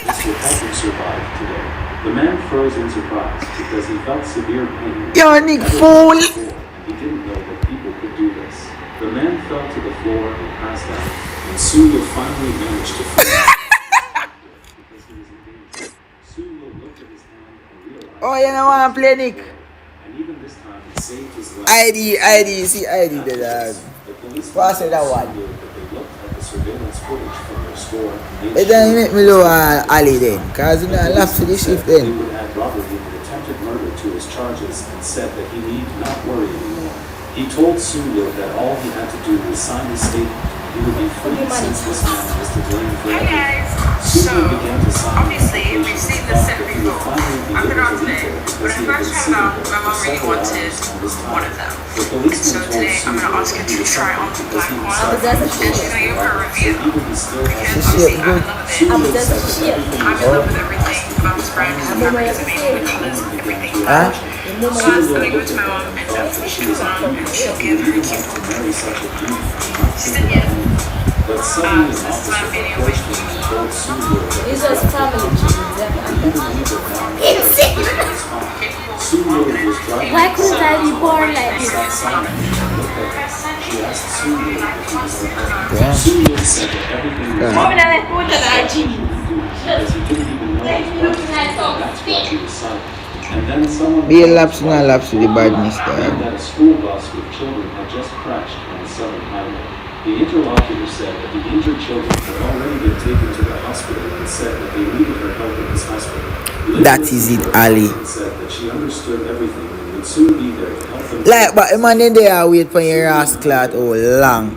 This would help him survive today. The man froze in surprise because he felt severe pain. You're Nick, Never fool. before, and he didn't know that people could do this. The man fell to the floor and passed out, and Sulu finally managed to free because he was in danger. Sulu looked at his hand and realized. Oh, you don't want to play, Nick? And even this time, it saved his life. ID, see ID, the dog. The police Pass it that one. Sulu that they looked at the surveillance footage from their store and It doesn't make me low Ali then. Because you know, I love to this shift He then. would add robbery and attempted murder to his charges and said that he need not worry anymore. He told Sulu that all he had to do was sign the statement It would be fully senseless man was to blame for Hi everything. guys. So Sulu began to sign obviously we've applications seen and the thought set that he would before. finally be I've been able on to leave today. her When because I he had first been found out, sitting my there mom for really several wanted hours on this one of time. them. The policeman So told today I'm Sulu gonna ask that her he to was try suffering on the because black he one, himself that's a and she's was gonna give alive. her a So review. even he still Because has She obviously said I'm good. in love with it. Sulu that's said a that shit. everything I'm was in love going with as everything he about was this brand, fine. the fabrics amazing, the colors, everything. Huh? So I'm gonna give it to my mom, and hopefully she comes on and she'll give her a cute To marry such a beauty, She said yes. but suddenly an So this is officer my video approached with him and told Sulu that It's just family cheese. he believed that now everything was fine. Sulu was driving. Why couldn't I be born like this? Sat silent and looked at her. She asked Sulu if he was okay. Yeah. Sulu said that everything was Yeah. fine because he didn't even know that's why he was silent. And then someone Be a lapse, not lapse with the badness, dog. that a school bus with children had just crashed on the southern highway. The interlocutor said that the injured children had already been taken to the hospital and said that they needed her help in this hospital. That is it, Ali. Said that she understood everything and would soon be there to help them. Like, but the man in there wait for your ass clot all long.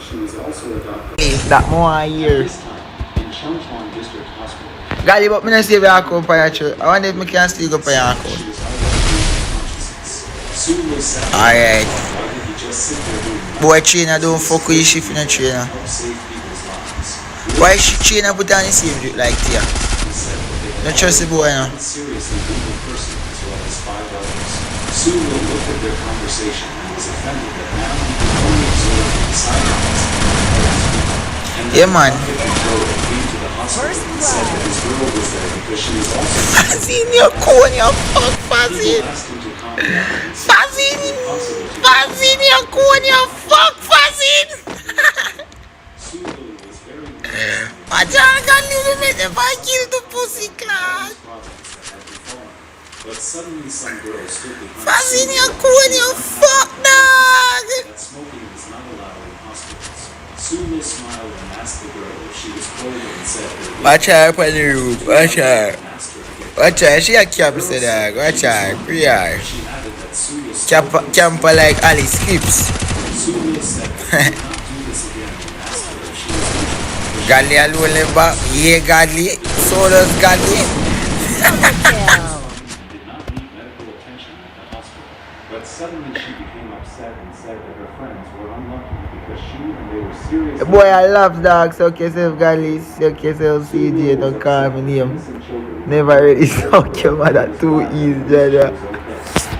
She was also a doctor. That more years. This time in Chongchuan District Hospital. Gali, but me not see if I come for your church. I wonder if I can still go for your account. She was unconscious. Soon was sad. Alright. Why did he just sit there doing nothing? Boy, trainer, don't fuck with your shift in the trainer. Help save people's lives. Why she trainer put on the same drip like Tia? He said that they Don't trust the boy, no. one seriously wounded person as well as 5 others. Sulu looked at their conversation and was offended that now he could only observe the silence. And then Yeah, man. Dr. Joe came to the hospital and said that his girl was there because she was also Fazin, your cone, your fuck, Fazin. asked him to calm down and said Fazin, it was impossible to Fazin, your cone, your fuck, Fazin. Sulu was very My child can little make them kill the pussy class. but suddenly some girl stood behind Fazin, Sulu your cone, your fuck, dog. that smoking was not allowed in hospitals. Sulu smiled and asked the girl if she was cold and said that Watch her up on the roof, watch her. asked her to get Watch her, she a camper, dog. Watch her, free her. She added that Sulu Camper like Alice Skips. Sulu said that he would not do this again and asked her if she was injured. Godly alone back. Yeah, godly. So does godly. Double kill. Did not need medical attention at the hospital. But suddenly she became upset and said that her friends were unlucky because she and they were seriously Boy, I love dog. Suck yourself, godly. Suck yourself, CJ. Don't call me name. innocent children. Never really suck your mother too easy, Jaja.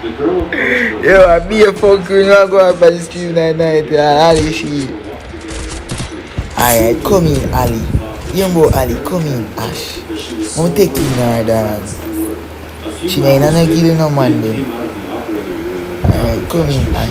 The girl approached her Yo, I be a fuck when you go up on the stream that night. Ali, she. Alright, come in, Ali. Young Ali, come in, Ash. I'm taking her, dog. She ain't gonna give you no man, then. Alright, come in, Ash.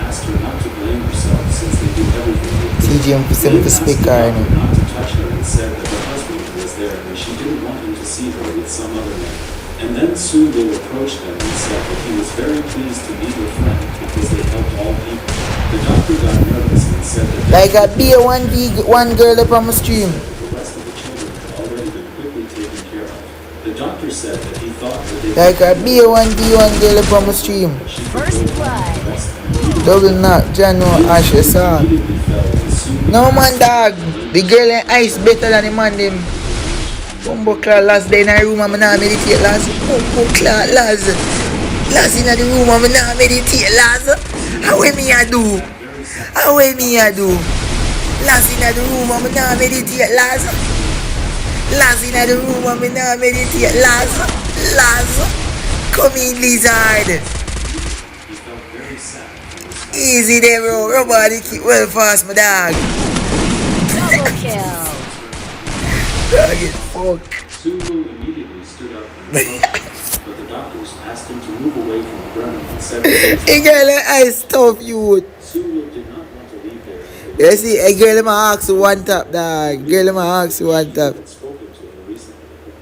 asked her not to blame herself since they did everything. CJ, I'm for to speak her, you know. Not to touch her and said that her husband was there and she didn't want him to see her with some other man. And then Sulu approached them and said that he was very pleased to meet her friend because they helped all people. The doctor got nervous and said that Like a be a one girl up on my stream. the rest of the children had already been quickly taken care of. The doctor said that he thought that they Like a be a one girl up on my stream. First blood. Double knock, Jano, Ash, son. immediately fell to Sulu. No man, dog. The girl in ice better than the man them. Bumbo clock last day in the room and I not meditate last. Bumbo clock last. Last in the room and I not meditate last. How me I do? How me I do? Last in the room and I not meditate last. Last in the room and I not meditate last. Last. Come in, lizard. Easy there, bro. Nobody keep well fast, my dog. Double kill. Dog is fuck. Sulu immediately stood up and approached him, but the doctors asked him to move away from the burn and said that A girl like I stop you. Sulu did not want to leave there until You see, a girl ma ask you one tap, dog. Girl ma ask you one tap. he had spoken to her recently.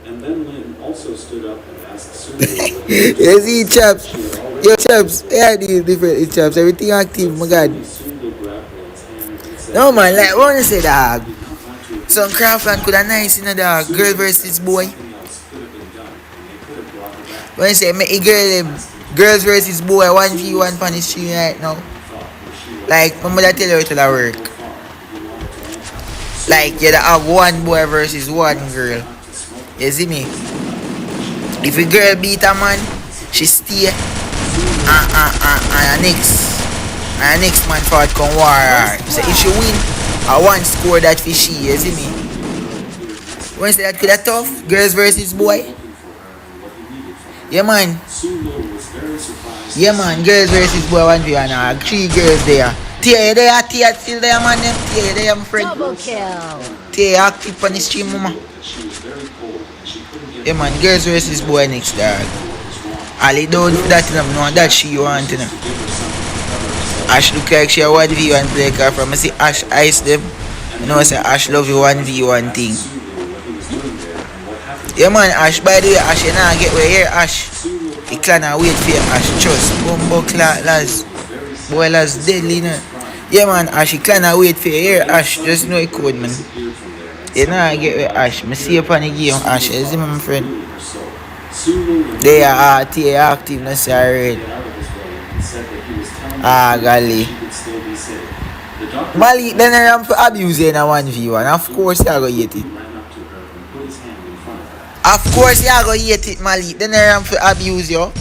And then Lynn also stood up and asked Sulu what You see, chaps. Yo, chaps. Yeah, these different chaps. Everything active, my God. Sulu grabbed Lynn's hand and said, No, man, like, what you say, dog? "I did not want to. Some Craftland could have nice, you know, dog. Girl versus boy. Something else could have been done, and they could have brought her back." When you say, make a girl, girls versus boy, 1v1 on the street right now. Thought that she was Like, my mother tell you how to work. far, Like you have one boy versus one girl. You see me? If a girl beat a man, she stay and next man for it come war her. So if she win, I want score that for she, you see me? When say that could have tough? Girls versus boy? Yeah man. Yeah man, girls versus boy 1v1. 3 girls there. Tia, you there? Tia still there man them? Tia, you there my friend? Double kill. Tia, active on the stream mama. Yeah man, girls versus boy next dog. Ali don't that them know that she want to know. Ash look like she a 1v1 player from I see Ash ice them. You know I say Ash love you 1v1 thing. Yeah man, Ash by the way, Ash you now get where here Ash. The clan a wait for you, Ash trust. Bumbo clan lads. Boy lads deadly no. Yeah man, Ash the clan a wait for you here Ash. Just know it code man. You know I get where Ash. Me see you upon the game Ash. You see me my friend. They are active no sorry. Golly. Malik then I am for abuse in a 1v1. Of course you are going to hate it. Of course you are going to hate it Malik. Then I am for abuse you.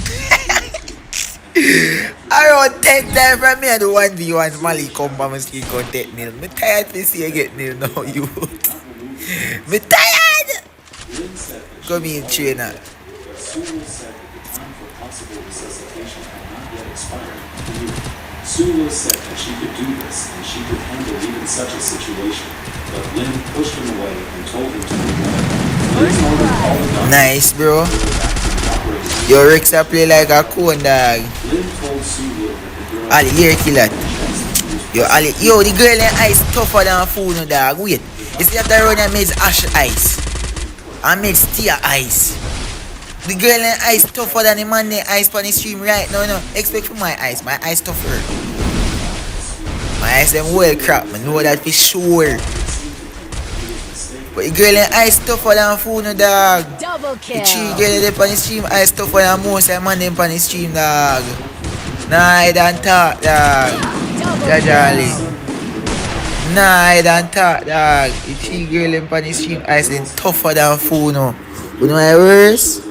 Around 10 times from me and the 1v1 Malik come by my screen content nil. Me tired to see you get nil now you. Me tired. Come in trainer. Sulu said that she could do this and she could handle even such a situation, but Lynn pushed him away and told him to move on. Lynn ordered all the guns Nice bro. back to the operating. Your Rexa play like a cone dog. Lynn told Sulu that the girl Ali, here killer. Yo, Ali, yo, the girl in ice tougher than a fool no dog. Wait. You see after run I made Ash ice. I made Tia ice. The girl in ice tougher than the man in ice on the stream right now. No, expect for my ice. My ice tougher. My ice them well crap. I know that for sure. But the girl in ice tougher than a fool no dog. Double The kill. 3 girls up on the stream ice tougher than most of the man them on the stream dog. Nah, I don't talk dog. Double Jajali. kill. Nah, I don't talk dog. The 3 girls up on the stream ice them tougher than fool no. You know my worse?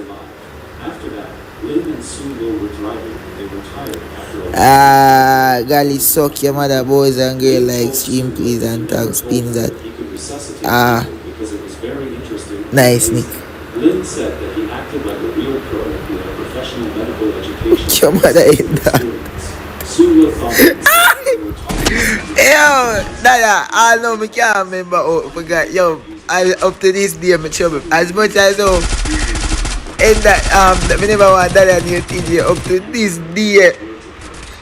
After that, Lynn and Sulu were driving. They were tired after a Golly suck your mother boys and girls like stream please and tag spin that. he could resuscitate Ah. Sulu because it was very interesting. Nice Nick. Lynn said that he acted like a real pro who had professional medical education. Your mother in that. Sulu thought that they were talking Yo, Dada, I know me can't remember. Oh, forgot. Yo, up to this day, I'm trouble. As much as in that me never want Dada near TJ up to this day.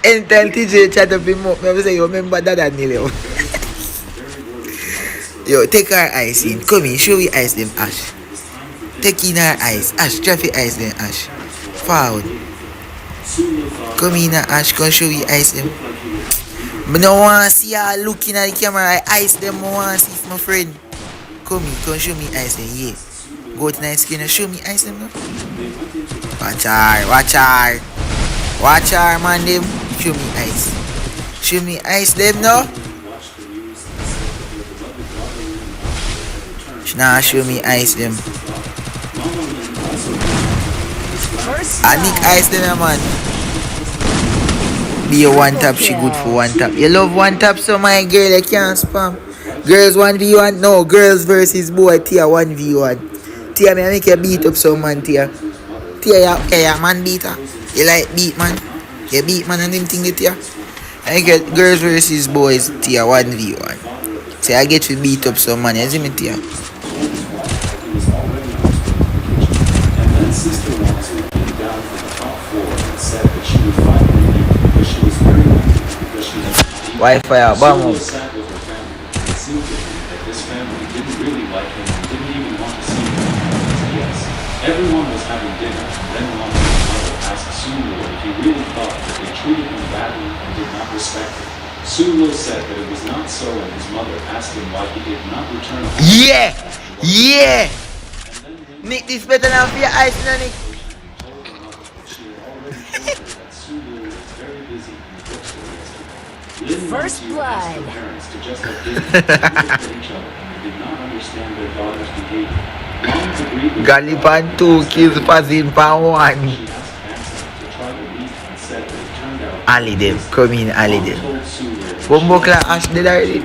Anytime TJ chat up him up, me say, yo, remember Dada Neil. Yo, take our ice in. Come in, show me ice them Ash. Take in our ice. Ash, traffic ice them Ash. Forward. Come in Ash, come show me ice them. I don't want to see her looking at the camera. I ice them. I want to see my friend. Come in, come show me ice them. Yeah. Go to the screen and show me ice them. No? Watch her, watch her. Watch her, man, them. Show me ice. Show me ice them, no? Nah, show me ice them. I need ice them, man. Be a one tap, she good for one tap. You love one tap, so my girl, you can't spam. Girls 1v1, no, girls versus boy, Tia 1v1. Tia, me make you beat up some man, Tia. Tia, yeah, man beater. You like beat, man? You beat, man, and them thing, Tia. I get girls versus boys, Tia 1v1. So I get to beat up some man, you see me, Tia? sister wanted to came down from the top floor and said that she would finally leave because she was very lonely because she had Wi-Fi, Sulu vamos. sat with her family and it seemed to him that this family didn't really like him and didn't even want to see him. Yes, everyone was having dinner and then one of his mother asked Sulu if he really thought that they treated him badly and did not respect him. Sulu said that it was not so and his mother asked him why he did not return home. Yeah! Yeah! Nick, this better than for your ice, no, Nick. Lynn First Montague asked her blood. parents to just let Gideon look at each other and did not understand their daughter's behavior. Moms agreed with Galley pan 2, kills passing pan 1. She asked Anson to try the leaf and said that it turned out. Ali them, come in Ali Mom them. told Sue that Bumbo class Ash did already.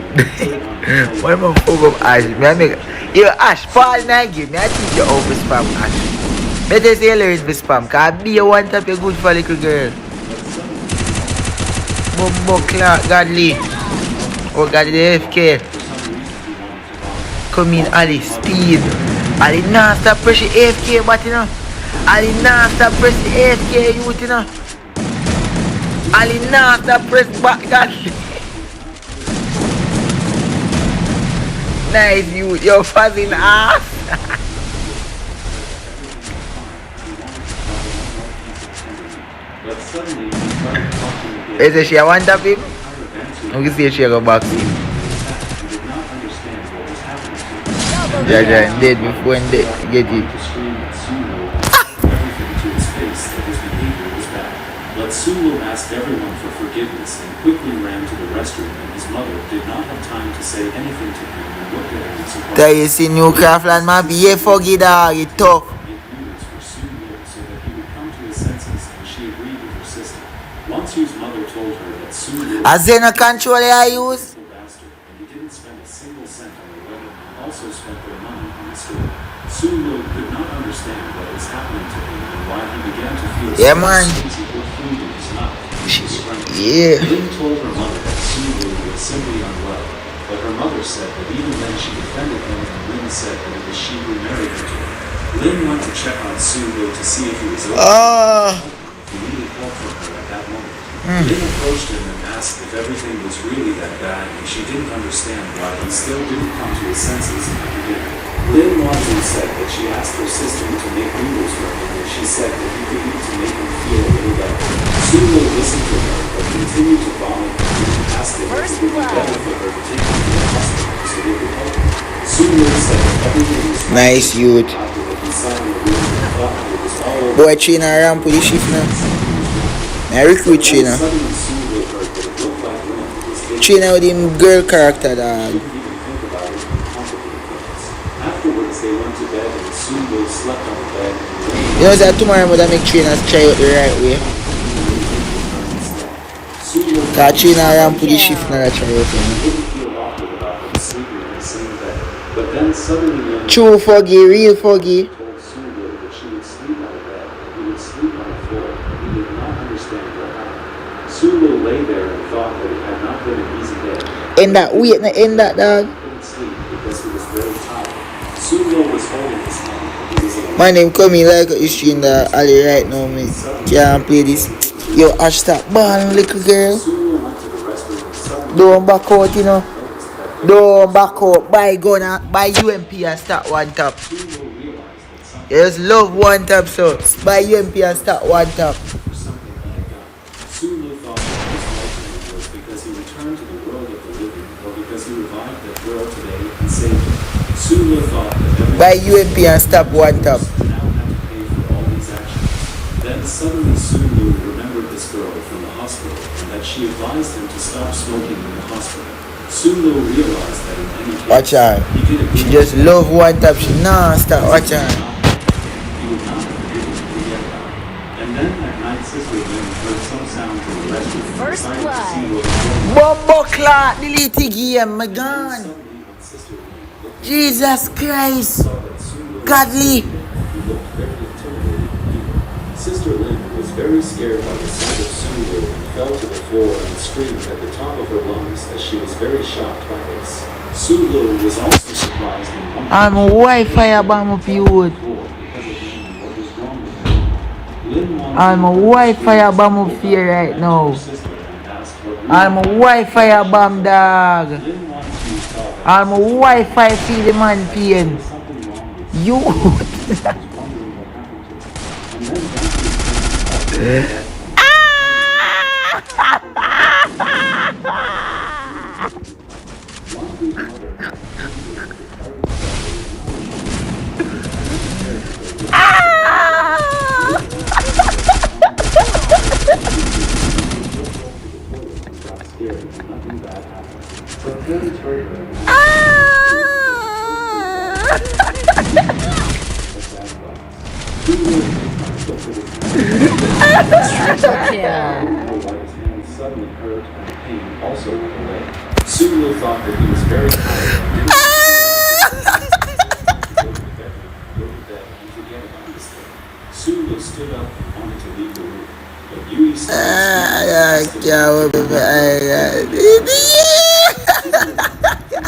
Why am I fuck up Ash? Me I make yo Ash, Paul Nagy, me I teach you how to spam Ash. Better say you learn to spam, cause be a one tap you good for little girl. Bumbo class Godly. Oh God the FK. Come in Ali, speed. Ali nah stop press the AFK but you know. Ali nah stop press the AFK youth you know. Ali nah stop press back Godly. Nice youth, you're fuzzing ass. But suddenly he started talking again. Is it she want tap him? I'm gonna see she go box him. He did not understand what was happening to him. Double Yeah, yeah, kill. dead before and dead. Get it. To scream at Sulu, everything to his face that his behavior was bad. But Sulu asked everyone for forgiveness and quickly ran to the restroom, and his mother did not have time to say anything to him and looked at him in surprise. There you see new Craftland man be a foggy dog, it tough. Make noodles for Sulu so that he would come to his senses, and she agreed with her sister. Once Su's mother told her that Sulu As they no control I use. bastard, and he didn't spend a single cent on the wedding, and also spent their money on the store. Sulu could not understand what was happening to him and why he began to feel Yeah, so man. uneasy with food in his mouth. He was trembling. Yeah. Lynn told her mother that Sulu was simply unwell, but her mother said that even then she defended him, and Lynn said that it was she who married him to her. Lynn went to check on Sulu to see if he was okay. He needed help from her at that moment. Lynn approached him and asked if everything was really that bad, and she didn't understand why he still didn't come to his senses in the beginning. Lynn Watson said that she asked her sister to make noodles for him, and she said that he could eat to make him feel a little better. Sulu listened to her, but continued to vomit and asked if it First would be blood. better for her to take him to the hospital so they could help him. Sulu said that everything was fine Nice youth. after that he sat in the room and thought that it was all over. Boy train around for the shift now. I recruit trainer. Suddenly Sulu heard that it looked like Lynn was taking Trainer with him girl character dog. didn't even think about it and complicated things. Afterwards, they went to bed and Sulu slept on the bed and You know that tomorrow I'm gonna make trainers try out the right way. Sulu Cause trainer around for the shift now I try out. didn't feel awkward about him sleeping in the same bed. But then suddenly Lynn True foggy, real foggy. told Sulu that she would sleep on the bed and he would sleep on the floor. He did not understand what happened. Sulu lay there and thought that it had not been an easy day. In that wait, in that dog. He couldn't sleep because he was very tired. Sulu was holding his hand. He was in a My name coming like a history in the alley right now, me. Can't play this. Yo, Ash stop ball, little girl. Sulu went to the restroom and suddenly Don't back out, you know. noticed that Don't back out. Buy gun, buy UMP and start one tap. Sulu realized that something You just love one tap, so buy UMP and start one tap. for something he had done. Sulu thought that his life was because he returned to the world of the living or because he revived that girl today and saved her. Sulu thought that everything Buy UMP and stop one tap. now had to pay for all these actions. Then suddenly Sulu remembered this girl from the hospital and that she advised him to stop smoking in the hospital. Sulu realized that in any case, Watch her. he did a good She just love one tap. She nah stop. Watch her. He would not forgive him to get that. And then that night, Sister Lynn heard some sound from the restroom and First decided to blood. see what was going on. Bumbo clock, delete the game, my God. Suddenly, when Sister Lynn looked Jesus Christ. saw that Sulu Godly. he looked very intimidated and eager. Sister Lynn was very scared by the sight of Sulu and fell to the floor and screamed at the top of her lungs as she was very shocked by this. Sulu was also surprised and wondered I'm a Wi-Fi bomb up you would. because of knowing what was wrong with her. Lynn wanted I'm a Wi-Fi bomb up here right now. her sister and asked what I'm a Wi-Fi bomb dog. Lynn wanted to tell her I'm a Wi-Fi feed the man pain. something wrong with her. You. She was wondering what happened to her. And then Duncan got scared and Triple kill. Suddenly hurt and pain also went away. Sulu thought that he was very tired and didn't go to bed and forget about this thing. Sulu stood up and wanted to leave the room, but Yui started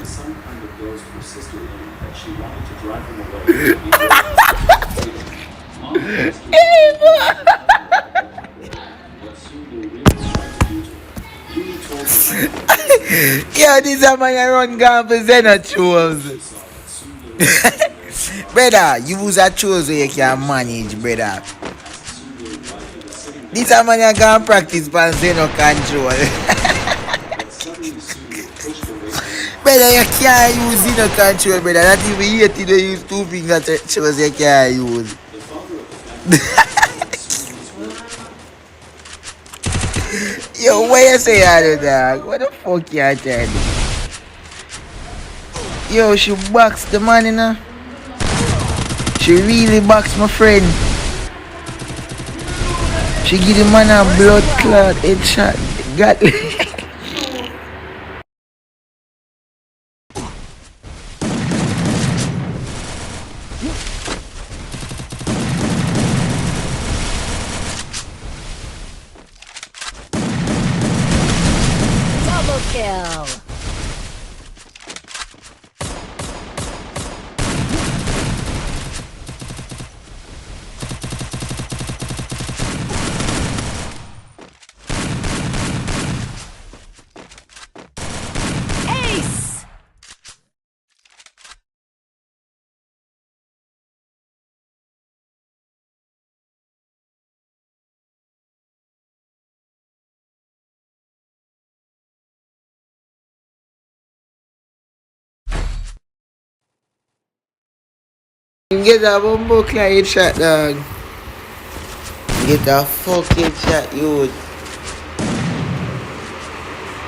some kind of ghost persisted in that she wanted to drive him away. Mom asked what Sulu really tried to do to her. Yui told her Yo, this a man a run gone for Xenochos. Brother, use a chose where you can manage, brother. This a man a gone practice for Xeno control. Brother, you can't use Xeno control, brother. Not even 80 they use 2 fingers chose you can't use. Yo, what you say, other dog? What the fuck you trying to do? Yo, she boxed the man, you know? She really boxed my friend. She give the man a blood clot headshot. Got Double kill. Ace. get a bumbo clock headshot, dog. Get a fucking shot, you.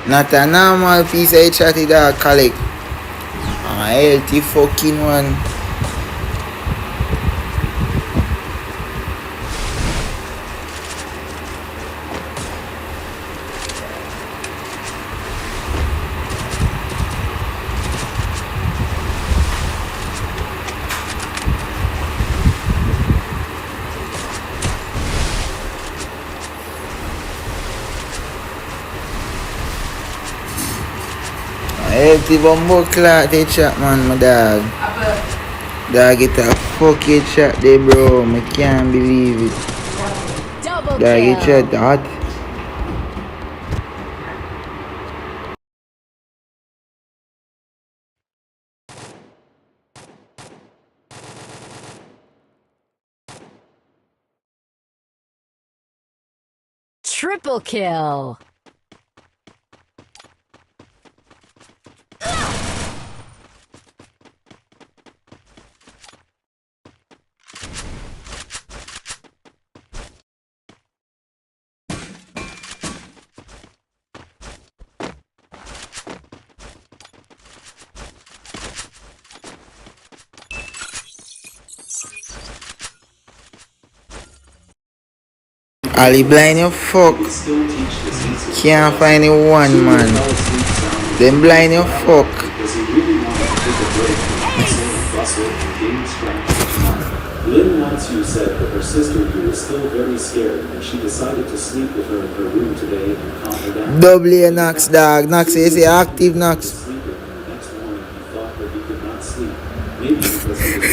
Not a normal piece of headshot, dog, collect. A healthy fucking one. Healthy bumbo clock headshot, man, my dog. Dog get a fucking headshot there, bro. I can't believe it. Double Dog get kill. shot that. Triple kill. Ali blind you fuck. still teach the senses. Can't find anyone, Sulu man. fell asleep soundly Them blind you fuck. because he really wanted to take a break from the hustle and bustle and gain strength each month. Lin Wansu said that her sister, who was still very scared, and she decided to sleep with her in her room today and calm her down. Double A Knox, dog. Knox is active Knox. Sleep with her. Next morning, he thought that he could not sleep. Maybe because he was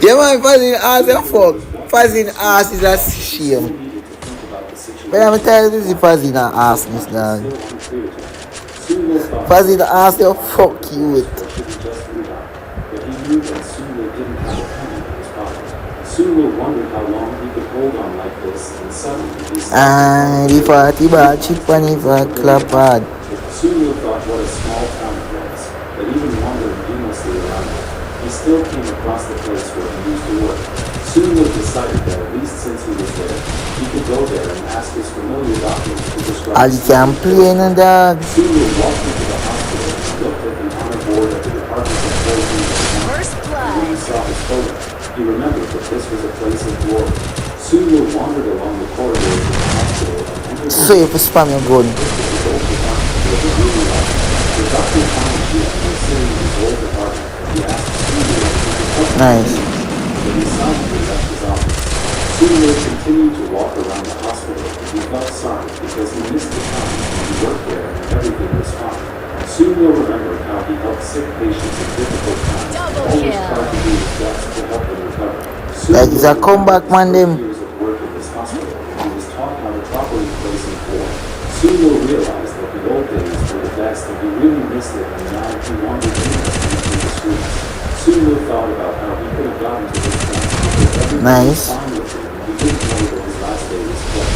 Yeah, man, fuzzing ass you fuck. Fuzzing ass is a shame. needed to think about the situation. But I'm telling you, this is fuzzing ass, this dog. Still unclear to him. Sulu thought Fuzzing ass you fuck you with. that should be just rebound, but he knew that Sulu didn't have a pen in his pocket. Sulu wondered how long he could hold on like this, and suddenly he said, Ah, the party bad chip on it for clap hard. Sulu thought what a small town it was, but even wandering aimlessly around it, he still came across the place where he used to work. Sulu decided that at least since he was there, he could go there and ask his familiar doctors to prescribe. Ali can play no dog. Sulu walked into the hospital and took an honor board at the Department of Employees. First When he blood. saw his photo, he remembered that this was a place of glory. Sulu wandered along the corridors of the hospital and entered the So if you spam your gun. The doctor found Gia was sitting in his old apartment. He asked Sulu if he could help him. Nice. But he silently left his office. Sulu continued to walk around the hospital. He felt sorry because he missed the time when he worked there and everything was fine. Sulu remembered how he helped sick patients in difficult times. Double Always kill. tried to do his best to help them recover. Like it's a comeback, man, them. Years of work in this hospital, he was taught how to properly place an order. Sulu realized that the old days were the best and he really missed it, and now he wanted to into the streets. Sulu thought about how he could have gotten to this point because everything Nice. was fine with him and he didn't know that his last day was close.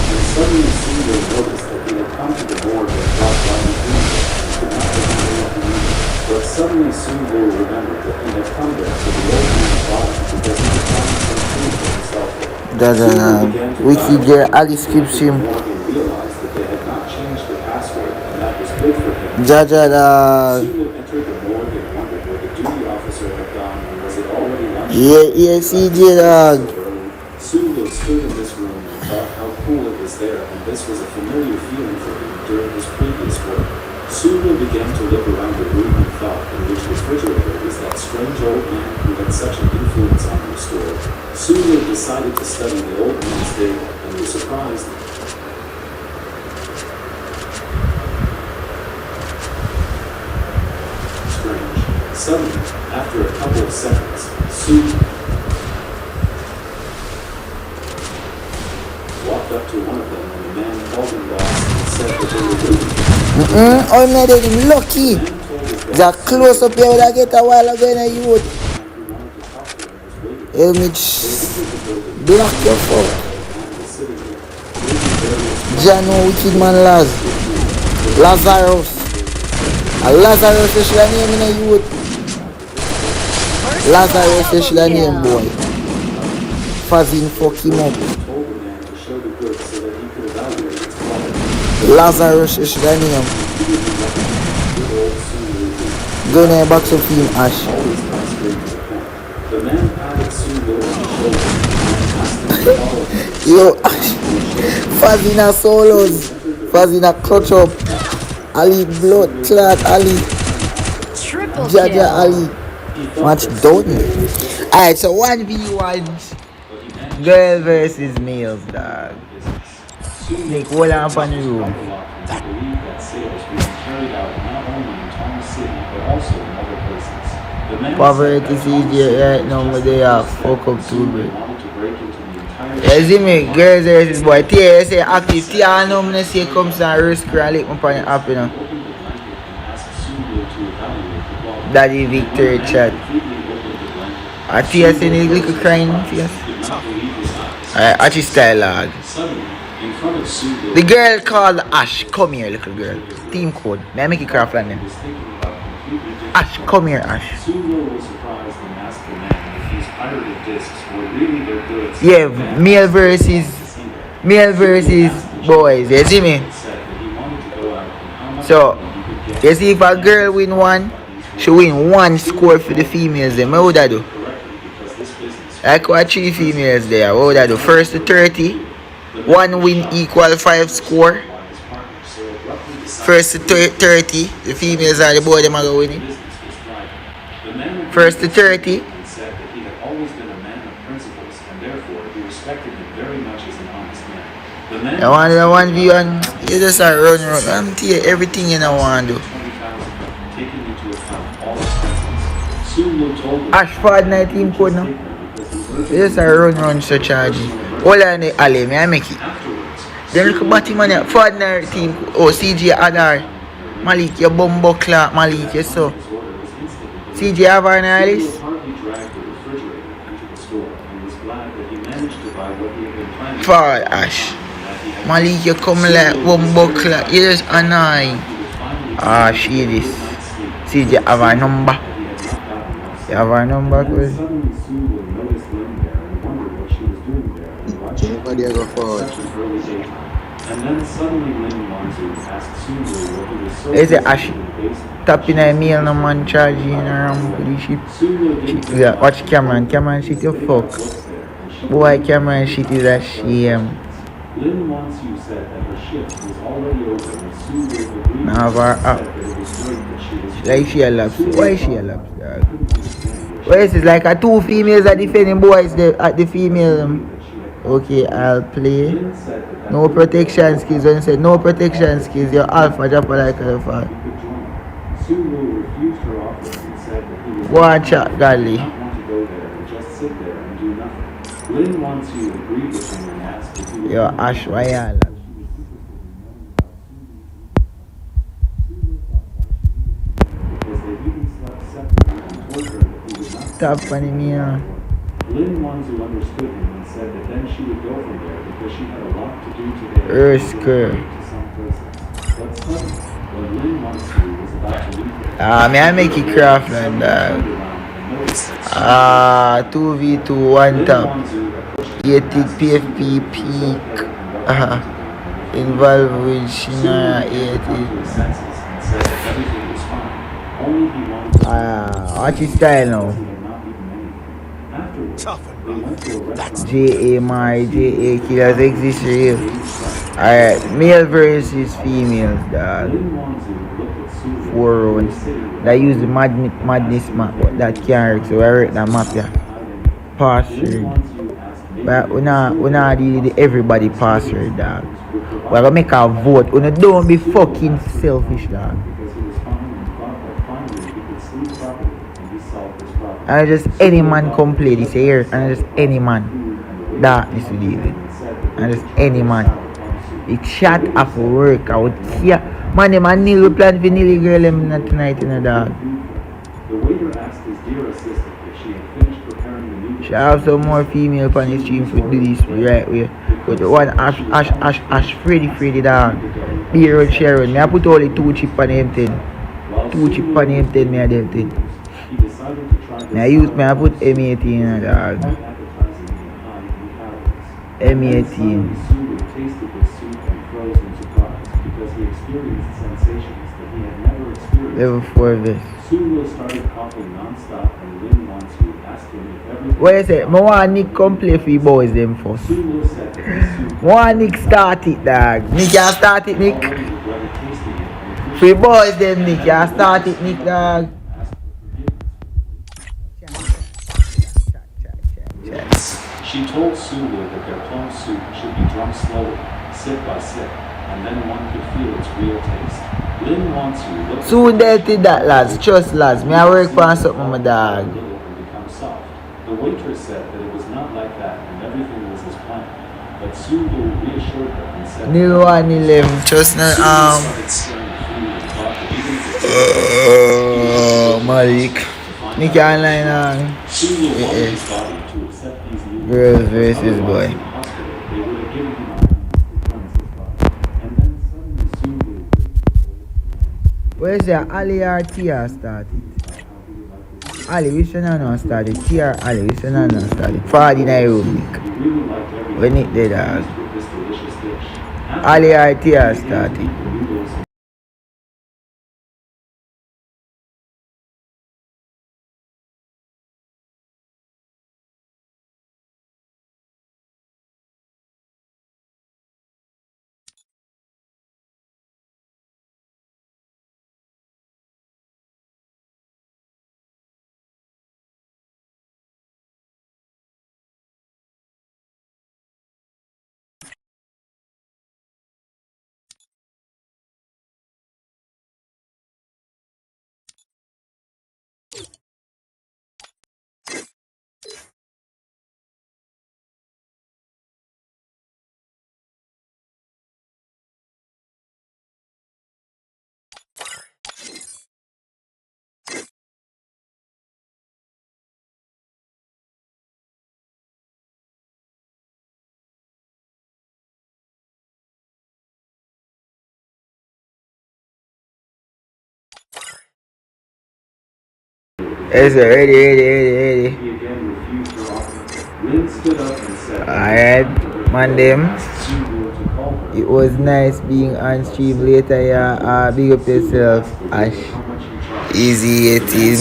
And suddenly Sulu noticed that he had come to the morgue and thought while he was and could not remember what he needed. But suddenly Sulu remembered that he had come there to the old man's body because he had found some food for himself there. That Wiki J Alice keeps him. Morgan realized that they had not changed the password, and that was good for him. Jaja dog. Sulu entered the morgue and wondered where the duty officer had gone, and was it already lunch? Yeah, CJ dog. Sulu stood in this room and thought how cool it was there, and this was a familiar feeling for him during his previous work. Sulu began to look around the room and thought in which refrigerator was that strange old man who had such an influence on the store. Sulu decided to study the old man's data and was surprised. Strange. Suddenly, after a couple of seconds, Sulu walked up to one of them and the man called him boss and said that they were waiting for him. I'm not even lucky. The man told his boss The close up here would I get a while ago in a youth. who wanted to talk to him was waiting. Help me block your fuck. Jano wicked man Laz. Lazarus. A Lazarus is your name in a youth. Lazarus is your name, boy. Fazin fuck him up. Told the man to show the goods so that he could evaluate its quality. Lazarus is your name. Go in a box of him, Ash. The man patted Sulu on the shoulder and asked him to follow him. Yo, Fazina solos. Fazina clutch up. Ali blood clot Ali. Triple Jaja kill. Ali. Match done. Alright, so 1v1 girl versus males, dog. Nick, hold on upon the room. Poverty CJ right now, but they are fuck up too big. You see me, girls versus boy. Tia say active. Tia I know me say come and risk and lick me upon the app, you know. Daddy Victor chat. I Tia say the little crying face. Alright, Achi style log. The girl called Ash. Come here, little girl. Team code. May I make it craft on them? Ash, come here, Ash. Yeah, male versus boys. You see me? So, you see if a girl win one, she win one score for the females. Then what would I do? Like what 3 females there. What would I do? First to 30. 1 win equal 5 score. First to 30. The females are the boy them are going winning. First to 30. I want to 1v1. You just are run. I'm telling you everything you know want to do. Ashford 19 code now. You just are run so charge. Hold on the alley, may I make it? Then look at body man here. Ford 19 oh CJ Adar. Malik, your bumbo clock, Malik, yes so. CJ Avar na Alice? Ford Ash. Malik, you come like bumbo clock. You just annoying. Ah, she this. CJ have a number. You have a number, cuz? Anybody ever forward? And then suddenly Lin Wanzu asked Sulu what he was so Is it busy Ash? in the basement. Tapping a meal no man charging around with the ship. Sulu didn't think Yeah, much watch of it. Cameron. Cameron shit you They fuck. got books there, and she Boy, didn't Cameron think shit much is a about shame. Lin Wanzu said that her shift was already over and Sulu agreed Now with her her and up. said that it was great that she was Like she a laps. Sulu Why is she thought a laps, that dog? he couldn't understand where she Why is it like a two females are defending boys at the female? that she had come Okay, I'll play. Lin said that No protection skills. When you say no protection skills, you're alpha drop like a fall. he could join her. Sulu refused her offer and said that he was Go and chat, Gally. not want to go there and just sit there and do nothing. Lin Wanzu agreed with him and asked if he would Yo, come Ash, with why you a laps? because they even slept separately and told her that he would not Stop funny me, Lin Wanzu understood him and said that then she would go from there because she had a lot to do today. Erskine. To some places. But suddenly, when Lin Wanzu was about to leave there, May I make it craft and turned around and noticed that 2v2 one Lin tap. Wanzu approached 80 PFP peak. Involved with Shina 80. Watch his style now. Tough and rough. That's JA Mari, JA Killers exist real. Alright, male versus females, dog. 4 rounds. That use the madness map, but that can't work, so I rate that map, yeah. Password. But we not deal with everybody password, dog. We're gonna make a vote. We don't be fucking selfish, dog. And just any man come play this here, and just any man. That is to deal with. And just any man. The chat have to work out here. Man, them and Neil we plan for Neely girl them tonight in the dog. The waiter asked his dear assistant if she had finished preparing the meal. Should have some more female on the stream for do this right way. But the one Ash Freddy dog. Beer and Sharon. Me I put only 2 chip on him thing. 2 chip on him thing, me I them thing. He decided to try Me I put M18 in the dog. M18. Sulu tasted the soup and froze in surprise because he experienced sensations that he had never experienced. Level 4 vest. Sulu started coughing non-stop and Lin Wanzu asked him if everything... What you say? I want Nick come play for you boys them first. Sulu said that the soup I want Nick start it, dog. Nick, you start it, Nick. already regretted tasting it and For you boys them, Nick. You start it, Nick, dog. asked for forgiveness. She told Sulu that their plum soup should be drunk slowly, sip by sip, and then one could feel its real taste. Lin Wanzu looked Soon they did that, lads. Trust, lads. Me I work for something, my dog. and become soft. The waitress said that it was not like that and everything was as planned. But Sulu reassured her and said Nil 111. Trust me, started stirring the food and thought that even if it Malik. Nick online, Sulu wanted his body to accept these new Girls versus boy. in the hospital, they would have given him iron to cleanse his body. And then suddenly Sulu Where's the Ali or TR started? Ali, which one I know started? TR Ali, which one I know started? 49 room, Nick. really liked everything When it did, dog. with this delicious dish. Ali or TR started. Yes, sir. Ready. He again refused her offer. Lin stood up and said, Alright, man them. asked Sulu to call It was nice being on stream later, yeah. Big up yourself, Ash. Easy 18.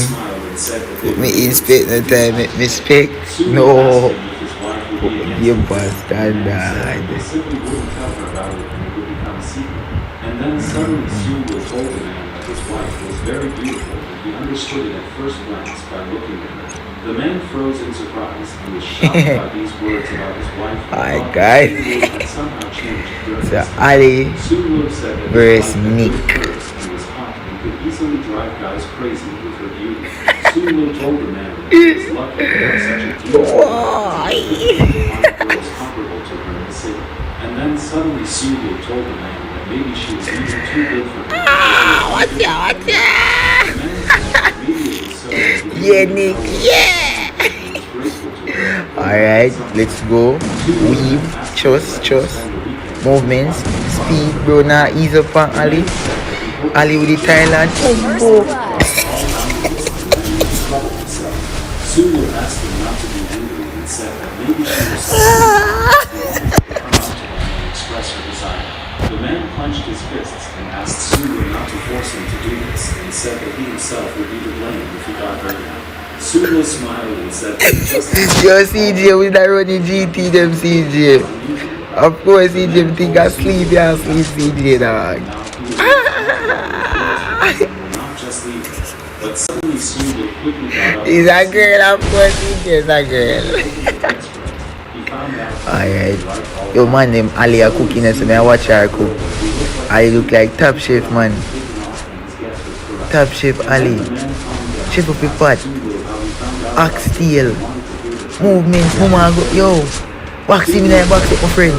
Put me in spec no time, make me spec. No. You bastard. They simply wouldn't tell her about it and it would become a secret. And then suddenly Sue will told the man that his wife was very beautiful and he understood it at first glance by looking at her. The man froze in surprise and was shocked by these words about his wife. Alright, guys. Somehow changed during So, this. Ali Sue Lou said that versus his wife Nick. was first and was hot and could easily drive guys crazy with her beauty. Sue Lou told the man that he was lucky to have such a beautiful girls comparable to her in the city. And then suddenly Sue Lou told the man that maybe she was even too good for him. Yeah, Nick, yeah. Alright, let's go. Weave, chus. Movements, speed, bro. Now ease up on Ali. Ali with the Thailand. First Oh, blood. Sue Lou asked him not to be angry and said that maybe she was to express her desire. The man clenched his fists and asked Sue Lou not to force him to do this and said that he himself would be to blame if he got hurt now. Sue Lou smiled and said that just yo, CJ, we not running GT them, CJ. Of course, CJ think I sleep, yeah, sleep, CJ, dog. not just leaving. But suddenly Sue Lou quickly got up. He's a girl, of course, CJ is a girl. He found out Alright. Yo, man, them Ali are cooking, so I watch her cook. Ali look like top chef, man. Top chef Ali. Chef up the pot. Oxtail. Movements, mama go. Yo, box him in there, box up, my friend.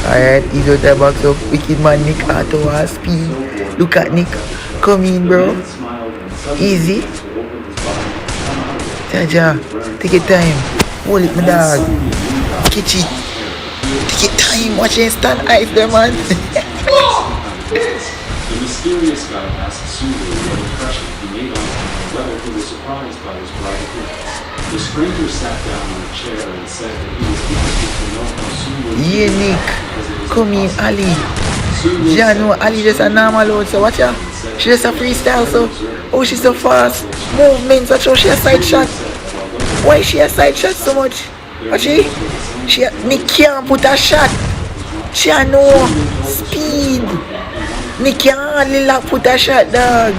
Alright, he's out there, box up. Wicked man, Nick Auto has speed. Look at Nick. Come in, bro. Easy. Jaja, take your time. Hold it, my dog. Catch it. Take your time. Watch it stand eyes there, man. The mysterious guy asked Sue Lou what impression he made on him and whether he was surprised by his bright appearance. The stranger sat down on a chair and said that he was interested to know how Sue Lou Yeah, Nick. Come in, Ali. Sue Lou Yeah, said no, Ali just a normal load, so watch her. She just a freestyle, so. Oh, she's so fast. Movements, watch how she a side shot. Why is she a side shot so much? Watch she? Nick can't put a shot. She a no speed. Nick can't hardly put a shot, dog.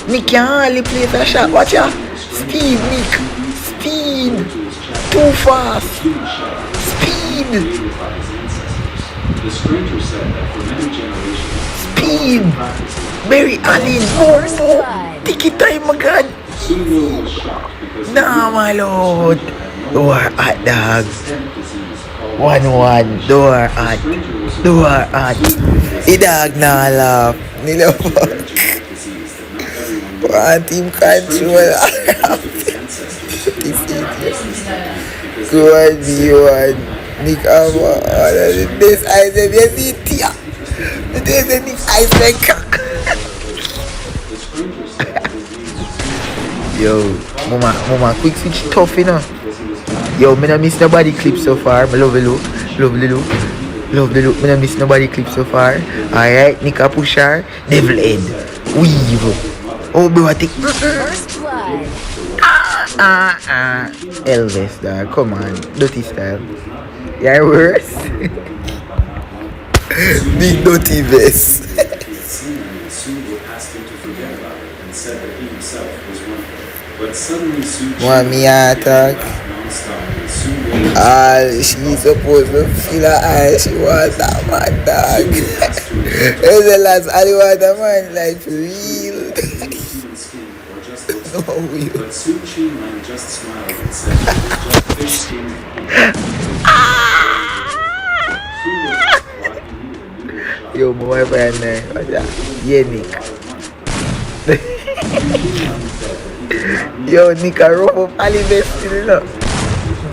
Nick can't hardly place a shot. Watch her. Speed, Nick. Speed. Too fast. Speed. the stranger said that for many generations, Speed. Barry Allen. First Oh, blood. take your time, my God. Sue Lou was shocked because Nah, my lord. Door at dog. disease called 1-1. Door at. Door at. The dog nah laugh. Nilo fuck. disease that not everyone Want him control. This idiot. Go on, B1. Nick Amma. This I said, yes, it here. This is Nick I said, cock. Yo, mama, quick switch tough, you know. Yo, me not miss nobody clip so far. Me love the look. Me not miss nobody clip so far. Alright, Nika Pushar, Devil Head, Weave. Oh, bro, I think. First blood. Elvis, dog. Come on, dirty style. Yeah, worse. Big dirty vest. Sue would ask him to forget about it and said that he himself was one of them. But suddenly Sue Want me attack? non-stop and Sue waited She's supposed to feel her eye. She was a man, dog. It's the last I want a man, like, for real. human skin or just looks No, you. But Sue Chin just smiled and said it was just thick skin. Sue was why he needed a needle shot. Yo, my wife and what's that? Yeah, Nick. Yo, Nick, I rope up Ali Vest, you know.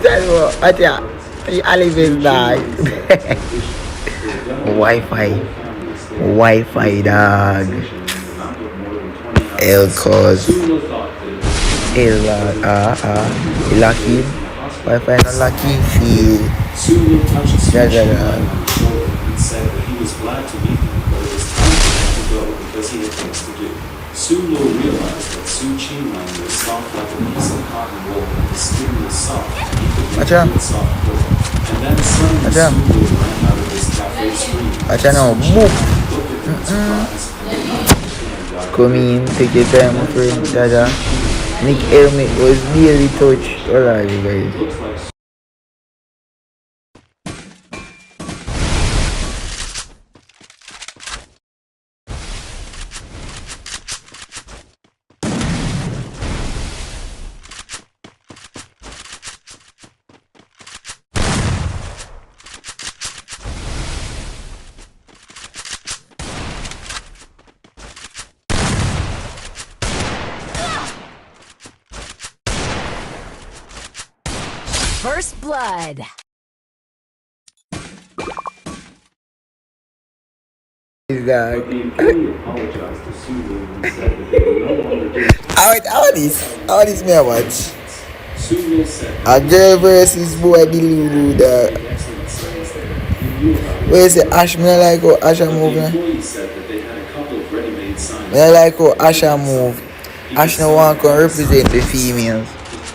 Tell you what, what's that? The Ali Vest, dog. Wi-Fi, dog. El cause. Sue thought that Lucky. Wi-Fi not lucky. See. Sue touched Sue Yeah. on the shoulder and said was glad to meet him, but it was time for him to go because he had things to do. Su Lo realized that Su Qinglang was soft like a piece of cotton wool and his skin was soft. He could make Acha. it soft with it. And then suddenly Acha. Su Lo ran out of his cafe screaming. Acha now, move. Looked at him in surprise and did not understand why. Come in, take your time, my friend, Dada. Nick helmet was nearly touched. Hold on, you guys. Looks like First blood. Is that? the employee apologized to Su Lo and said that they were no longer doing How this me a watch? Su Lo said A girl versus boy Delulu the excellent signs there. He knew about it. where is it? Ash, me I like how Ash a But move. the Man. employee said that they had a couple of ready-made signs. Me I like how Ash a move. Ash no one can represent the females.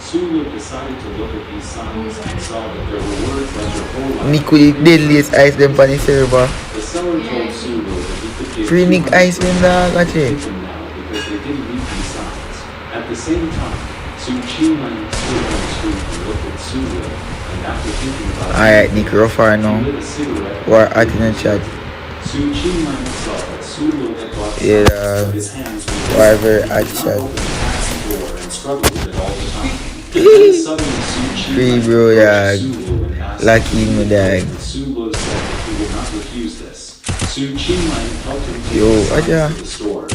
Su Lo decided to look at these signs and saw that there were words like your whole life. Nick with the deadliest ice them on the server. The seller told Su Lo that he could give Free Nick ice them dog, watch it. them now because they didn't read these signs. At the same time, Su Qinglang stood on the street and looked at Su Lo, and after thinking about it, Alright, Nick, rougher he now. lit a cigarette. We're at in the chat. Su Qinglang saw that Su Lo had bought Yeah, signs, but his hands were whatever, he I could not chat. open the taxi door and struggled with it all the time. And then suddenly Su Qinglang Free bro, approached dog. Su Lo and asked Lucky him me, to dog. and Su Lo said that he would not refuse this. Su Qinglang helped him take Yo, the signs Aja. to the store.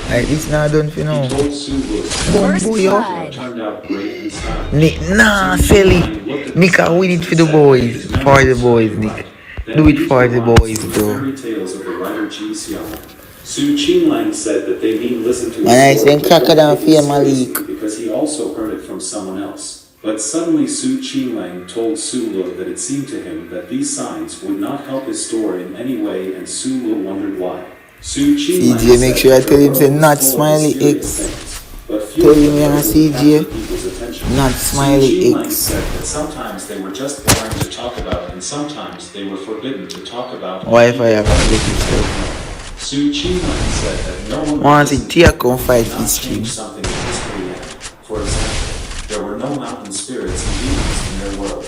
Alright, this now done for now. He told Su Lo First boy, yo. blood. turned out great and stylish. Nick, nah, sell it. Nick, I win it for the boys. For the boys, Nick. Do it for the boys, bro. Fairy tales of the writer Ji Xiang. Su Qinglang said that they need listen to his And I story think Crocodile because fear he Malik. because he also heard it from someone else. But suddenly Su Qinglang told Su Lo that it seemed to him that these signs would not help his story in any way, and Su Lo wondered why. Su Qinglang CJ, make said sure I that tell him, the say, world not was full of Smiley mysterious X. things, but few Tell of him, them you're not would CJ. capture people's attention. Not Smiley Su Qinglang X. said that sometimes they were just boring to talk about, and sometimes they were forbidden to talk about. Why if I have to get himself? Su Qinglang said that no one Once would it Tia come not fight change this stream. something in history yet. For example, there were no mountain spirits and demons in their world.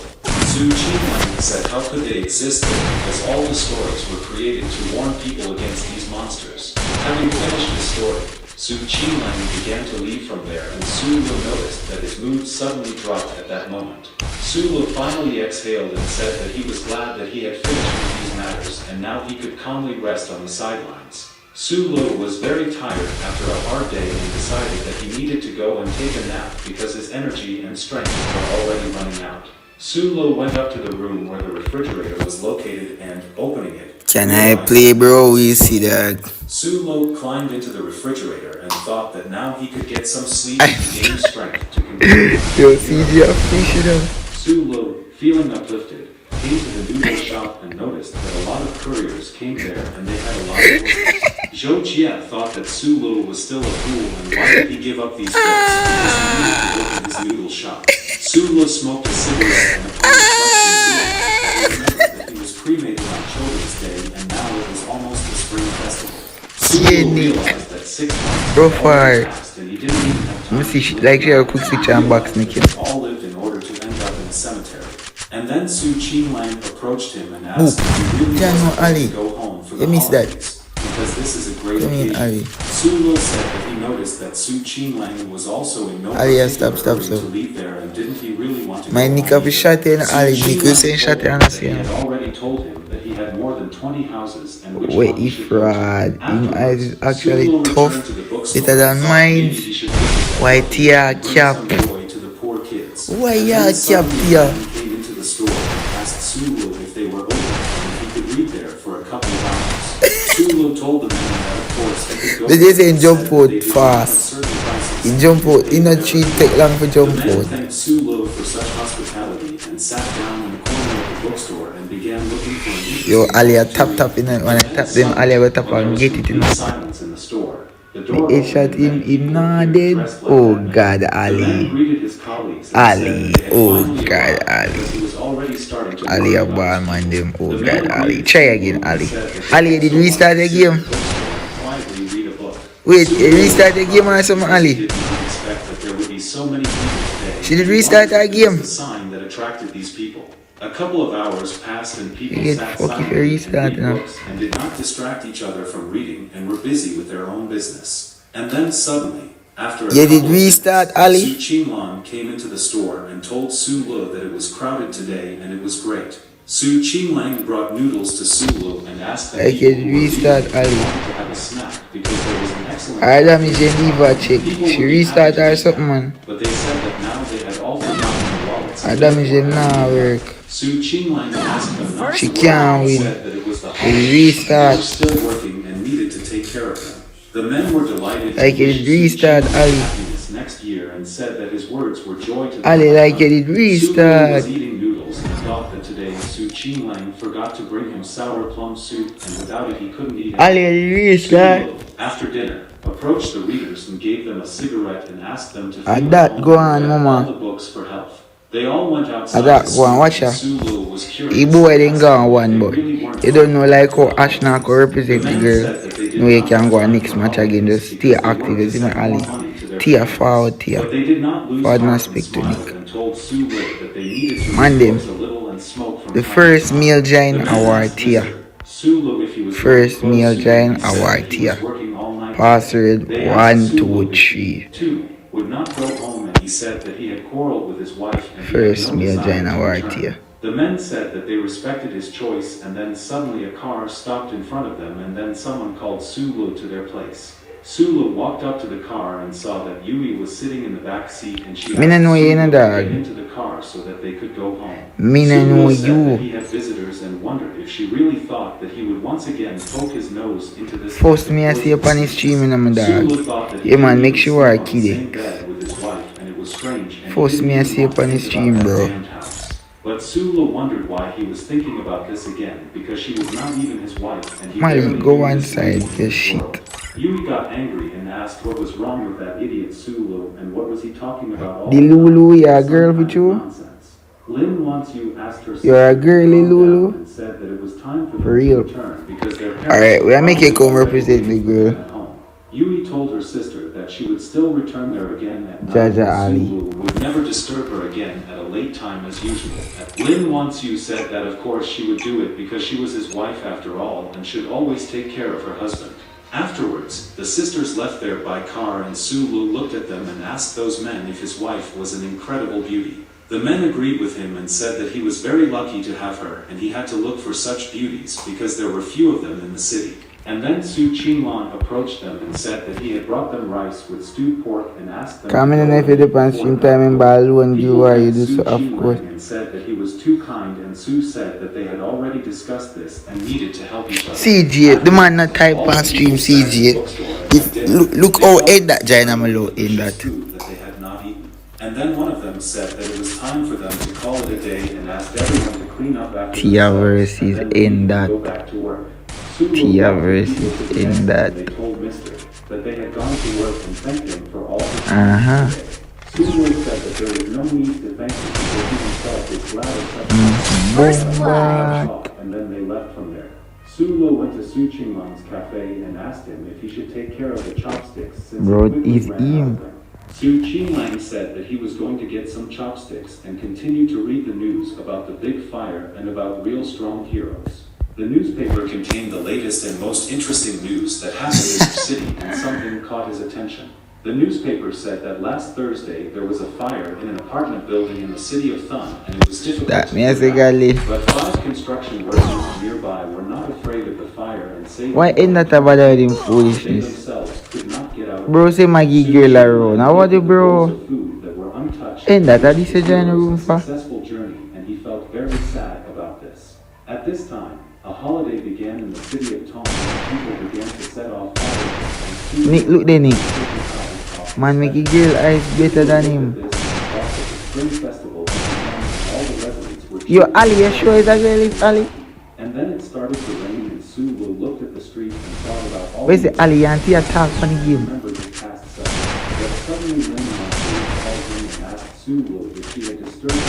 Su Qinglang said how could they exist there because all the stories were created to warn people against these monsters. Having finished his story, Su Qinglang began to leave from there, and Su Lo noticed that his mood suddenly dropped at that moment. Su Lo finally exhaled and said that he was glad that he had finished with these matters, and now he could calmly rest on the sidelines. Su Lo was very tired after a hard day and decided that he needed to go and take a nap because his energy and strength were already running out. Su Lo went up to the room where the refrigerator was located and, opening it, Can I realized play, bro? We see that. Su Lo climbed into the refrigerator and thought that now he could get some sleep and gain strength to continue. Yo, CJ, appreciate him. Su Lo, feeling uplifted, came to the noodle shop and noticed that a lot of couriers came there and they had a lot of orders. Zhou Jia thought that Su Lo was still a fool and why did he give up these goods because he needed to open his noodle shop. Su Lo smoked a cigarette and upon reflection realized that he was cremated on Children's Day and now it was almost the spring festival. Su Yeah, Lo Nick. realized that 6 months Bro, had far. already passed and he didn't even have time Let me see, to like, share a quick switch and box, Nick. all lived in order to end up in a cemetery. And then Su Qinglang approached him and asked if he really Yeah, no, wasn't going Ali. to go home for You the missed that. holidays, because this is a great Come in, Ali. occasion. Su Lo said that he noticed that Su Qinglang was also in no Ali, yeah, particular stop, hurry stop. to leave there, and didn't he really want to My go Nick home have a either. shot in Su Ali. Nick will Qinglang say shot told in him the that he same. had already told him that he had more than 20 houses and which Wait, one he if should go to. fraud. Him eyes is Afterwards, actually Su Lo tough. returned to the bookstore Better than and thought mine. maybe he should visit that Why village Tia and bring cap? some joy to the poor kids. Why And yeah, then cap suddenly Tia? a man came into the store and asked Su Lo if they were open and if he could read there for a couple of hours. Su Lo told the man that of course they could go. They just there ain't and jump said out they did not fast. have certain prices. He jump out. He not treat take long for The jump man out. thanked Su Lo for such hospitality and sat down in the corner of the bookstore and began looking for a new Yo, Ali, I tap in it. When I tap them, Ali, I go tap and get it in. silence in the store. The The door headshot opened and him people not appeared dead. dressed like Oh Batman. God, The man Ali. greeted his colleagues and Ali, said they had oh finally God, arrived Ali. because he was already starting to Ali worry a about ball his man them. Oh The God, man Ali. greeted Try Sue again, and Ali. said that they Ali, did also you restart wanted the to sit in game? the bookstore and quietly read a book. Wait, Sue you was restart the game or surprised something, because he Ali? did not expect that there would be so many people today. She did He restart wondered that if it was game. the sign that attracted these people. A couple of hours passed and people You get sat fuck if you silently restart and read now. books and did not distract each other from reading and were busy with their own business. And then suddenly, after a You did couple of restart, minutes, Ali? Su Qinglan came into the store and told Su Lu that it was crowded today and it was great. Su Qinglan brought noodles to Su Lu and asked the I people can who were restart, reading if they Ali. wanted to have a snack because there was an excellent Adam deal. is Geneva check. People She would be restart happy to or do something, that, man. but they said that now they had all forgotten their wallets. and Adam is therefore had not to give up. work. Su Qinglan asked them not She to worry can't and win. said that it was the She holidays. restart. They were still working and needed to take care of them. The men were delighted to Like it wish Su restart, Qinglan Ali. happiness next year and said that his words were joy to the Ali, like it Su Lu restart. was eating noodles and thought that today Su Qinglan forgot to bring him sour plum soup and without it he couldn't eat it. Ali, restart. Su Lu, after dinner, approached the readers and gave them a cigarette and asked them to Ah, fill that out go all on, the Mama. books for health. They all went outside. That to go on, see, watch and her. Su Lu was curious. He boy didn't go on asking one, if but they really weren't you don't know like how fighting. Ashna could represent the men girl. said that they did No, you not can have go on time next for match holidays again. Just stay because they active, worked you to know, send Ali. more money to their Tia families. forward, Tia. But they did not lose Forward heart must and speak to smiled Nick. and told Su Lu that they needed to Man, read them. books a little and smoke from The time to first time. male giant The men award, asked Tia. Mr. Su Lu if he was First going to male close giant soon. He said award, that he was Tia. working all night Pass today. it They asked 1, Su 2, Lu if he, 3. too, would not go home and he said that he had quarreled with his wife and First he had no male desire giant to award, return. Tia. The men said that they respected his choice and then suddenly a car stopped in front of them and then someone called Su Lu to their place. Su Lu walked up to the car and saw that Yui was sitting in the back seat and she Me asked no know Su you, Lu no to dog. get into the car so that they could go home. Me no Su Lu know said that he you. had visitors and wondered if she really thought that he would once again poke his nose into this. First me I see up on his stream in my Su dog. Lu thought that Yeah, man, he make would sure sleep I on the kid same it. bed with his wife, and it was strange. And he First didn't me I even see want up to on his think stream, about that bro. damned house. But Su Lu wondered why he was thinking about this again, because she was not even his wife, and he Mali, barely go knew one this side, lady in your this world. shit. Yui got angry and asked what was wrong with that idiot Su Lu, and what was he talking about all The the time? Lulu, you a Some girl kind with of you? nonsense. Lin once you asked her You're a sister to girly calm Lulu? down and said that it was time for For them real. to return because their parents Alright, we are were making probably come already represent the waiting for them girl. at home. Yui told her sister that she would still return there again at night. Jaja and Ali. Su Lu would never disturb her again at a late time as usual. Lin once you said that of course she would do it because she was his wife after all and should always take care of her husband. Afterwards, the sisters left there by car and Su Lu looked at them and asked those men if his wife was an incredible beauty. The men agreed with him and said that he was very lucky to have her and he had to look for such beauties because there were few of them in the city. And then Su Qinglan approached them and said that he had brought them rice with stewed pork and asked them Come to in go and if you and depend eat stream pork time in afterwards. Balu and People you are you thanked do Su so of Qinglan course. and said that he was too kind and Su said that they had already discussed this and needed to help each other. CJ, the man not type All on the stream people sat in the CJ. bookstore and If, had dinner. look They how felt head that giant very am low in delicious that. food that they had not eaten. And then one of them said that it was time for them to call it a day and asked everyone to clean up after Tia themselves versus and then in leave and that. go back to work. Su Lu Tia walked the versus people to the in exit that. and they told Mister that they had gone to work and thanked him for all his Uh-huh. today. Su Lu said that there was no need to thank him because he himself was glad of such First Boom, blood. boy. and then they left from there. Su Lu went to Su Qinglan's cafe and asked him if he should take care of the chopsticks since Bro, he quickly it's ran out him. of them. Su Qinglan said that he was going to get some chopsticks and continue to read the news about the big fire and about real strong heroes. The newspaper contained the latest and most interesting news that happened in the city and something caught his attention. The newspaper said that last Thursday there was a fire in an apartment building in the city of Thun and it was difficult That to me as put a out. galley. But 5 construction workers nearby were not afraid of the fire and saved Why the ain't that apartment. about him They foolishness? themselves could not get out. Bro say Maggie Su girl Qinglan around. How looked the at the bro? bowls of food that were untouched Ain't that and a wished this the a heroes room a for? successful journey and he felt very sad about this. At this time, a holiday began in the city of Tong and people began to set off fireworks and Nick, look there, Nick. off Man, the make set. a girl eyes better than him. This and thought that the spring festival began and all the residents were Yo, cheering Ali, you sure it's a girl? It's Ali? And then it started to rain, and Sulu looked at the street and thought about all Where's the Ali Auntie attack on the game? remembered the past self. But suddenly Lin Wanzu called in and asked Sulu if she had disturbed him.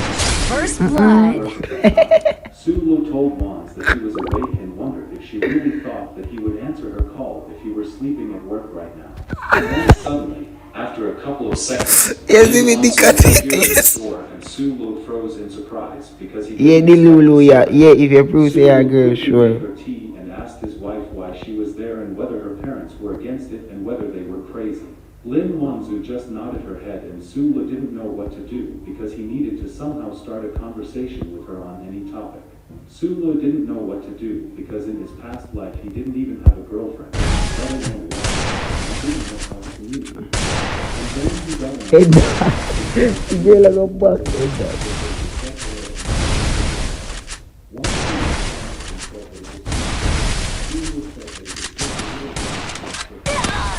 First blood. Sulu told Wanz that he was awake and wondered if she really thought that he would answer her call if he were sleeping at work right now. And then suddenly, after a couple of seconds, Yes, Lin even the Wanzu cat appeared at is. the door and Sulu froze in surprise because he Yeah, the Lulu, yeah. Yeah, if you prove say a girl, sure. her tea and asked his wife why she was there and whether her parents were against it and whether they were crazy. Lin Wanzu just nodded her head and Sulu didn't know what to do because he needed to somehow start a conversation with her on any topic. Sulu didn't know what to do because in his past life he didn't even have a girlfriend. Let alone wife. He didn't know how to communicate. And then he got an Head back. The girl a go back. Head back.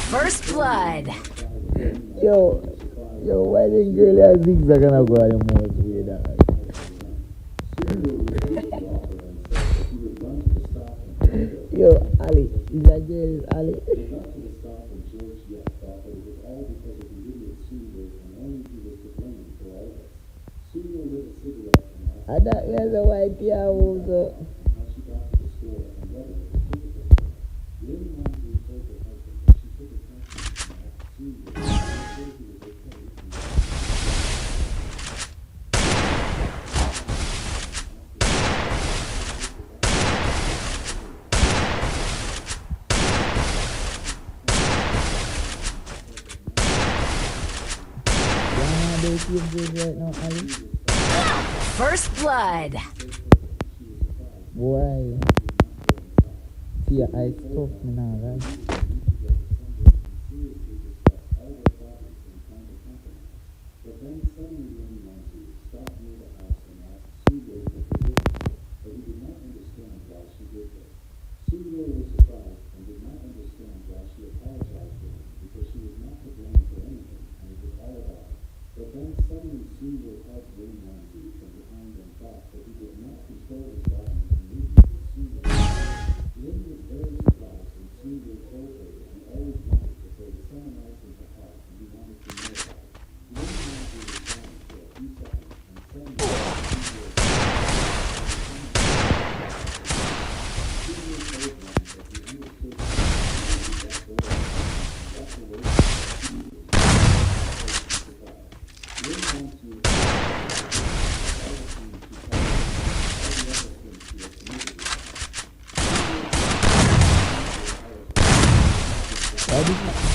First blood. Yo, why the girl a zigzag and a go on the mouth way dog? Yo, Ali, is that girl is Ali? I thought there's a white hair also. Right now, Ali. First blood. Boy. See, I stuff me now, right?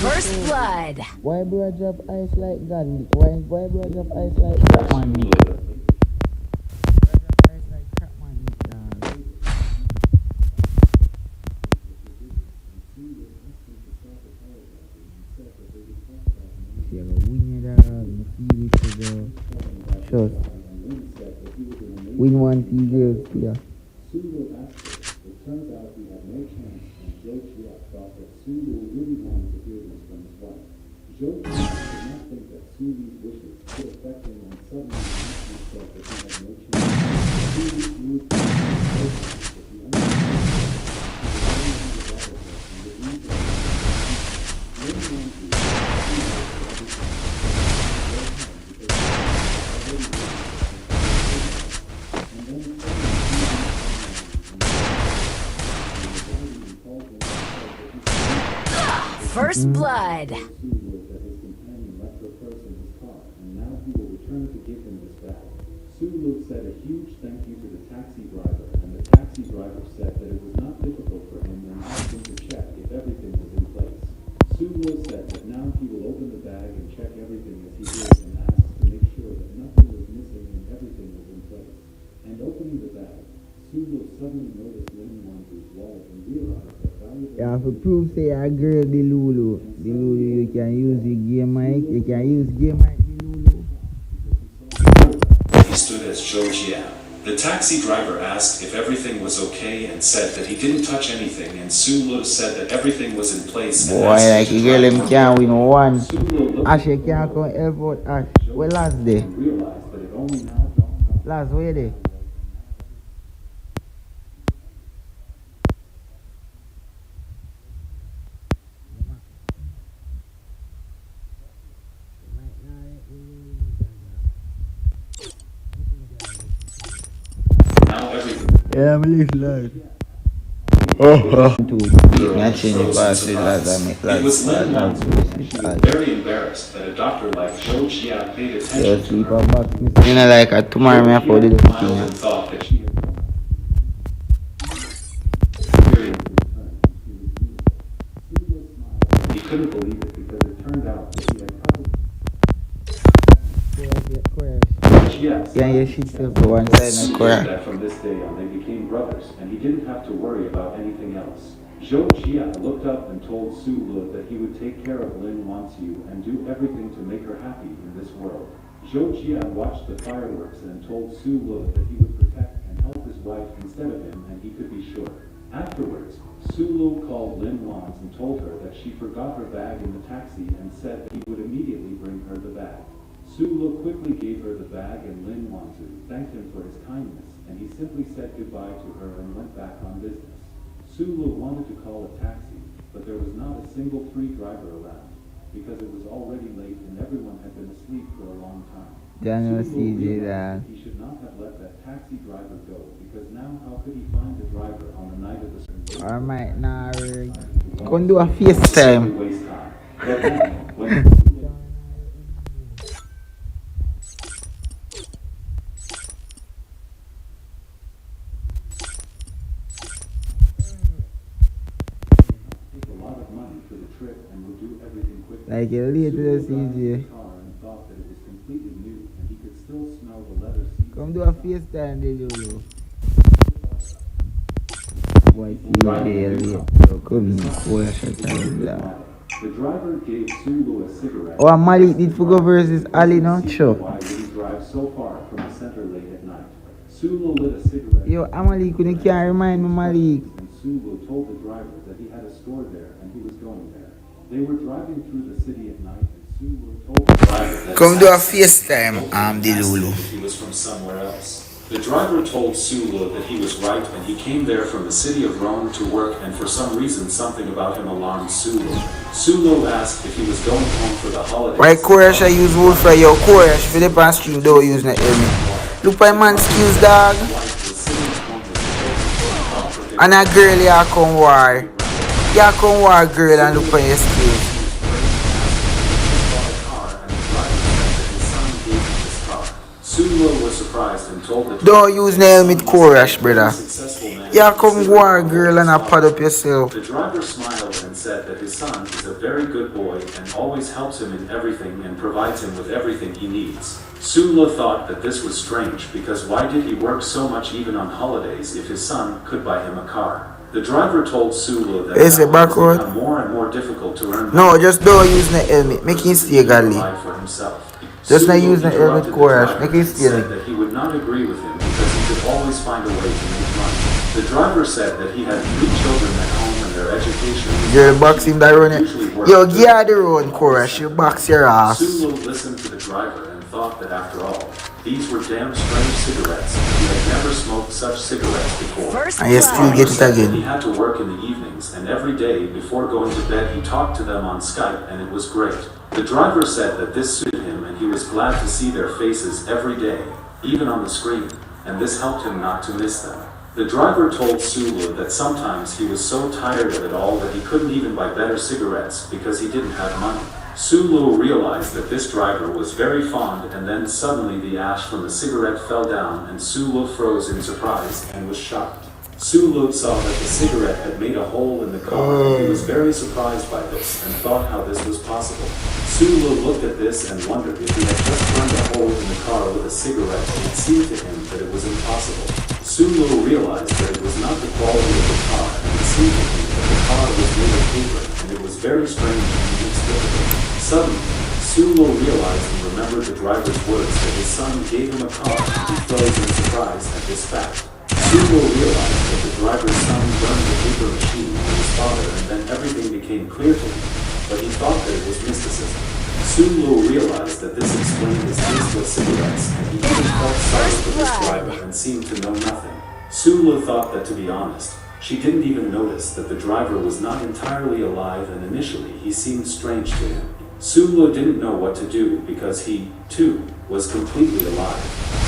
First blood. Why bro drop ice like God? Why bro drop ice like crap man? Ice like crap man. See, I go win your dog. I feel it to go. Trust. Win one T girls here. Sulu asked her. It turns out he had no chance, and Zhou Jia thought that Sulu really wanted to hear this from his wife. Zhou Jia did not think that Sulu's wishes could affect him, and suddenly he said that he had no chance. Sulu moved to the that he understood First blood. Sulu that his companion left her purse in his car, and now he will return to give him this bag. Sulu said a huge thank you to the taxi driver, and the taxi driver said that it was not difficult for him and asked him to check if everything was in place. Sulu said that now he will open the bag and check everything as he did and asks to make sure that nothing was missing and everything was in place. And opening the bag, Sulu suddenly noticed Lin Wanzu's wallet and realized that valuable... Yeah, for proof say a girl the Lulu. The Lulu you can use the game mic. You can use game mic the Lulu. He stood as Zhou Jia. The taxi driver asked if everything was okay and said that he didn't touch anything, and Sulu said that everything was in place. Boy, like a girl him can't win one. Sulu looked Ash you can't come help out Ash. Where last day? and realized that it only now dawned on him. Last where day? Yeah, I'm listening. Oh, to not change the passes as I make It was Lin lads. Wanzu. She was very embarrassed that a doctor like Zhou Jia paid So attention to sleep her. on back. You know, like tomorrow, me I put it Smiled in. and thought that she had experienced return. He couldn't believe it because it turned out that he had probably yes. Yeah, yeah, she still for one side Su and knew correct. that from this day on they became brothers, and he didn't have to worry about anything else. Zhou Jia looked up and told Su Le that he would take care of Lin Wanzu and do everything to make her happy in this world. Zhou Jia watched the fireworks and told Su Le that he would protect and help his wife instead of him, and he could be sure. Afterwards, Su Le called Lin Wanzu and told her that she forgot her bag in the taxi and said that he would immediately bring her the bag. Su Le quickly gave her the bag, and Lin Wanzu thanked him for his kindness, and he simply said goodbye to her and went back on business. Su Le wanted to call a taxi, but there was not a single free driver around, because it was already late and everyone had been asleep for a long time. Daniel Su Le CJ realized that. that he should not have let that taxi driver go, because now how could he find a driver on the night of the ceremony? Alright, now come do a FaceTime. Waste time. But then, when take a lot of money for the trip and would do everything quickly. Like a little Su Le got in CJ. the car and thought that it was completely new, and he could still smell the leather seats. Come do a FaceTime, Lulu. Boy, CJ, so come in, boy, shut up. The driver gave Su Le a cigarette. Oh, Malik did for go versus Ali, no? Sure. Why would he drive so far from the center late at night? Su Le lit a cigarette. Yo, Malik, you can't remind me, Malik. And Su Le told the driver that he had a store there and he was going there. They were driving through the city at night, and Su Le told the driver that Come do a FaceTime, the Lulu. he was from somewhere else. The driver told Su Le that he was right and he came there from the city of Rome to work, and for some reason something about him alarmed Su Le. Su Le asked if he was going home for the holidays. Right, Koresh, I use wood for your Koresh. For the past stream, don't use the helmet. Look, my man skills, dog. And a girl, you come war. You come war, girl, and look on your skills. Su Le was surprised and told the Don't use the helmet, Koresh, brother. successful man. You come war, girl, and pad up yourself. The driver smiled and said that his son is a very good boy and always helps him in everything and provides him with everything he needs. Su Le thought that this was strange because why did he work so much even on holidays if his son could buy him a car? The driver told Su Le that Is it now backward? become more and more difficult to earn No, just don't use the helmet. Make him stay godly. money for himself. Just not Su Le use the helmet, interrupted the Koresh. driver Make him and stay. said that he would not agree with him because he could always find a way to make money. The driver said that he had 3 children at home and their education was Girl, box him that run it. usually worked Yo, just get out the road, Koresh. You box your ass. Su Le listened to the driver and thought that after all, these were damn strange cigarettes. He had never smoked such cigarettes before. First And you still blood. get it He again. had to work in the evenings, and every day before going to bed he talked to them on Skype, and it was great. The driver said that this suited him and he was glad to see their faces every day, even on the screen, and this helped him not to miss them. The driver told Su Le that sometimes he was so tired of it all that he couldn't even buy better cigarettes because he didn't have money. Su Le realized that this driver was very fond, and then suddenly the ash from the cigarette fell down and Su Le froze in surprise and was shocked. Su Le saw that the cigarette had made a hole in the car. He was very surprised by this and thought how this was possible. Su Le looked at this and wondered if he had just burned a hole in the car with a cigarette. It seemed to him that it was impossible. Su Le realized that it was not the quality of the car, and it seemed to him that the car was made of paper, and it was very strange and inexplicable. Suddenly, Su Le realized and remembered the driver's words that his son gave him a car, and he froze in surprise at this fact. Su Le realized that the driver's son burned the paper machine with his father, and then everything became clear to him, but he thought that it was mysticism. Su Le realized that this explained his tasteless cigarettes, and he even felt sorry for this driver and seemed to know nothing. Su Le thought that, to be honest, she didn't even notice that the driver was not entirely alive, and initially he seemed strange to him. Sulu didn't know what to do because he, too, was completely alive.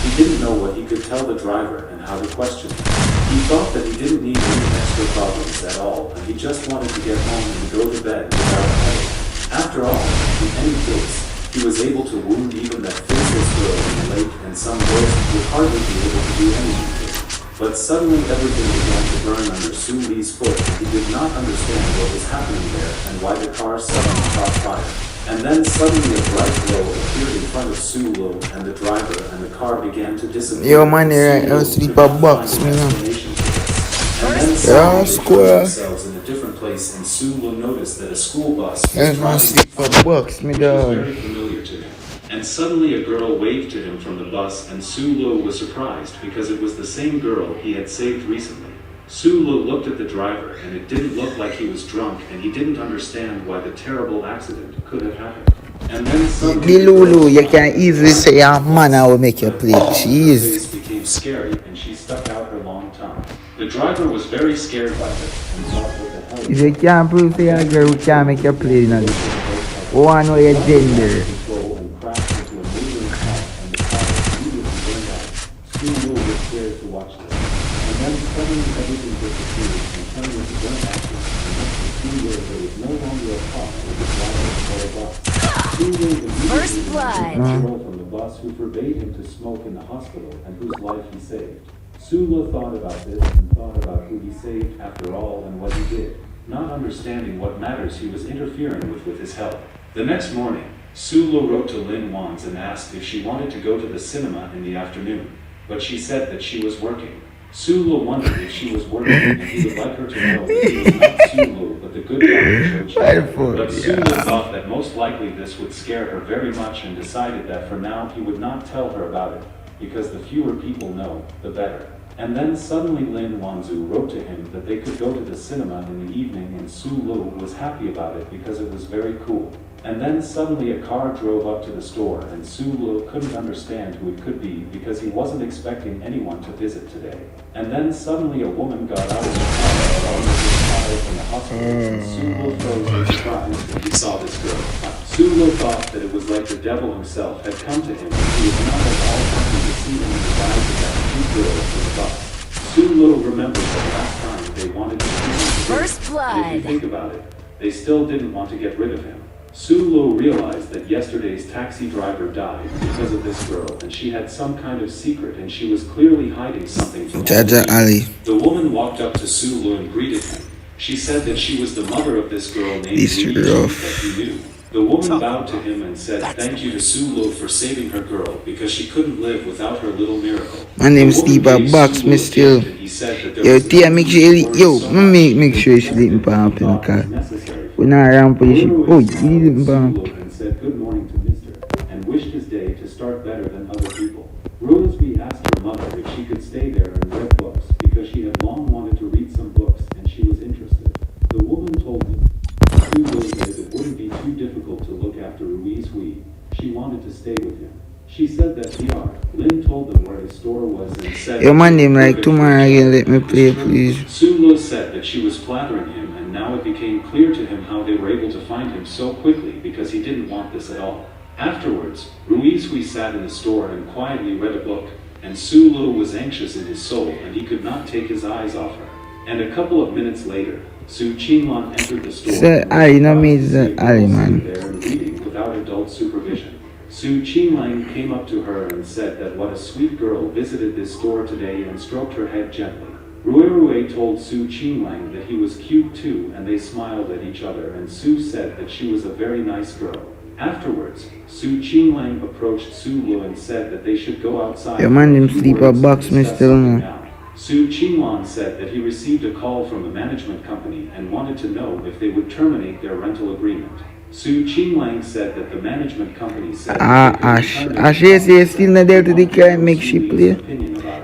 He didn't know what he could tell the driver and how to question him. He thought that he didn't need any extra problems at all, and he just wanted to get home and go to bed without a headache. After all, in any case, he was able to wound even that faceless girl in the lake, and some ghosts would hardly be able to do anything to him. But suddenly everything began to burn under Su Lee's foot. He did not understand what was happening there and why the car suddenly caught fire. And then suddenly a bright glow appeared in front of Su Lu and the driver, and the car began to disappear. Yo, man, I'll sleep a box, man. And then suddenly they found themselves in a different place, and Su Lu noticed that a school bus was I'll sleep a box, me was dog. very familiar to him. And suddenly a girl waved to him from the bus, and Su Lu was surprised because it was the same girl he had saved recently. Su Lu looked at the driver, and it didn't look like he was drunk, and he didn't understand why the terrible accident could have happened. And then suddenly The Lulu, you can easily say a man I will make you play. Her Jeez. face became scary, and she stuck out her long tongue. The driver was very scared by it and thought, what the hell? If you can't prove say a girl who can't make you play, you know, who want to know your gender. Control and crashed into a neighboring house, and the car immediately burned out. Su Lu was scared to watch this. And then suddenly everything disappeared and turned into burnt ashes, and next to Su Lu there was no longer a car with a driver or a bus. Su Lu immediately First blood. a girl from the bus who forbade him to smoke in the hospital and whose life he saved. Su Lu thought about this and thought about who he saved after all and what he did, not understanding what matters he was interfering with his help. The next morning, Su Lu wrote to Lin Wands and asked if she wanted to go to the cinema in the afternoon, but she said that she was working. Su Lu wondered if she was working and he would like her to know that he was not Su Lu but the good guy Cho Chi. But Su Lu thought that most likely this would scare her very much and decided that for now he would not tell her about it, because the fewer people know, the better. And then suddenly Lin Wanzu wrote to him that they could go to the cinema in the evening, and Su Lu was happy about it because it was very cool. And then suddenly a car drove up to the store, and Su Lu couldn't understand who it could be because he wasn't expecting anyone to visit today. And then suddenly a woman got out of the car along with his child from the hospital, and Su Lu froze in surprise when he saw this girl. Su Lu thought that it was like the devil himself had come to him, and he was not at all happy to see him in the guise of that two girls from the bus. Su Lu remembered that last time they wanted to see him together. First And if blood. you think about it, they still didn't want to get rid of him. Su Lu realized that yesterday's taxi driver died because of this girl, and she had some kind of secret, and she was clearly hiding something from all Jaja of you. Ali. The woman walked up to Su Lu and greeted him. She said that she was the mother of this girl named These two Luigi are off. that he knew. The woman bowed to him and said thank you to Su Lu for saving her girl because she couldn't live without her little miracle. My name's The woman Steve gave Box, Su Lu me a still. gift, and he said that there Yo, was Tia, nothing make sure you, worth yo, so much make sure you sleep in pump in the car. We're not around for you. Oh, you didn't pump. And said good morning to Mister, and wished his day to start better than other people. Rosalie asked her mother if she could stay there and read books because she had long wanted to read some books and she was interested. The woman told Su Lu that if it wouldn't be too difficult to look after Ruiz Hui, she wanted to stay with him. She said that PR. Lin told them where his store was and said... Yo, man, name like tomorrow again, let me play, please. Su Lu said that she was flattering him, and now it became clear to him how they were able to find him so quickly because he didn't want this at all. Afterwards, Ruiz Hui sat in the store and quietly read a book, and Su Lu was anxious in his soul and he could not take his eyes off her. And a couple of minutes later, Su Qinglan entered the store. Sir, Ali, no me is Ali, man. There and reading without adult supervision. Su Qinglan came up to her and said that what a sweet girl visited this store today and stroked her head gently. Rui told Su Qinglan that he was cute too, and they smiled at each other, and Su said that she was a very nice girl. Afterwards, Su Qinglan approached Su Lu and said that they should go outside. Your man for a him few sleep a words box, and discuss Mr. something No. out. Su Qinglan said that he received a call from the management company and wanted to know if they would terminate their rental agreement. Su Qinglan said that the management company said Ash is still not there to declare, make she play.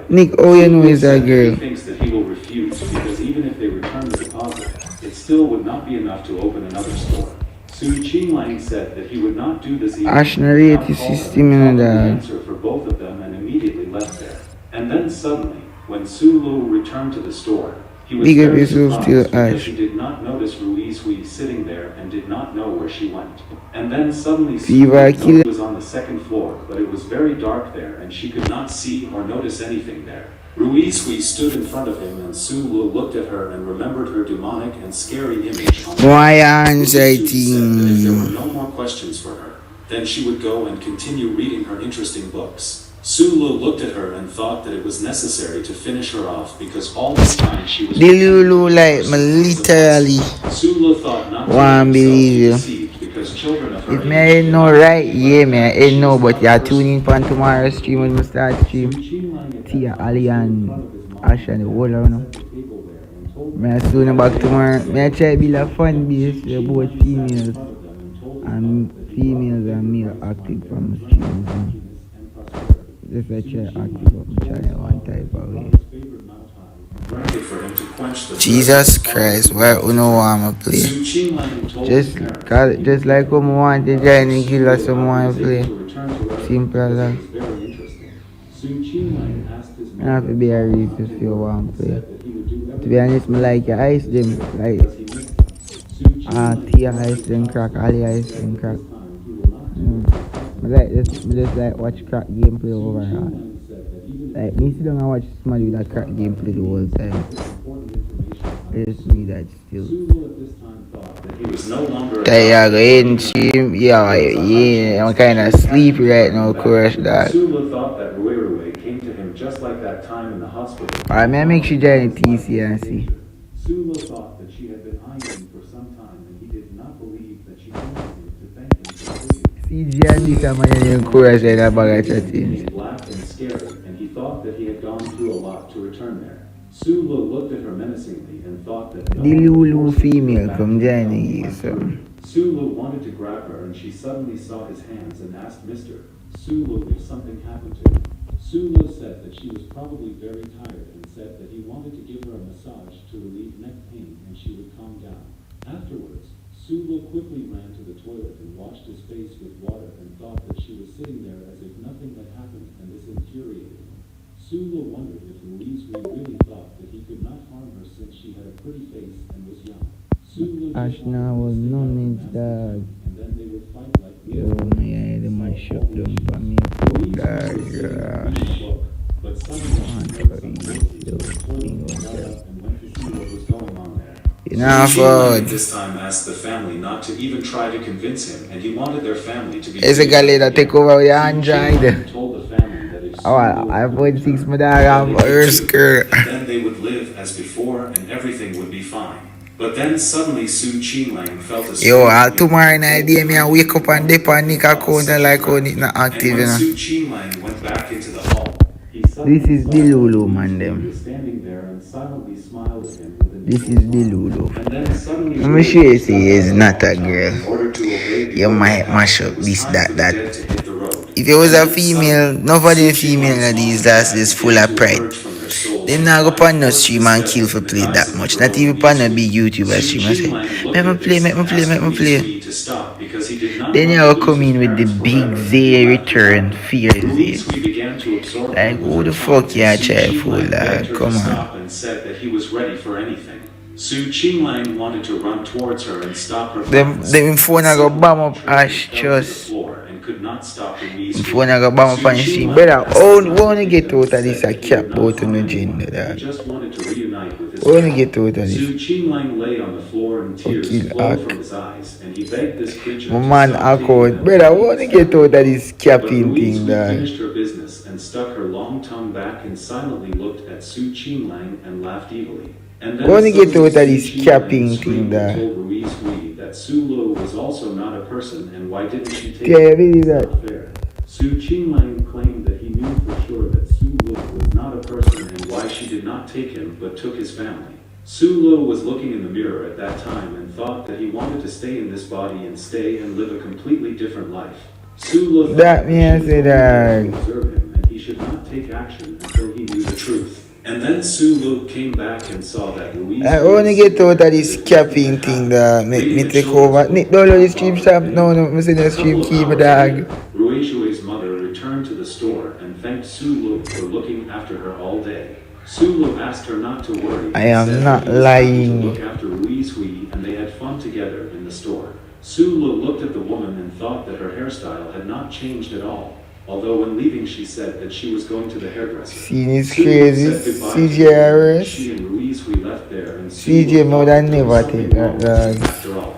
Nick, oh, you know is that girl. He thinks that he will refuse because even if they return the deposit, it still would not be enough to open another store. Su Qinglan said that he would not do this even Ash narrate his system in the the answer for both of them and immediately left there. And then suddenly, when Su Lu returned to the store, He was Big up very yourself surprised still, because Ash. he did not notice Ruiz Hui sitting there and did not know where she went. And then suddenly Fever Sue killer. was on the second floor, but it was very dark there and she could not see or notice anything there. Ruiz Hui stood in front of him and Sulu looked at her and remembered her demonic and scary image on the Why Ruiz Hui said that if there anxiety? were no more questions for her, then she would go and continue reading her interesting books. Sulu looked at her and thought that it was necessary to finish her off because all this time she was The Lulu like me literally Sulu thought not to want let believe you. himself be deceived because children of her If me ain't know right, yeah me ain't know, but you tune in for tomorrow's stream when we start stream. Tia, Ali and Ash and the whole around. Me I soon back tomorrow. Me I try build a fan base for both females and male active from the stream. Just I try active up my channel one type of way. granted for him to quench the Jesus thirst of Christ, all why his you know I'ma play? Su Qinglang told Just his parents cause, just like how I want to join the killer someone was able play. to return to Earth Simple as that. because it was very interesting. Su Qinglang asked his I have to be a reason to see how I play. that he would do To be honest, me like your ice them, like because he missed them. Su Tia ice them crack, Ali ice them crack. I just like watch crack gameplay overall. Like me sit down and watch somebody with that crack gameplay the whole time. It's me that still. Sulu at this time thought that he was no longer Tired, in stream, yeah, I'm kind of sleepy right now, course that. Sulu thought that Rui Rui came to him just like that time in the hospital. Alright, man, make sure you join the TC and see. Sulu thought that she had been eyeing him for some time and he did not believe that she wanted him to thank him for saving him. CG and this, I'm in course right about that He chatting. black and scary, and he thought that he had gone through a lot to return there. Sulu looked at her menacingly and thought that no The one would Lulu force him to go female back come to the joining home you, on so. Earth. Sulu wanted to grab her, and she suddenly saw his hands and asked Mister Sulu if something happened to him. Sulu said that she was probably very tired and said that he wanted to give her a massage to relieve neck pain and she would calm down. Afterwards, Sulu quickly ran to the toilet and washed his face with water and thought that she was sitting there as if nothing had happened, and this infuriated him. Sulu wondered if Ruiz really thought that he could not harm her since she had a pretty face and was young. Sulu just Ashna wanted was to sit no down needs and dog. and then they would fight like Yo, man, they might shut them for me. Ruiz Dog, was sitting yeah. reading a book, but suddenly she heard some voices and told him to got up and went to see what was going on there. Enough, Qinglang this time asked the family not to even try to convince him, and he wanted their family to be. It's a guy that take over with your Android. Qinglang told the family that if Oh, I put 6 my dog on her skirt. then they would live as before and everything would be fine. But then suddenly Su Qinglang felt a Yo, strange tomorrow night, day, me I wake up and dip on Nick account and like how Nick not and active, when you know. Su Qinglang went back into the hall, he suddenly This is saw the that Lulu, Ruiz man, Hui them. was standing there and silently smiled at him with an This is the Lulu. And then suddenly Let me show you, see, it's not a in girl. order to obey the You order might of mash God, up it was this, time that, for the that. dead to hit the road. If it was a And then female, suddenly, none of the Su female Qinglang's of these mom that's is full of began to pride. emerge from her soul. They not go on no stream and kill for play that much. Not even on a big YouTuber stream and say, make me play. Then you will come in with the big Z return, fear Z. Like, who the fuck you try for that? Come on. And said that he was ready for anything. Su Qinglang wanted to run towards her and stop her. Them phone I go bomb up Ash just. And could not stop Ruiz. Phone I go bomb up on the stream. Brother, wanna get out of this a cap out on the gender, He dog. just wanted to reunite with his Wanna get out of this. Su Qinglang lay on the floor and tears Kill flowed Ak. from his eyes, and he begged this creature My to man stop taking account. them. Brother, wanna get out of this But capping Ruiz thing, dog. finished her business and stuck her long tongue back and silently looked at Su Qinglang and laughed evilly. And then Wanna get suddenly out of this Su Qinglang capping thing, screamed and dog. told Ruiz Hui that Sulu was also not a person, and why didn't she take Yeah, him? really It's that. not fair. Su Qinglang claimed that he knew for sure that Sulu was not a person and why she did not take him but took his family. Sulu was looking in the mirror at that time and thought that he wanted to stay in this body and stay and live a completely different life. Sulu thought That means she would that, only observe him and he should not take action until he knew the truth. And then Sulu came back and saw that Ruiz. I wanna get out of this capping thing, dog. Me take over. Nick, download the stream stop. No, I'm saying the stream key, my dog. Ruizui's mother returned to the store and thanked Sulu for looking after her all day. Sulu asked her not to worry. I am and said not that he was happy lying. to look after Louise Hui, and they had fun together in the store. Sulu looked at the woman and thought that her hairstyle had not changed at all. Although when leaving, she said that she was going to the hairdresser. Scene is Sulu crazy. said goodbye to CJ her, and Harris. she and Louise Hui left there, and CJ Sulu more thought than that there never was something take that, wrong with dog. him after all.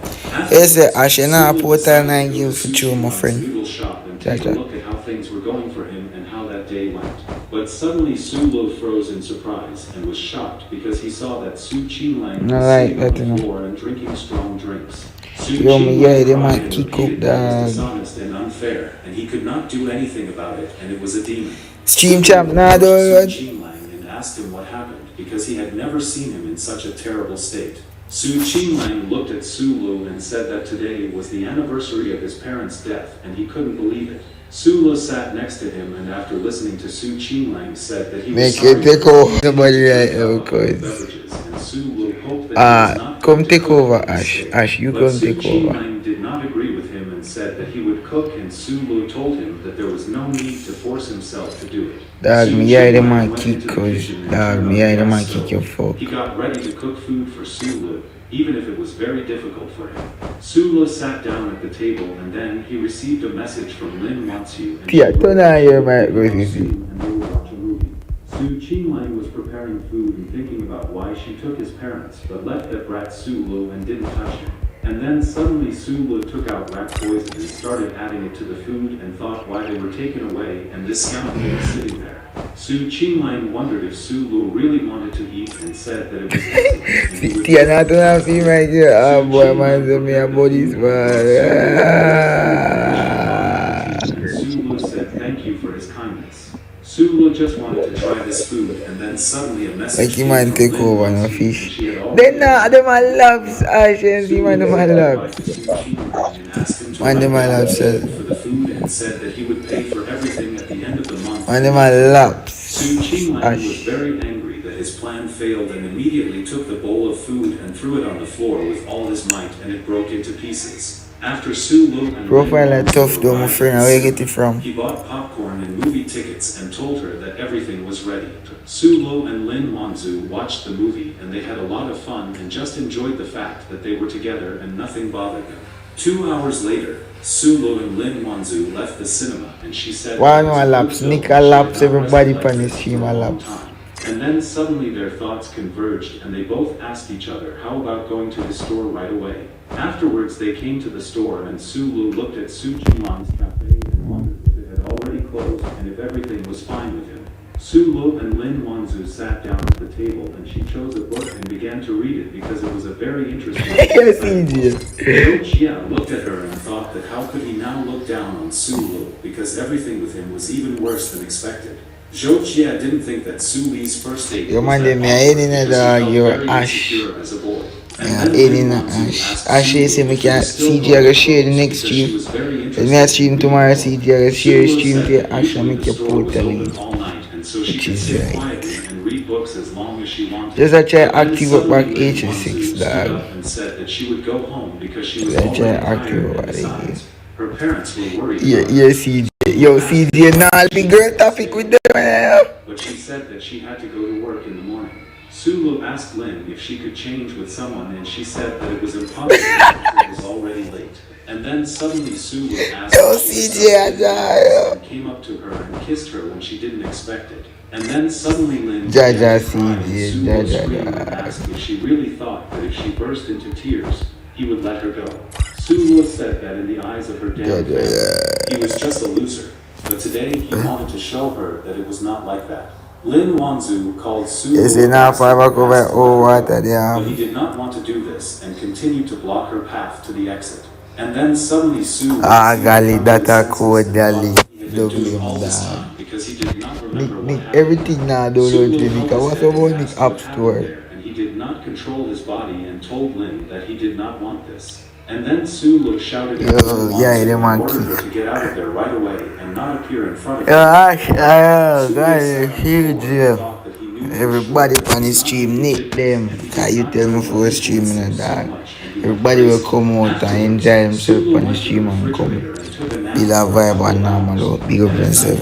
Yes, I should not Sulu put decided on to go you to for Sushi true, my Lon's friend. noodle shop and take a Jaja. look at how things were going for him and how that day went. But suddenly Sulu froze in surprise and was shocked because he saw that Su Qinglang I was like sitting that, on you the know. floor and drinking strong drinks. Su Yo, me, Qinglang yeah, they cried might and kick repeated up that it was the dishonest and unfair, and he could not do anything about it, and it was a demon. Stream Sulu champ now, approached though. Su Qinglang and asked him what happened because he had never seen him in such a terrible state. Su Qinglang looked at Sulu and said that today was the anniversary of his parents' death, and he couldn't believe it. Sulu sat next to him, and after listening to Su Qinglang, said that he was Make sorry it take for over his somebody right drinking now, alcoholic cause beverages, and Sulu hoped that he was not come going to take cook over, for this Ash. day. Ash, you But come Su take over. Qinglang did not agree with him and said that he would cook, and Sulu told him that there was no need to force himself to do it. Dog, Su me yeah, the Qinglang man went kick, into the cause kitchen and dog, turned me on yeah, the gas man stove. kick your fuck. He got ready to cook food for Sulu, even if it was very difficult for him. Sulu sat down at the table, and then he received a message from Lin Wansu. and Tia, she turn wrote on your to mic, Lin go Wansu, see. and they would watch a movie. Su Qinglang was preparing food and thinking about why she took his parents, but left that brat Sulu and didn't touch him. And then suddenly Sulu took out rat poison and started adding it to the food and thought why they were taken away, and this scoundrel was sitting there. Su Qinglang wondered if Sulu really wanted to eat and said that it was excellent. and he would Tia, not to have him right here. Oh boy, man, tell me about this man. And Sulu said thank you for his kindness. Sulu just wanted to try this food, and then suddenly a message Like you came man from take Lin over no Wansu, and fish. she had already Then nah, them man loves Ash and see man, them man loves. Man, them man loves for the food and said that he would pay for everything at the end of the month. Man, them man loves. Su Qinglang was Ash. very angry that his plan failed and immediately took the bowl of food and threw it on the floor with all his might, and it broke into pieces. After Sulu and Profile Lin like tough Wansu though, my arrived friend. in Where you get Seoul, it from? he bought popcorn and movie tickets and told her that everything was ready. Sulu and Lin Wansu watched the movie, and they had a lot of fun and just enjoyed the fact that they were together and nothing bothered them. 2 hours later, Sulu and Lin Wansu left the cinema, and she said One it was more a laps, good film Nick a she had laps, not everybody rested like pan the this stream for a a long laps. time. And then suddenly their thoughts converged, and they both asked each other, how about going to the store right away? Afterwards, they came to the store, and Sulu looked at Su Qinglang's cafe and wondered if it had already closed and if everything was fine with him. Sulu and Lin Wansu sat down at the table, and she chose a book and began to read it because it was a very interesting book. Yes, CJ. Zhou Jia looked at her and thought that how could he now look down on Sulu because everything with him was even worse than expected. Zhou Jia didn't think that Suli's first date Yo, was man, that them, awkward yeah, ain't in because it, he felt you're very Ash. insecure as a boy. And Yeah, then ain't Lin in it, Wansu Ash. asked Ash, Sulu say me if he can was still CJ going go to share the close next because she stream. was very The interested next in stream reading tomorrow, more. CJ go share Sulu stream said to that Ash and usually make the your store was portal. open all night, and so she Which could is sit right. quietly and read books as long as she wanted. Just a try But then active up back suddenly Lin 86, Wansu stood dog. up and said that she would go home because she was Let's try already active tired, over and there. besides, her parents were worried Yeah, about her. yeah, CJ. Yo, CJ, now I'll be great topic with them, man. But she said that she had to go to work in the morning. Sulu asked Lin if she could change with someone, and she said that it was impossible because it was already late. And then suddenly Sulu asked Yo, if she was CJ, I something die. and came up to her and kissed her when she didn't expect it. And then suddenly Lin Jaja, began to cry, and CJ, Sulu Jaja, screamed and Jaja. asked if she really thought that if she burst into tears, he would let her go. Sulu said that in the eyes of her damn family, he was just a loser. But today he wanted to show her that it was not like that. Lin Wansu called Sulu It's enough and for over asked to oh let her water go, but he there. did not want to do this and continued to block her path to the exit. And then suddenly Sulu Ah, seemed golly, to come that to his a senses code, and golly. thought he had been Lovely, doing all this dog. time because he did not remember Nick, what Nick, happened. everything now download Sulu to held Nick. his What's head and about Nick asked App what happened Store? there, and he did not control his body and told Lin that he did not want this. And then Sulu shouted at Yo, Lin yeah, Wansu the and man ordered her kick. to get out of there right away and not appear in front of Yo, him. Ash, Sulu guys, sat huge, forward and yeah. thought that he knew for Everybody sure that on he his was not stream, going to Nick do them. this, and he Can did you not tell me know for that a he stream hated in him the so dog? much, and he went Everybody will crazy. come out and Afterwards, enjoy himself Sulu on the went to stream the and come. refrigerator and took a nap He'll have for a vibe couple and normal hours. out. Big up And at night, yourself.